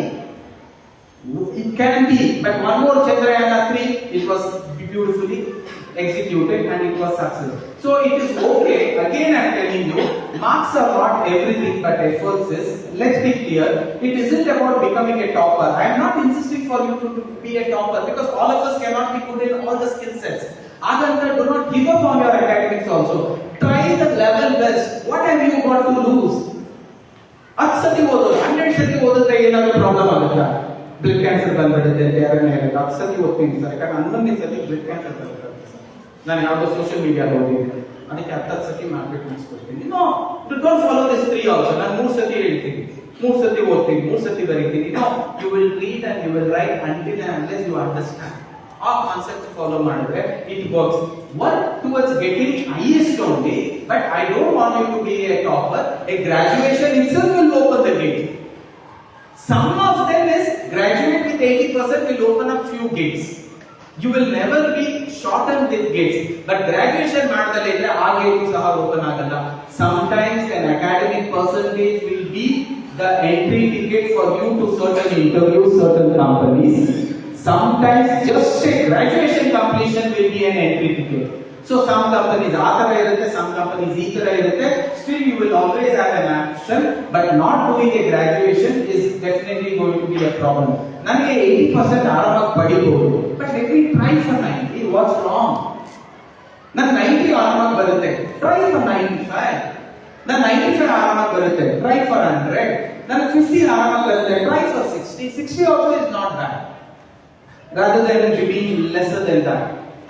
It can be, but one more Chandrayana 3, it was beautifully executed and it was successful. So it is okay. Again, I am telling you, marks are not everything, but efforts is. Let's be clear. It isn't about becoming a topper. I am not insisting for you to be a topper because all of us cannot be good in all the skill sets. Adanta, do not give up on your academics also. Try the level best. What have you got to lose? 10 ಸತಿ ಓದೋದು 100 ಸತಿ ಓದಿದ್ರೆ ಏನಾದರೂ problem ಆಗುತ್ತಾ? Blood cancer ಬಂದ್ಬಿಡುತ್ತೆ ಅಂತ ಯಾರನ್ನ ಹೇಳಿದ್ರೆ 10 ಸತಿ ಓದ್ತೀನಿ ಸರ್, ಯಾಕಂದ್ರೆ 11ನೇ ಸತಿ ಬ್ಲಡ್ ಕ್ಯಾನ್ಸರ್ ಬಂದ್ಬಿಡುತ್ತೆ ಸರ್. ನಾನು ಯಾವುದೋ ಸೋಷಿಯಲ್ ಮೀಡಿಯಾದಲ್ಲಿ ಓದಿದ್ದೆ, ಅದಕ್ಕೆ 10 ಸತಿ ಮಾಡ್ಬೇಕು ಅನ್ಸ್ಕೊಳ್ತೀನಿ. No, don't follow this 3 also. ನಾನು 3 ಸತಿ ಹೇಳ್ತೀನಿ, 3 ಸತಿ ಓದ್ತೀನಿ, 3 ಸತಿ ಬರೀತೀನಿ. No, you will read and you will write until and unless you understand. ಆ ಕಾನ್ಸೆಪ್ಟ್ ಫಾಲೋ ಮಾಡಿದ್ರೆ it works. Work towards getting highest only, but I don't want you to be a topper. A graduation itself will open the gate. Some of them is graduate with 80% will open up few gates. You will never be shortened with gates, but graduation ಮಾಡದಲ್ಲೇ ಇದ್ರೆ ಆ gate ಸಹ open ಆಗಲ್ಲ. Sometimes an academic percentage will be the entry ticket for you to certain interviews, certain companies. Sometimes just a graduation completion will be an entry ticket. So some companies ಆ ತರ ಇರುತ್ತೆ, some companies ಈ ತರ ಇರುತ್ತೆ. Still you will always have an option, but not doing a graduation is definitely going to be a problem. ನನಗೆ 80% ಆರಾಮಾಗಿ ಪಡಿಬಹುದು, but let me try for 90. What's wrong? ನಾನು 90 ಆರಾಮಾಗಿ ಬರುತ್ತೆ, try for 95. ನಾನು 95 ಆರಾಮಾಗಿ ಬರುತ್ತೆ, try for 100. ನನಗೆ 50 ಆರಾಮಾಗಿ ಬರುತ್ತೆ, try for 60. 60 also is not bad, rather than being lesser than that.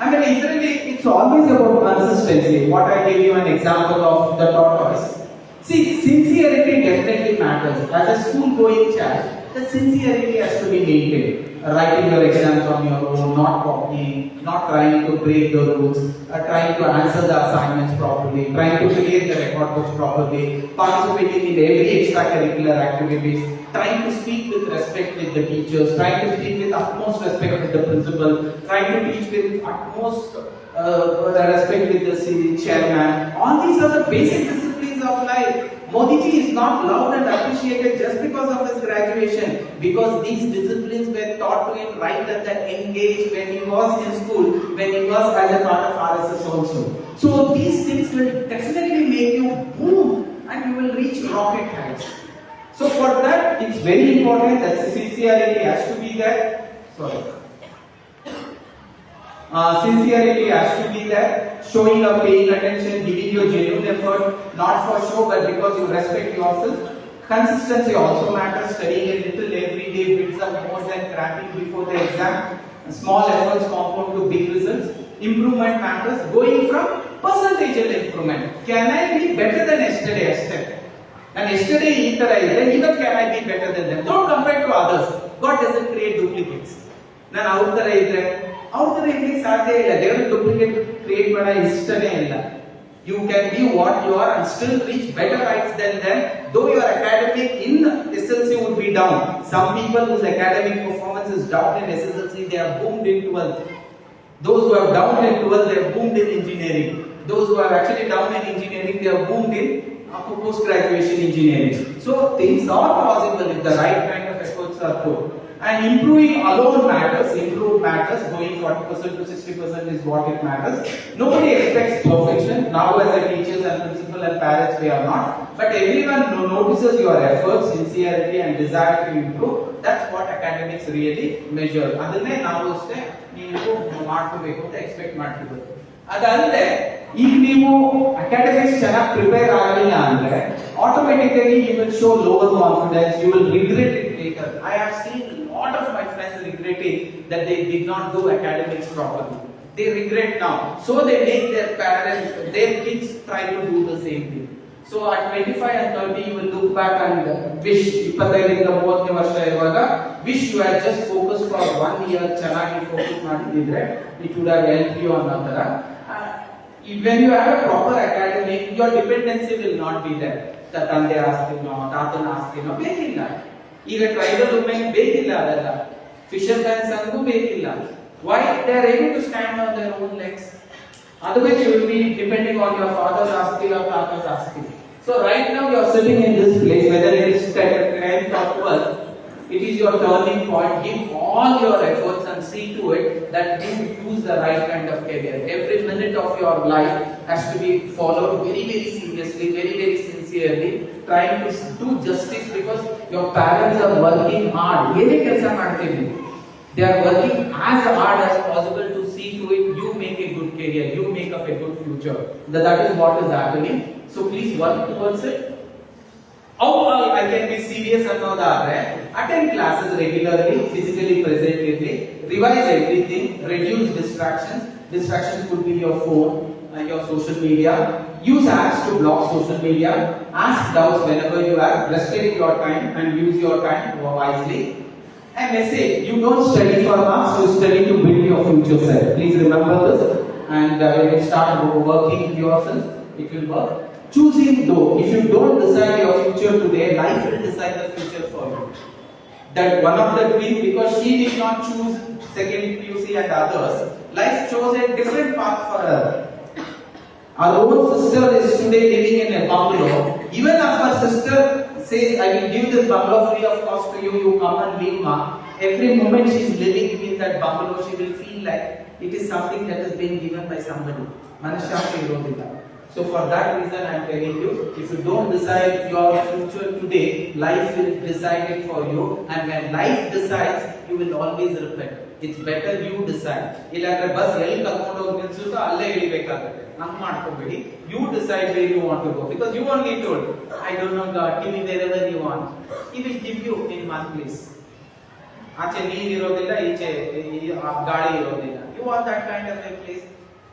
I mean, literally, it's always about consistency. What I gave you an example of the tortoise. See, sincerity definitely matters. As a school-going child, the sincerity has to be maintained. Writing your exams on your own, not copying, not trying to break the rules, trying to answer the assignments properly, trying to create the record books properly, participating in every extracurricular activities, trying to speak with respect with the teachers, trying to speak with utmost respect with the principal, trying to teach with utmost respect with the chairman. All these are the basic disciplines of life. Modi ji is not loved and appreciated just because of his graduation, because these disciplines were taught to him right at the young age when he was in school, when he was as a part of RSS also. So these things will definitely make you boom and you will reach rocket heights. So for that, it's very important that sincerity has to be there. Sorry. Sincerity has to be there. Showing up, paying attention, giving your genuine effort, not for show, but because you respect yourself. Consistency also matters. Studying a little every day builds up more than cramming before the exam. Small efforts compound to big results. Improvement matters. Going from percentageal improvement. Can I be better than yesterday? And yesterday ಈ ತರ ಇದೆ, even can I be better than them? Don't compare to others. God doesn't create duplicates. ನಾನು ಅವ್ರ ತರ ಇದ್ರೆ ಇರ್ಲಿಕ್ಕೆ ಸಾಧ್ಯ ಇಲ್ಲ. ದೇವರು ಡೂಪ್ಲಿಕೇಟ್ ಕ್ರಿಯೇಟ್ ಮಾಡೋ ಇಷ್ಟನೇ ಇಲ್ಲ. You can be what you are and still reach better heights than them, though your academic in SSLC would be down. Some people whose academic performance is down in SSLC, they are boomed in 12th. Those who are down in 12th, they are boomed in engineering. Those who are actually down in engineering, they are boomed in post-graduation engineering. So things are possible if the right kind of efforts are put. And improving alone matters. Improve matters. Going 40% to 60% is what it matters. Nobody expects perfection. Now as a teachers and principal and parents, we are not. But everyone notices your efforts, sincerity and desire to improve. That's what academics really measure. ಅದನ್ನೇ ನಾವು ಅಷ್ಟೇ ನೀವು ಮಾಡ್ಕೋಬೇಕು ಅಂತ expect ಮಾಡ್ತಿರೋದು. ಅದಲ್ಲದೆ ಈಗ ನೀವು ಅಕಾಡೆಮಿಕ್ಸ್ ಚೆನ್ನಾಗಿ ಪ್ರಿಪೇರ್ ಆಗಲಿಲ್ಲ ಅಂದ್ರೆ automatically you will show lower confidence, you will regret it later. I have seen lot of my friends regretting that they did not do academics properly. They regret now, so they make their parents, their kids try to do the same thing. So at 25 and 30 you will look back and wish 25 ಇಂದ 30 ವರ್ಷ ಇರುವಾಗ wish you had just focused for 1 year, ಚೆನ್ನಾಗಿ focus ಮಾಡಿದ್ರೆ it would have helped you ಅನ್ನೋ ತರ. When you have a proper academic, your dependency will not be there. ತಂದೆ ಆಸ್ತಿನೋ ತಾತನ ಆಸ್ತಿನೋ ಬೇಕಿಲ್ಲ. ಈಗ ಟ್ರೈಬಲ್ ವುಮೆನ್ ಬೇಕಿಲ್ಲ ಅದೆಲ್ಲ, ಫಿಶರ್ ಮ್ಯಾನ್ಸ್ ಅಂಗೂ ಬೇಕಿಲ್ಲ. Why? They are able to stand on their own legs. Otherwise you will be depending on your father's asthi or father's asthi. So right now you are sitting in this place, whether it is 10th or 12th, it is your turning point. Give all your efforts and see to it that you choose the right kind of career. Every minute of your life has to be followed very, very seriously, very, very sincerely, trying to do justice, because your parents are working hard. Yene kelsa ಮಾಡ್ತೀವಿ. They are working as hard as possible to see to it you make a good career, you make up a good future. That is what is happening. So please work towards it. How I can be serious ಅನ್ನೋದಾದ್ರೆ, attend classes regularly, physically present ಇರ್ಲಿ, revise everything, reduce distractions. Distractions could be your phone and your social media. Use apps to block social media. Ask doubts whenever you have. Respect your time and use your time wisely. And message, you don't study for marks, you study to build your future self. Please remember this, and when you start working yourself, it will work. Choosing though, if you don't decide your future today, life will decide the future for you. That one of the twins, because she did not choose second PUC and others, life chose a different path for her. Our own sister is today living in a bungalow. Even if her sister says, I will give this bungalow free of cost to you, you come and live, ma. Every moment she is living in that bungalow, she will feel like it is something that has been given by somebody. Manashyanti irodilla. So for that reason I am telling you, if you don't decide your future today, life will decide it for you, and when life decides, you will always repent. It's better you decide. Illatre bus elli karkondu hogi nilsuta alle ilibekagutte. Hang ಮಾಡ್ಕೋಬೇಡಿ. You decide where you want to go, because you only told, I don't know God, give me wherever you want. He will give you in one place. ಆಚೆ ನೀರು ಇರೋದಿಲ್ಲ, ಈಚೆ ಗಾಳಿ ಇರೋದಿಲ್ಲ. You want that kind of a place.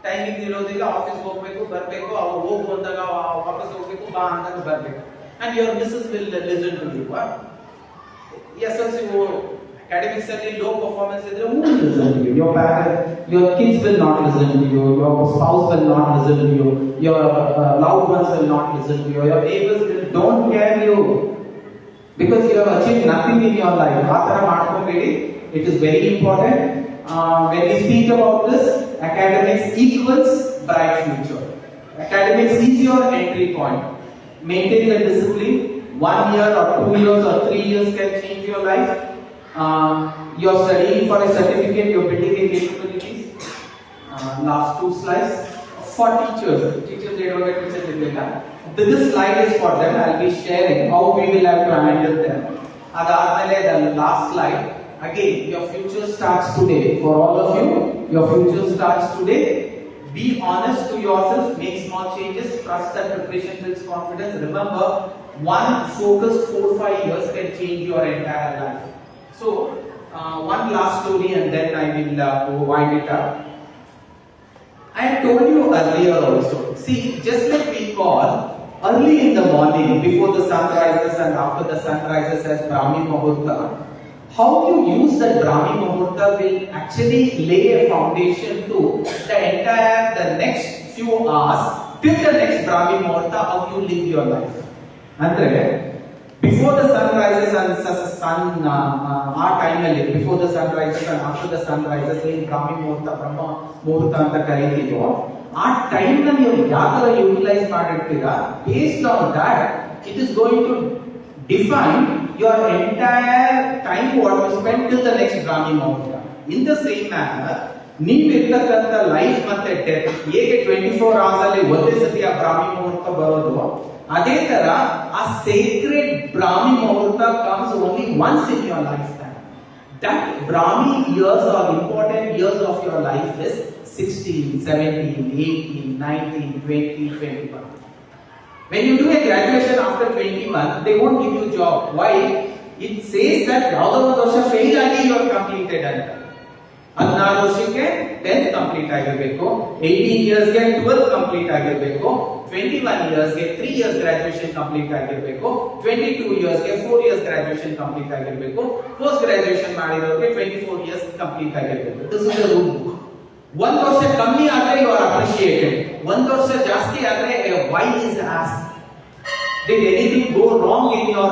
Timing ಇರೋದಿಲ್ಲ, office ಹೋಗ್ಬೇಕು ಬರಬೇಕು, ಅವ್ರು ಹೋಗು ಅಂದಾಗ ವಾಪಸ್ ಹೋಗ್ಬೇಕು, ಬಾ ಅಂದಾಗ ಬರಬೇಕು. And your missus will listen to you. SLC academics ಅಲ್ಲಿ low performance ಇದ್ರೆ who will listen to you? Your parents, your kids will not listen to you, your spouse will not listen to you, your loved ones will not listen to you, your neighbors don't care you, because you have achieved nothing in your life. ಆ ತರ ಮಾಡ್ಕೋಬೇಡಿ. It is very important. When we speak about this, academics equals bright future. Academics is your entry point. Maintain the discipline. 1 year or 2 years or 3 years can change your life. You are studying for a certificate, you are building a capabilities. Last 2 slides. For teachers, they don't get teachers in India. This slide is for them. I will be sharing how we will have to handle them. Adadmele the last slide. Again, your future starts today. For all of you, your future starts today. Be honest to yourself, make small changes, trust that preparation builds confidence. Remember, one focused 4-5 years can change your entire life. So, one last story and then I will wind it up. I have told you earlier also. See, just like we call early in the morning, before the sun rises and after the sun rises as Brahmi Muhurta, how you use that Brahmi Muhurta will actually lay a foundation to the next few hours till the next Brahmi Muhurta, how you live your life. Andre, before the sun rises and our time alli, before the sun rises and after the sun rises, in Brahmi Muhurta, Brahma Muhurta anta kariyೋ, ಆ time ನ ನೀವು ಯಾವ ತರ utilise ಮಾಡಿರ್ತೀರಾ, based on that, it is going to define your entire time what you spend till the next Brahmi Muhurta. In the same manner, ನೀವು ಇರ್ತಕ್ಕಂಥ life ಮತ್ತೆ death ಹೇಗೆ 24 hours ಅಲ್ಲಿ ಒಂದೇ ಸತಿ ಆ ಬ್ರಾಹ್ಮಿ ಮುಹೂರ್ತ ಬರೋದು, ಅದೇ ತರ ಆ sacred Brahmi Muhurta comes only once in your lifetime. That Brahmi years or important years of your life is 16, 17, 18, 19, 20, 21. When you do a graduation after 21, they won't give you a job. Why? It says that ಯಾವುದೋ ಒಂದು ವರ್ಷ fail ಆಗಿ you are completed ಅಂತ. 16 ವರ್ಷಕ್ಕೆ 10th complete ಆಗಿರಬೇಕು, 18 years ಗೆ 12th complete ಆಗಿರಬೇಕು, 21 years ಗೆ 3 years ಗ್ರಾಜುಯೇಷನ್ ಕಂಪ್ಲೀಟ್ ಆಗಿರಬೇಕು, 22 years ಗೆ 4 years ಗ್ರಾಜುಯೇಷನ್ ಕಂಪ್ಲೀಟ್ ಆಗಿರಬೇಕು, ಪೋಸ್ಟ್ ಗ್ರಾಜುಯೇಷನ್ ಮಾಡಿರೋರಿಗೆ 24 years ಕಂಪ್ಲೀಟ್ ಆಗಿರಬೇಕು. This is the rule. ಒಂದು ವರ್ಷ ಕಮ್ಮಿ ಆದ್ರೆ ಯು ಆರ್ ಅಪ್ರಿಶಿಯೇಟೆಡ್, ಒಂದು ವರ್ಷ ಜಾಸ್ತಿ ಆದ್ರೆ why is asked. Did anything go wrong in your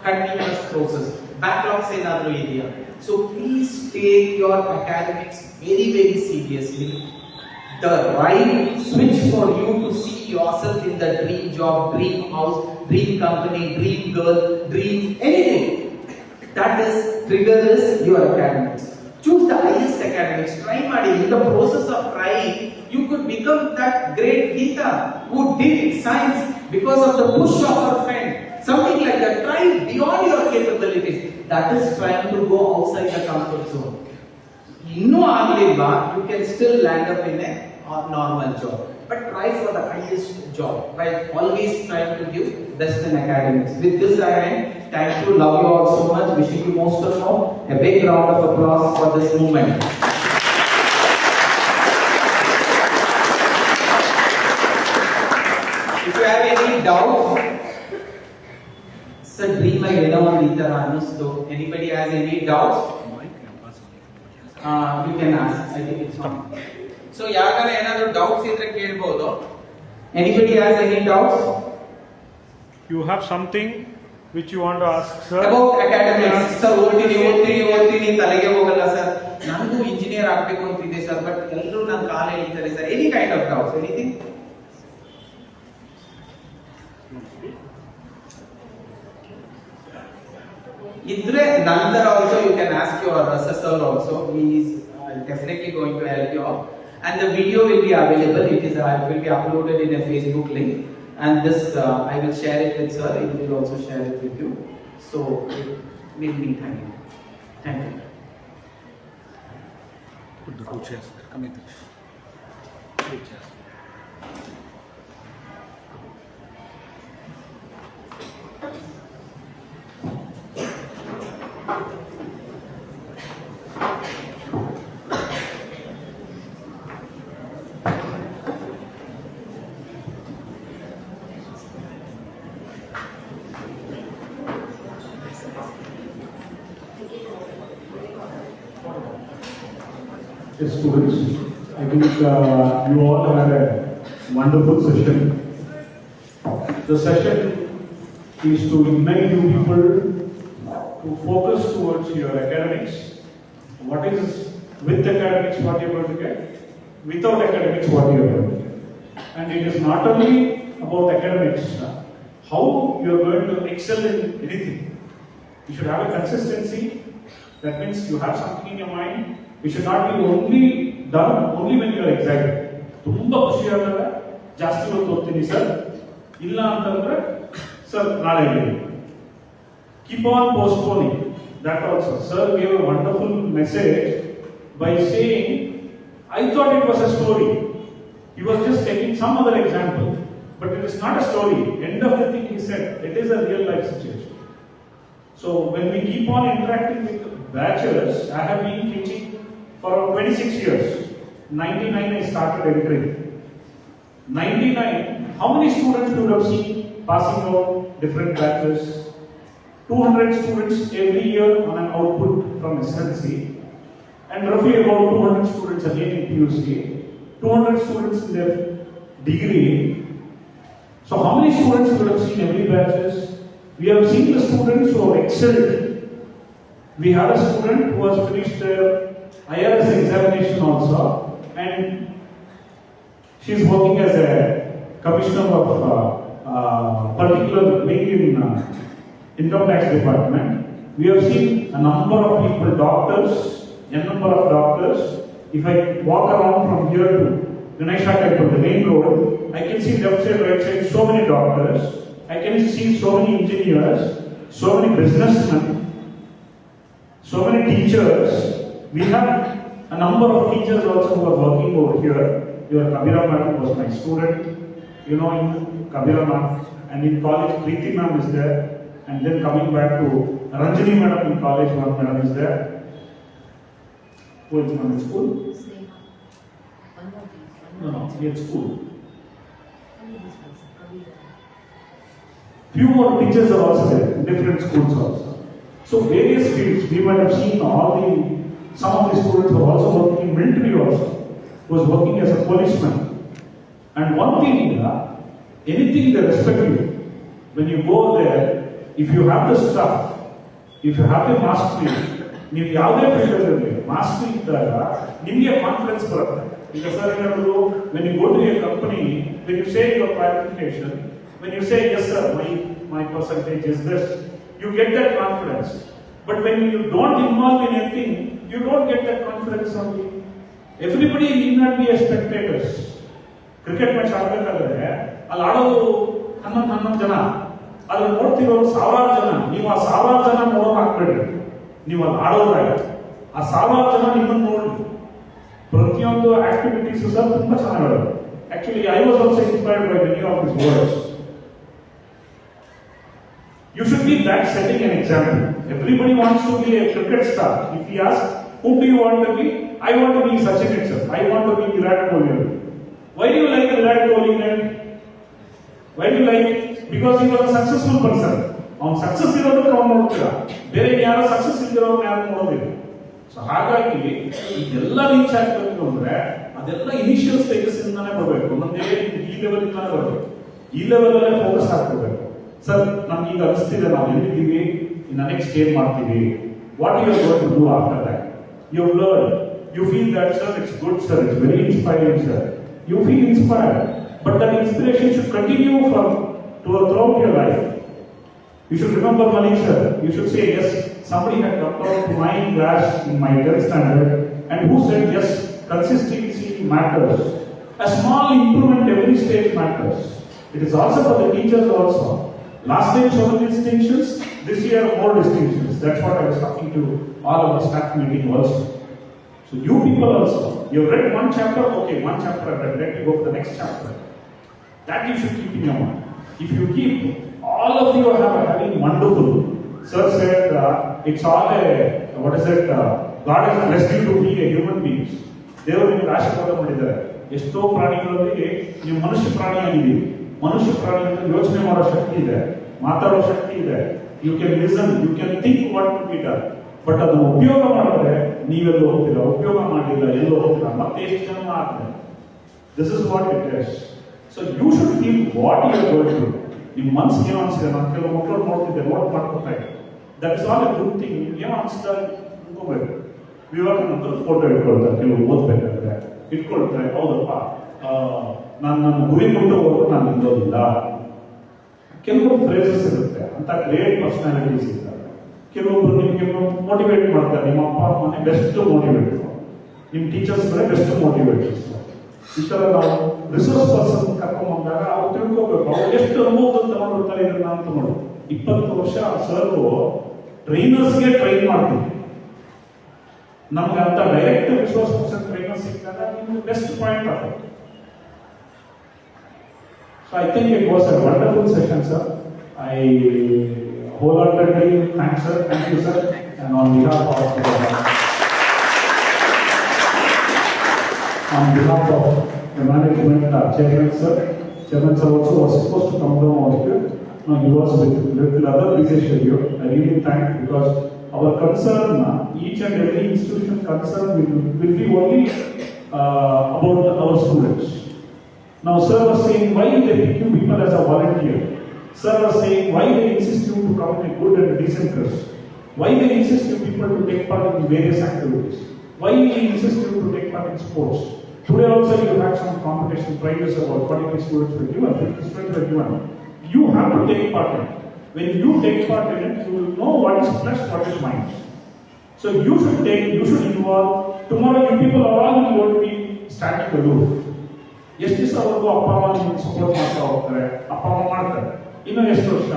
continuous process? backlogs ಏನಾದರೂ ಇದೆಯಾ? So please take your academics very very seriously. The right switch for you to see yourself in the dream job, dream house, dream company, dream girl, dream anything. That is trigger is your academics. Choose the highest academics. Try ಮಾಡಿ. In the process of trying, you could become that great Geeta who did science because of the push of her friend. Something like that. Try beyond your capabilities. That is trying to go outside the comfort zone. ಇನ್ನೂ ಆಗಲಿಲ್ವಾ, you can still land up in a normal job. But try for the highest job. By always trying to give best in academics. With this I end. Thank you. Love you all so much. Wishing you most of all. A big round of applause for this movement. If you have any doubts, sir, dream I read on the Anustho. Anybody has any doubts? You can ask. I think it's fine. So, ಯಾರಿಗಾರ ಏನಾದರೂ doubts ಇದ್ರೆ ಕೇಳಬಹುದು. Anybody has any doubts? You have something which you want to ask, sir? About academics. Sir, ಓದ್ತೀನಿ ತಲೆಗೆ ಹೋಗಲ್ಲ sir. ನನಗೂ engineer ಆಗಬೇಕು ಅಂತಿದೆ ಸರ್, ಬಟ್ ಎಲ್ಲರೂ ನನ್ನ ಕಾಲ ಎಳಿತಾರೆ sir. Any kind of doubts? Anything? Idre ನಂತರ also you can ask your assessor also. He is definitely going to help you out. And the video will be available. It will be uploaded in a Facebook link. And this I will share it with sir. He will also share it with you. So we'll meet again. Thank you. Put the two chairs there. Come in. Two chairs. Students, I think you all had a wonderful session. The session is to ignite you people to focus towards your academics. What is with academics, what you are going to get? Without academics, what you are going to get? And it is not only about academics, how you are going to excel in anything. You should have a consistency. That means you have something in your mind. You should not be only done only when you are excited. ತುಂಬಾ ಖುಷಿ ಆದಾಗ ಜಾಸ್ತಿ ಹೊತ್ತು ಓದ್ತೀನಿ sir, ಇಲ್ಲ ಅಂತಂದ್ರೆ sir ನಾಳೆ ಹೇಳಿ. Keep on postponing. That also. Sir gave a wonderful message by saying, I thought it was a story. He was just taking some other example, but it is not a story. End of the thing he said, it is a real life situation. So when we keep on interacting with bachelors, I have been teaching for 26 years. 99 I started entering. 99, how many students you would have seen passing out different batches? 200 students every year on an output from SLC, and roughly about 200 students again in PUC, 200 students in their degree. So how many students you would have seen every batches? We have seen the students who have excelled. We had a student who has finished their IRS examination also, and she is working as a commissioner of particular wing in income tax department. We have seen a number of people, doctors, a number of doctors. If I walk around from here to Ganesha Temple, the main road, I can see left side, right side, so many doctors. I can see so many engineers, so many businessmen, so many teachers. We have a number of teachers also who are working over here. Your Kabira madam was my student, you know, in Kabira madam, and in college Preeti ma'am is there, and then coming back to Ranjani madam in college, one madam is there. Who is from the school? No, he at school. Few more teachers are also there, in different schools also. So various fields, we might have seen some of the students were also working in military also, was working as a policeman. And one thing, anything they respect you. When you go there, if you have the stuff, if you have a mastery, ನೀವು ಯಾವುದೇ field ಅಲ್ಲಿ mastery ಇದ್ದಾಗ ನಿಮಗೆ confidence ಬರುತ್ತೆ. ಈಗ sir ಹೇಳಿದ್ರು, when you go to a company, when you say your qualification, when you say yes sir, my percentage is this, you get that confidence. But when you don't involve in anything, you don't get that confidence only. Everybody need not be a spectators. Cricket match ಆಡಬೇಕಾದ್ರೆ ಅಲ್ಲಿ ಆಡೋದು 11 ಜನ, ಅದ್ರಲ್ಲಿ ನೋಡ್ತಿರೋರು 1000 ಜನ. ನೀವು ಆ 1000 ಜನ ನೋಡೋಕೆ ಹಾಕ್ಬೇಡಿ, ನೀವು ಅಲ್ಲಿ ಆಡೋದಾಗ ಆ 1000 ಜನ ನಿಮ್ಮನ್ನು ನೋಡಿ. ಪ್ರತಿಯೊಂದು ಆಕ್ಟಿವಿಟೀಸ್ ಸಹ ತುಂಬಾ ಚೆನ್ನಾಗಿ. Actually I was also inspired by many of his words. You should be that setting an example. Everybody wants to be a cricket star. If he asks, whom do you want to be? I want to be Sachin itself. I want to be Virat Kohli. Why do you like Virat Kohli then? Why do you like it? Because he was a successful person. ಅವನು success ಇರೋದಕ್ಕೆ ಅವನು ನೋಡ್ತೀರಾ, ಬೇರೆ ಯಾರೋ success ಇಲ್ದಿರೋರು ಯಾರು ನೋಡೋದಿಲ್ಲ. So ಹಾಗಾಗಿ ಇದೆಲ್ಲ ರೀಚ್ ಆಗ್ಬೇಕು ಅಂದ್ರೆ ಅದೆಲ್ಲ ಇನಿಷಿಯಲ್ ಸ್ಟೇಜಸ್ ಇಂದಾನೆ ಬರಬೇಕು. ಒಂದೇ ಈ ಲೆವೆಲ್ ಇಂದಾನೆ ಬರಬೇಕು. ಈ ಲೆವೆಲ್ ಅಲ್ಲೇ ಫೋಕಸ್ ಹಾಕಬೇಕು. ಸರ್ ನಮ್ಗೆ ಈಗ ಅನಿಸ್ತಿದೆ ನಾವು ಎಲ್ಲಿದ್ದೀವಿ, ಇನ್ನು ನೆಕ್ಸ್ಟ್ ಏನ್ ಮಾಡ್ತೀವಿ, what you are going to do after that. You learn, you feel that sir it's good sir, it's very inspiring sir. You feel inspired, but that inspiration should continue throughout your life. You should remember Malik sir. You should say yes, somebody had come down to my class in my 10th standard and who said yes, consistency matters. A small improvement every stage matters. It is also for the teachers also. Last time so many distinctions, this year more distinctions. That's what I was talking to all of the staff meeting also. So you people also, you have read one chapter, okay, one chapter I've read, let me go for the next chapter. That you should keep in your mind. If you keep, all of you are having wonderful. Sir said it's all a, what is it, God has blessed you to be a human being. ದೇವರು ನಿಮಗೆ ಆಶೀರ್ವಾದ ಮಾಡಿದ್ದಾರೆ. ಎಷ್ಟೋ ಪ್ರಾಣಿಗಳಲ್ಲಿ ನೀವು ಮನುಷ್ಯ ಪ್ರಾಣಿ ಆಗಿದ್ದೀವಿ. ಮನುಷ್ಯ ಪ್ರಾಣಿ ಅಂತ ಯೋಚನೆ ಮಾಡೋ ಶಕ್ತಿ ಇದೆ, ಮಾತಾಡೋ ಶಕ್ತಿ ಇದೆ. You can listen, you can think what to be done. But ಅದನ್ನು ಉಪಯೋಗ ಮಾಡಿದ್ರೆ ನೀವೆಲ್ಲೋ ಹೋಗ್ತೀರಾ, ಉಪಯೋಗ ಮಾಡಿಲ್ಲ ಎಲ್ಲೋ ಹೋಗ್ತೀರಾ, ಮತ್ತೆ ಎಷ್ಟು ಜನ ಆಗ್ತದೆ. This is what it is. So you should feel what you are going to. ನಿಮ್ಮ ಮನಸ್ಸಿಗೆ ಏನು ಅನಿಸಿದೆ, ನಾನು ಕೆಲವು ಮಕ್ಕಳು ನೋಡ್ತಿದ್ದೆ, ನೋಟ್ ಮಾಡ್ಕೊತಾ ಇದ್ದೆ. That is all A good thing. ನಿಮ್ಗೆ ಏನು ಅನಿಸ್ತಾ ಅನ್ಕೋಬೇಕು. ವಿವೇಕಾನಂದರು ಫೋಟೋ ಇಟ್ಕೊಳ್ತಾರೆ, ಕೆಲವು ಓದ್ಬೇಕಾದ್ರೆ ಇಟ್ಕೊಳ್ತಾರೆ. ಹೌದಪ್ಪ, ನಾನು ನನ್ನ ಗುರಿ ಮುಟ್ಟು ಹೋಗೋದು ನಾನು ನಿಲ್ಲೋದಿಲ್ಲ. ಕೆಲವೊಂದು ಫ್ರೇಸಸ್ ಇರುತ್ತೆ, ಅಂತ ಗ್ರೇಟ್ ಪರ್ಸನಾಲಿಟೀಸ್ ಇದ್ದಾರೆ. ಕೆಲವೊಬ್ರು ನಿಮ್ಗೆ ಮೋಟಿವೇಟ್ ಮಾಡ್ತಾರೆ. ನಿಮ್ಮ ಅಪ್ಪ ಅಮ್ಮನೆ ಬೆಸ್ಟ್ ಮೋಟಿವೇಟ್, ನಿಮ್ಮ ಟೀಚರ್ಸ್ ಬೆಸ್ಟ್ ಮೋಟಿವೇಟರ್ಸ್. ಈ ತರ ನಾವು ರಿಸೋರ್ಸ್ ಪರ್ಸನ್ ಕರ್ಕೊಂಡ್ ಬಂದಾಗ ಅವ್ರು ತಿಳ್ಕೋಬೇಕು, ಅವ್ರು ಎಷ್ಟು ಅನುಭವದಲ್ಲಿ ತಗೊಂಡಿರ್ತಾರೆ ಇದನ್ನ ಅಂತ ನೋಡಿ. 20 ವರ್ಷ ಸರ್ ಟ್ರೈನರ್ಸ್ಗೆ ಟ್ರೈನ್ ಮಾಡ್ತೀವಿ. ನಮ್ಗೆ ಅಂತ ಡೈರೆಕ್ಟ್ ರಿಸೋರ್ಸ್ ಪರ್ಸನ್ ಟ್ರೈನರ್ ಸಿಕ್ಕಾಗ ನಿಮ್ಗೆ ಬೆಸ್ಟ್ ಪಾಯಿಂಟ್ ಆಗುತ್ತೆ. So I think it was a wonderful session, sir. I wholeheartedly thank sir. Thank you, sir. And on behalf of the management, chairman sir also was supposed to come down over here. No, he was with little other busy schedule. I really thank, because our concern, each and every institution concern will be only about our students. Now, sir was saying, why they pick you people as a volunteer? Sir was saying, why they insist you to come in good and decent dress? Why they insist you people to take part in various activities? Why they insist you to take part in sports? Today also you had some competition prizes, about 45 students were given, 50 students were given. You have to take part in it. When you take part in it, you will know what is plus, what is minus. So you should involve. Tomorrow you people are all going to be standing aloof. ಎಷ್ಟು ದಿವಸ ಅವ್ರಿಗೂ ಅಪ್ಪ ಅಮ್ಮ ನಿಮ್ಗೆ support ಮಾಡ್ತಾ ಹೋಗ್ತಾರೆ, ಅಪ್ಪ ಅಮ್ಮ ಮಾಡ್ತಾರೆ. ಇನ್ನು ಎಷ್ಟು ವರ್ಷ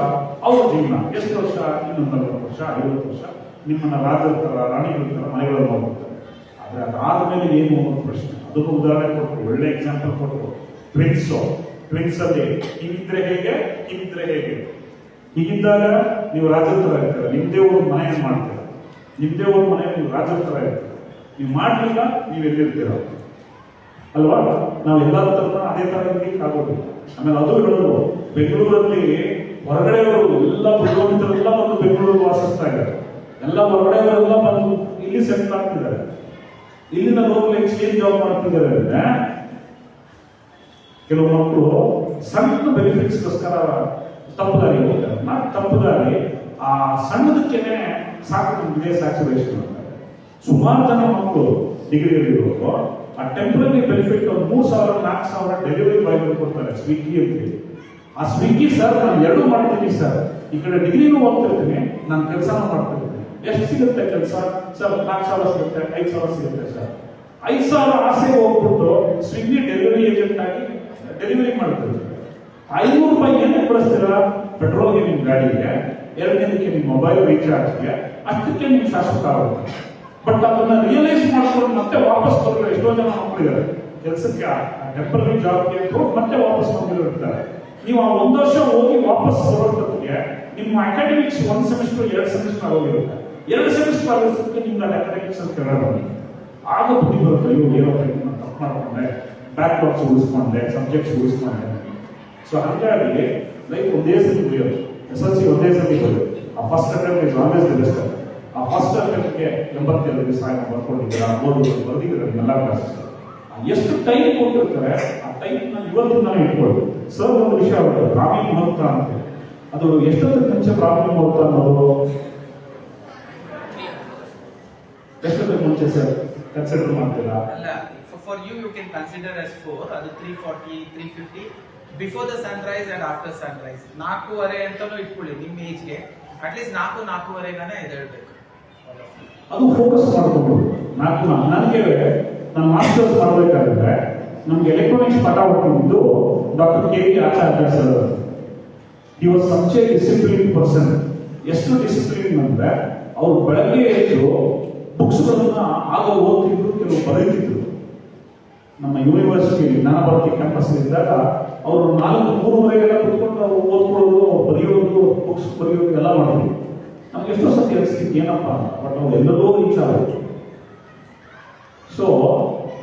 ಅವ್ರ ಜೀವನ, ಎಷ್ಟು ವರ್ಷ, ಇನ್ನೊಂದು 40 ವರ್ಷ, 50 ವರ್ಷ ನಿಮ್ಮನ್ನ ರಾಜರ ತರ, ರಾಣಿಗಳ ತರ ಮನೆಗಳಲ್ಲಿ ಹೋಗ್ತಾರೆ. ಆದ್ರೆ ಅದಾದ್ಮೇಲೆ ಏನು ಅನ್ನೋ ಪ್ರಶ್ನೆ. ಅದನ್ನು ಉದಾಹರಣೆ ಕೊಟ್ಟರು, ಒಳ್ಳೆ ಎಕ್ಸಾಂಪಲ್ ಕೊಟ್ಟರು. ಟ್ವಿನ್ಸ್ ಅಲ್ಲಿ ಹೀಗಿದ್ರೆ ಹೇಗೆ, ಹೀಗಿದ್ರೆ ಹೇಗೆ. ಹೀಗಿದ್ದಾಗ ನೀವು ರಾಜರ ತರ ಇರ್ತೀರ, ನಿಮ್ದೇ ಒಂದು ಮನೆಯನ್ನು ಮಾಡ್ತೀರ, ನಿಮ್ದೇ ಒಂದು ಮನೆ ನೀವು ರಾಜರ ತರ ಇರ್ತೀರ. ನೀವು ಮಾಡ್ಲಿಲ್ಲ, ನೀವು ಎಲ್ಲಿರ್ತೀರ ಅಲ್ವಾ? ನಾವು ಎಲ್ಲರ ತರ ಅದೇ ತರ ಇರ್ಲಿಕ್ಕೆ ಆಗೋದಿಲ್ಲ. ಆಮೇಲೆ ಅದು ಹೇಳೋದು, ಬೆಂಗಳೂರಲ್ಲಿ ಹೊರಗಡೆಯವರು ಎಲ್ಲ ಬುದ್ಧಿವಂತರೆಲ್ಲ ಬಂದು ಬೆಂಗಳೂರು ವಾಸಿಸ್ತಾ ಇದ್ದಾರೆ. ಎಲ್ಲ ಹೊರಗಡೆಯವರೆಲ್ಲ ಬಂದು ಇಲ್ಲಿ ಸೆಟ್ಲ್ ಆಗ್ತಿದ್ದಾರೆ. ಇಲ್ಲಿನ ಲೋಕಲ್ ಎಕ್ಸ್ಚೇಂಜ್ ಜಾಬ್ ಮಾಡ್ತಿದ್ದಾರೆ. ಅಂದ್ರೆ ಕೆಲವು ಮಕ್ಕಳು ಸಣ್ಣ ಬೆನಿಫಿಟ್ಸ್ಗೋಸ್ಕರ ತಪ್ಪು ದಾರಿ ಹೋಗ್ತಾರೆ. ತಪ್ಪು ದಾರಿ ಆ ಸಣ್ಣದಕ್ಕೇನೆ ಸಾಕು ನಮಗೆ ಸ್ಯಾಚುರೇಷನ್ ಅಂತ. ಸುಮಾರು ಜನ ಮಕ್ಕಳು ಡಿಗ್ರಿಯಲ್ಲಿರೋರು ಆ ಟೆಂಪ್ರರಿ ಬೆನಿಫಿಟ್ ಒಂದು 3,000 4,000 ಡೆಲಿವರಿ ಬಾಯ್ಗಳು ಕೊಡ್ತಾರೆ ಸ್ವಿಗ್ಗಿ ಅಂತ ಹೇಳಿ. ಆ ಸ್ವಿಗ್ಗಿ ಸರ್ ನಾನು ಎರಡೂ ಮಾಡ್ತೀನಿ ಸರ್, ಈ ಕಡೆ ಡಿಗ್ರಿನೂ ಓದ್ತಿರ್ತೀನಿ, ನಾನು ಕೆಲಸನೂ ಮಾಡ್ತಿರ್ತೀನಿ. ಎಷ್ಟು ಸಿಗುತ್ತೆ ಕೆಲಸ ಸರ್? 4,000 ಸಿಗುತ್ತೆ, 5,000 ಸಿಗುತ್ತೆ ಸರ್. 5,000 ಆಸೆಗೆ ಹೋಗ್ಬಿಟ್ಟು ಸ್ವಿಗ್ಗಿ ಡೆಲಿವರಿ ಏಜೆಂಟ್ ಆಗಿ ಡೆಲಿವರಿ ಮಾಡ್ತಿರ್ತಾರೆ. 500 ರೂಪಾಯಿ ಏನಕ್ಕೆ ಬಳಸ್ತೀರಾ? ಪೆಟ್ರೋಲ್ಗೆ ನಿಮ್ಮ ಗಾಡಿಗೆ, ಎರಡನೇದಕ್ಕೆ ನಿಮ್ಮ ಮೊಬೈಲ್ ರೀಚಾರ್ಜ್ಗೆ, ಅಷ್ಟಕ್ಕೆ ನಿಮ್ಗೆ ಶಾಶ್ವತ ಆಗುತ್ತೆ. ಬಟ್ ಅದನ್ನ ರಿಯಲೈಸ್ ಮಾಡ್ಕೊಂಡು ಮತ್ತೆ ವಾಪಸ್ ಬರೋರು ಎಷ್ಟೋ ಜನ ಮಕ್ಕಳಿದ್ದಾರೆ ಕೆಲಸಕ್ಕೆ, ಟೆಂಪರರಿ ಜಾಬ್ಗೆ ಮತ್ತೆ ವಾಪಸ್ ಬಂದಿರ್ತಾರೆ. ನೀವು ಆ 1 ವರ್ಷ ಹೋಗಿ ವಾಪಸ್ ಬರೋದಕ್ಕೆ ನಿಮ್ಮ ಅಕಾಡೆಮಿಕ್ಸ್ 1 ಸೆಮಿಸ್ಟರ್ 2 ಸೆಮಿಸ್ಟರ್ ಆಗೋಗಿರುತ್ತೆ. 2 ಸೆಮಿಸ್ಟರ್ ಆಗೋದಕ್ಕೆ ನಿಮ್ಗೆ ಅಕಾಡೆಮಿಕ್ಸ್ ಅಂತ ಕೇಳೋದು. ಆಗ ಬುದ್ಧಿ ಬರುತ್ತೆ, ಇವು ಏನೋ ತಪ್ಪು ಮಾಡ್ಕೊಂಡೆ, ಬ್ಯಾಕ್ ಬಾಕ್ಸ್ ಉಳಿಸ್ಕೊಂಡೆ, ಸಬ್ಜೆಕ್ಟ್ಸ್ ಉಳಿಸ್ಕೊಂಡೆ. ಸೊ ಹಾಗಾಗಿ ಲೈಫ್ ಒಂದೇ ಸತಿ ಮುಗಿಯೋದು, SLC ಒಂದೇ ಸತಿ ಬರೋದು. ಆ first attempt is always the best. ಆ ಫಸ್ಟ್ ಅಟೆಂಪ್ಟ್ಗೆ 82 ದಿವಸ ಬರ್ಕೊಂಡಿದ್ದೀರಾ, ಬರ್ದಿದ್ದೀರಾ ಎಲ್ಲ ಕ್ಲಾಸಸ್. ಎಷ್ಟು ಟೈಮ್ ಕೊಟ್ಟಿರ್ತಾರೆ ಆ ಟೈಮ್ನ ಇವತ್ತಿಂದಾನೆ ಇಟ್ಕೊಳ್ಳಿ. ಸರ್ ಒಂದು ವಿಷಯ ಆಗುತ್ತೆ, ಬ್ರಾಹ್ಮಿ ಮುಹೂರ್ತ ಅಂತ. ಅದು ಎಷ್ಟೊತ್ತಿಗೆ ಮುಂಚೆ ಬ್ರಾಹ್ಮಿ ಮುಹೂರ್ತ ಅನ್ನೋದು ಎಷ್ಟೊತ್ತಿಗೆ ಮುಂಚೆ ಸರ್ ಕನ್ಸಿಡರ್ ಮಾಡ್ತೀರಾ? ಅಲ್ಲ, for you can consider as 4, ಅದು 3:40 3:50 before the Sunrise and after Sunrise. 4:15 ಅಂತಾನೂ ಇಟ್ಕೊಳ್ಳಿ ನಿಮ್ಮ ಏಜ್ಗೆ. ಅಟ್ಲೀಸ್ಟ್ 4:04 ಎದ್ದೇಳ್ಬೇಕು. ಅದು ಫೋಕಸ್ ಮಾಡ್ಕೊಂಡು ನನಗೆ ನಾನು ಮಾಸ್ಟರ್ಸ್ ಮಾಡಬೇಕಾದ್ರೆ ನಮ್ಗೆ ಎಲೆಕ್ಟ್ರಾನಿಕ್ಸ್ ಪಾಠ ಹೊಟ್ಟಿದ್ದು doctor KV Acharya sir. He was such a discipline person. ಎಷ್ಟು ಡಿಸಿಪ್ಲಿನ್ ಅಂದ್ರೆ ಅವ್ರು ಬೆಳಗ್ಗೆ ಎದ್ದು ಬುಕ್ಸ್ಗಳನ್ನ ಆಗ ಓದ್ತಿದ್ರು, ಕೆಲವು ಬರೀತಿದ್ರು. ನಮ್ಮ ಯೂನಿವರ್ಸಿಟಿ ಜ್ಞಾನಭಾರತಿ ಕ್ಯಾಂಪಸ್ ಇದ್ದಾಗ ಅವರು 4-3:30 ಕುತ್ಕೊಂಡು ಅವ್ರು ಓದ್ಕೊಳ್ಳೋದು, ಬರೆಯೋದು, ಬುಕ್ಸ್ ಬರೆಯೋದು ಎಲ್ಲ ಮಾಡಿದ್ರು. ನಮ್ಗೆ ಎಷ್ಟೋ ಸತಿ ಅನಿಸ್ತಿತ್ತು ಏನಪ್ಪ ಅಂತ. ಬಟ್ ಅವ್ರು ಎಲ್ಲರೂ ರೀಚ್ ಆಗೋದು. So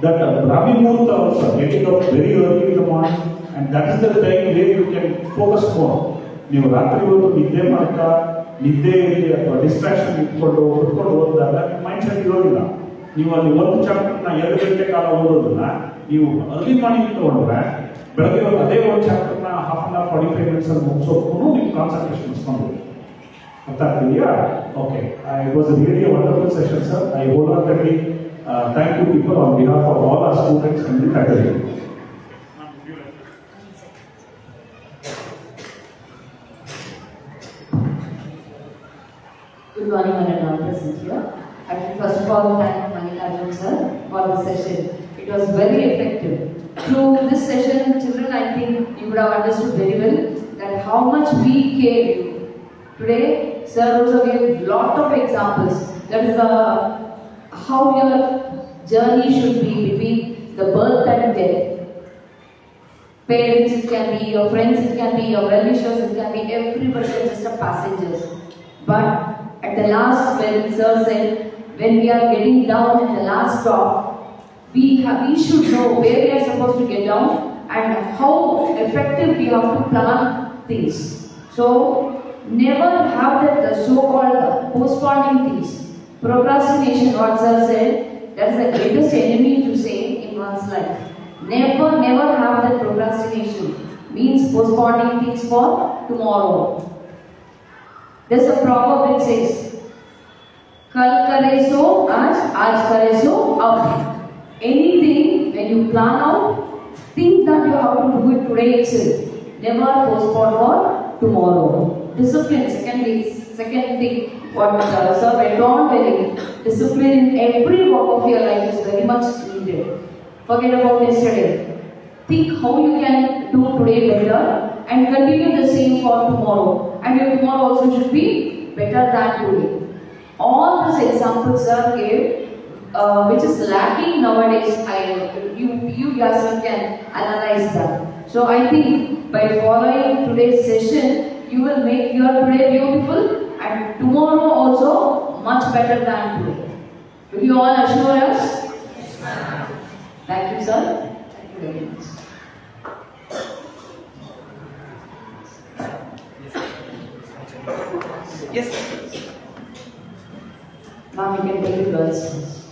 that Brahmi Muhurta also getting up very early in the morning, and that is the time where you can focus more. ನೀವು ರಾತ್ರಿ ಹೊತ್ತು ನಿದ್ದೆ ಮಾಡ್ತಾ ನಿದ್ದೆಯಲ್ಲಿ ಅಥವಾ ಡಿಸ್ಟ್ರಾಕ್ಷನ್ ಇಟ್ಕೊಂಡು ಓದಿದಾಗ ನಿಮ್ಮ ಮೈಂಡ್ ಸೆಟ್ ಇರೋದಿಲ್ಲ. ನೀವು ಅಲ್ಲಿ 1 ಚಾಪ್ಟರ್ನ 2 ಗಂಟೆ ಕಾಲ ಓದೋದನ್ನ ನೀವು ಅರ್ಲಿ ಮಾರ್ನಿಂಗ್ ತಗೊಂಡ್ರೆ ಬೆಳಗ್ಗೆ ಅದೇ 1 ಚಾಪ್ಟರ್ನ ಹಾಫ್ ಅನ್ ಅವರ್ 45 ಮಿನಿಟ್ಸ್ ಅಲ್ಲಿ ಮುಗಿಸೋಕ್ಕೂ ನೀವು ಕಾನ್ಸಂಟ್ರೇಷನ್ ಇಸ್ಕೊಂಡ್ಬಿಡಿ. ಅರ್ಥ ಆಗ್ತಿದೆಯಾ? Okay, it was really wonderful session sir. I wholeheartedly thank you people on behalf of all our students and the faculty. Good morning, Madam Present here. I will first of all thank Venkateshwara sir for the session. It was very effective. Through this session, children, I think you would have understood very well that how much we care. Today, sir also gave lot of examples. That is how your journey should be between the birth and death. Parents, it can be your friends, it can be your well-wishers, it can be everybody, just a passengers. But at the last, when sir said, when we are getting down at the last stop, we should know where we are supposed to get down and how effective we have to plan things. So never have that so-called postponing things. Procrastination, what sir said, that is the greatest enemy to say in one's life. Never have that procrastination. Means postponing things for tomorrow. There's a proverb that says, "Kal kare so aaj kare so ab." Anything when you plan out, think that you have to do it today itself. Never postpone for tomorrow. Discipline, second thing, what sir went on telling, discipline in every walk of your life is very much needed. Forget about yesterday. Think how you can do today better and continue the same for tomorrow. And your tomorrow also should be better than today. All these examples sir gave, which is lacking nowadays, you yourself can analyze that. So I think by following today's session, you will make your today beautiful and tomorrow also much better than today. Will you all assure us? Yes, ma'am. Thank you, sir. Thank you very much. Yes. Now we can take the girls first.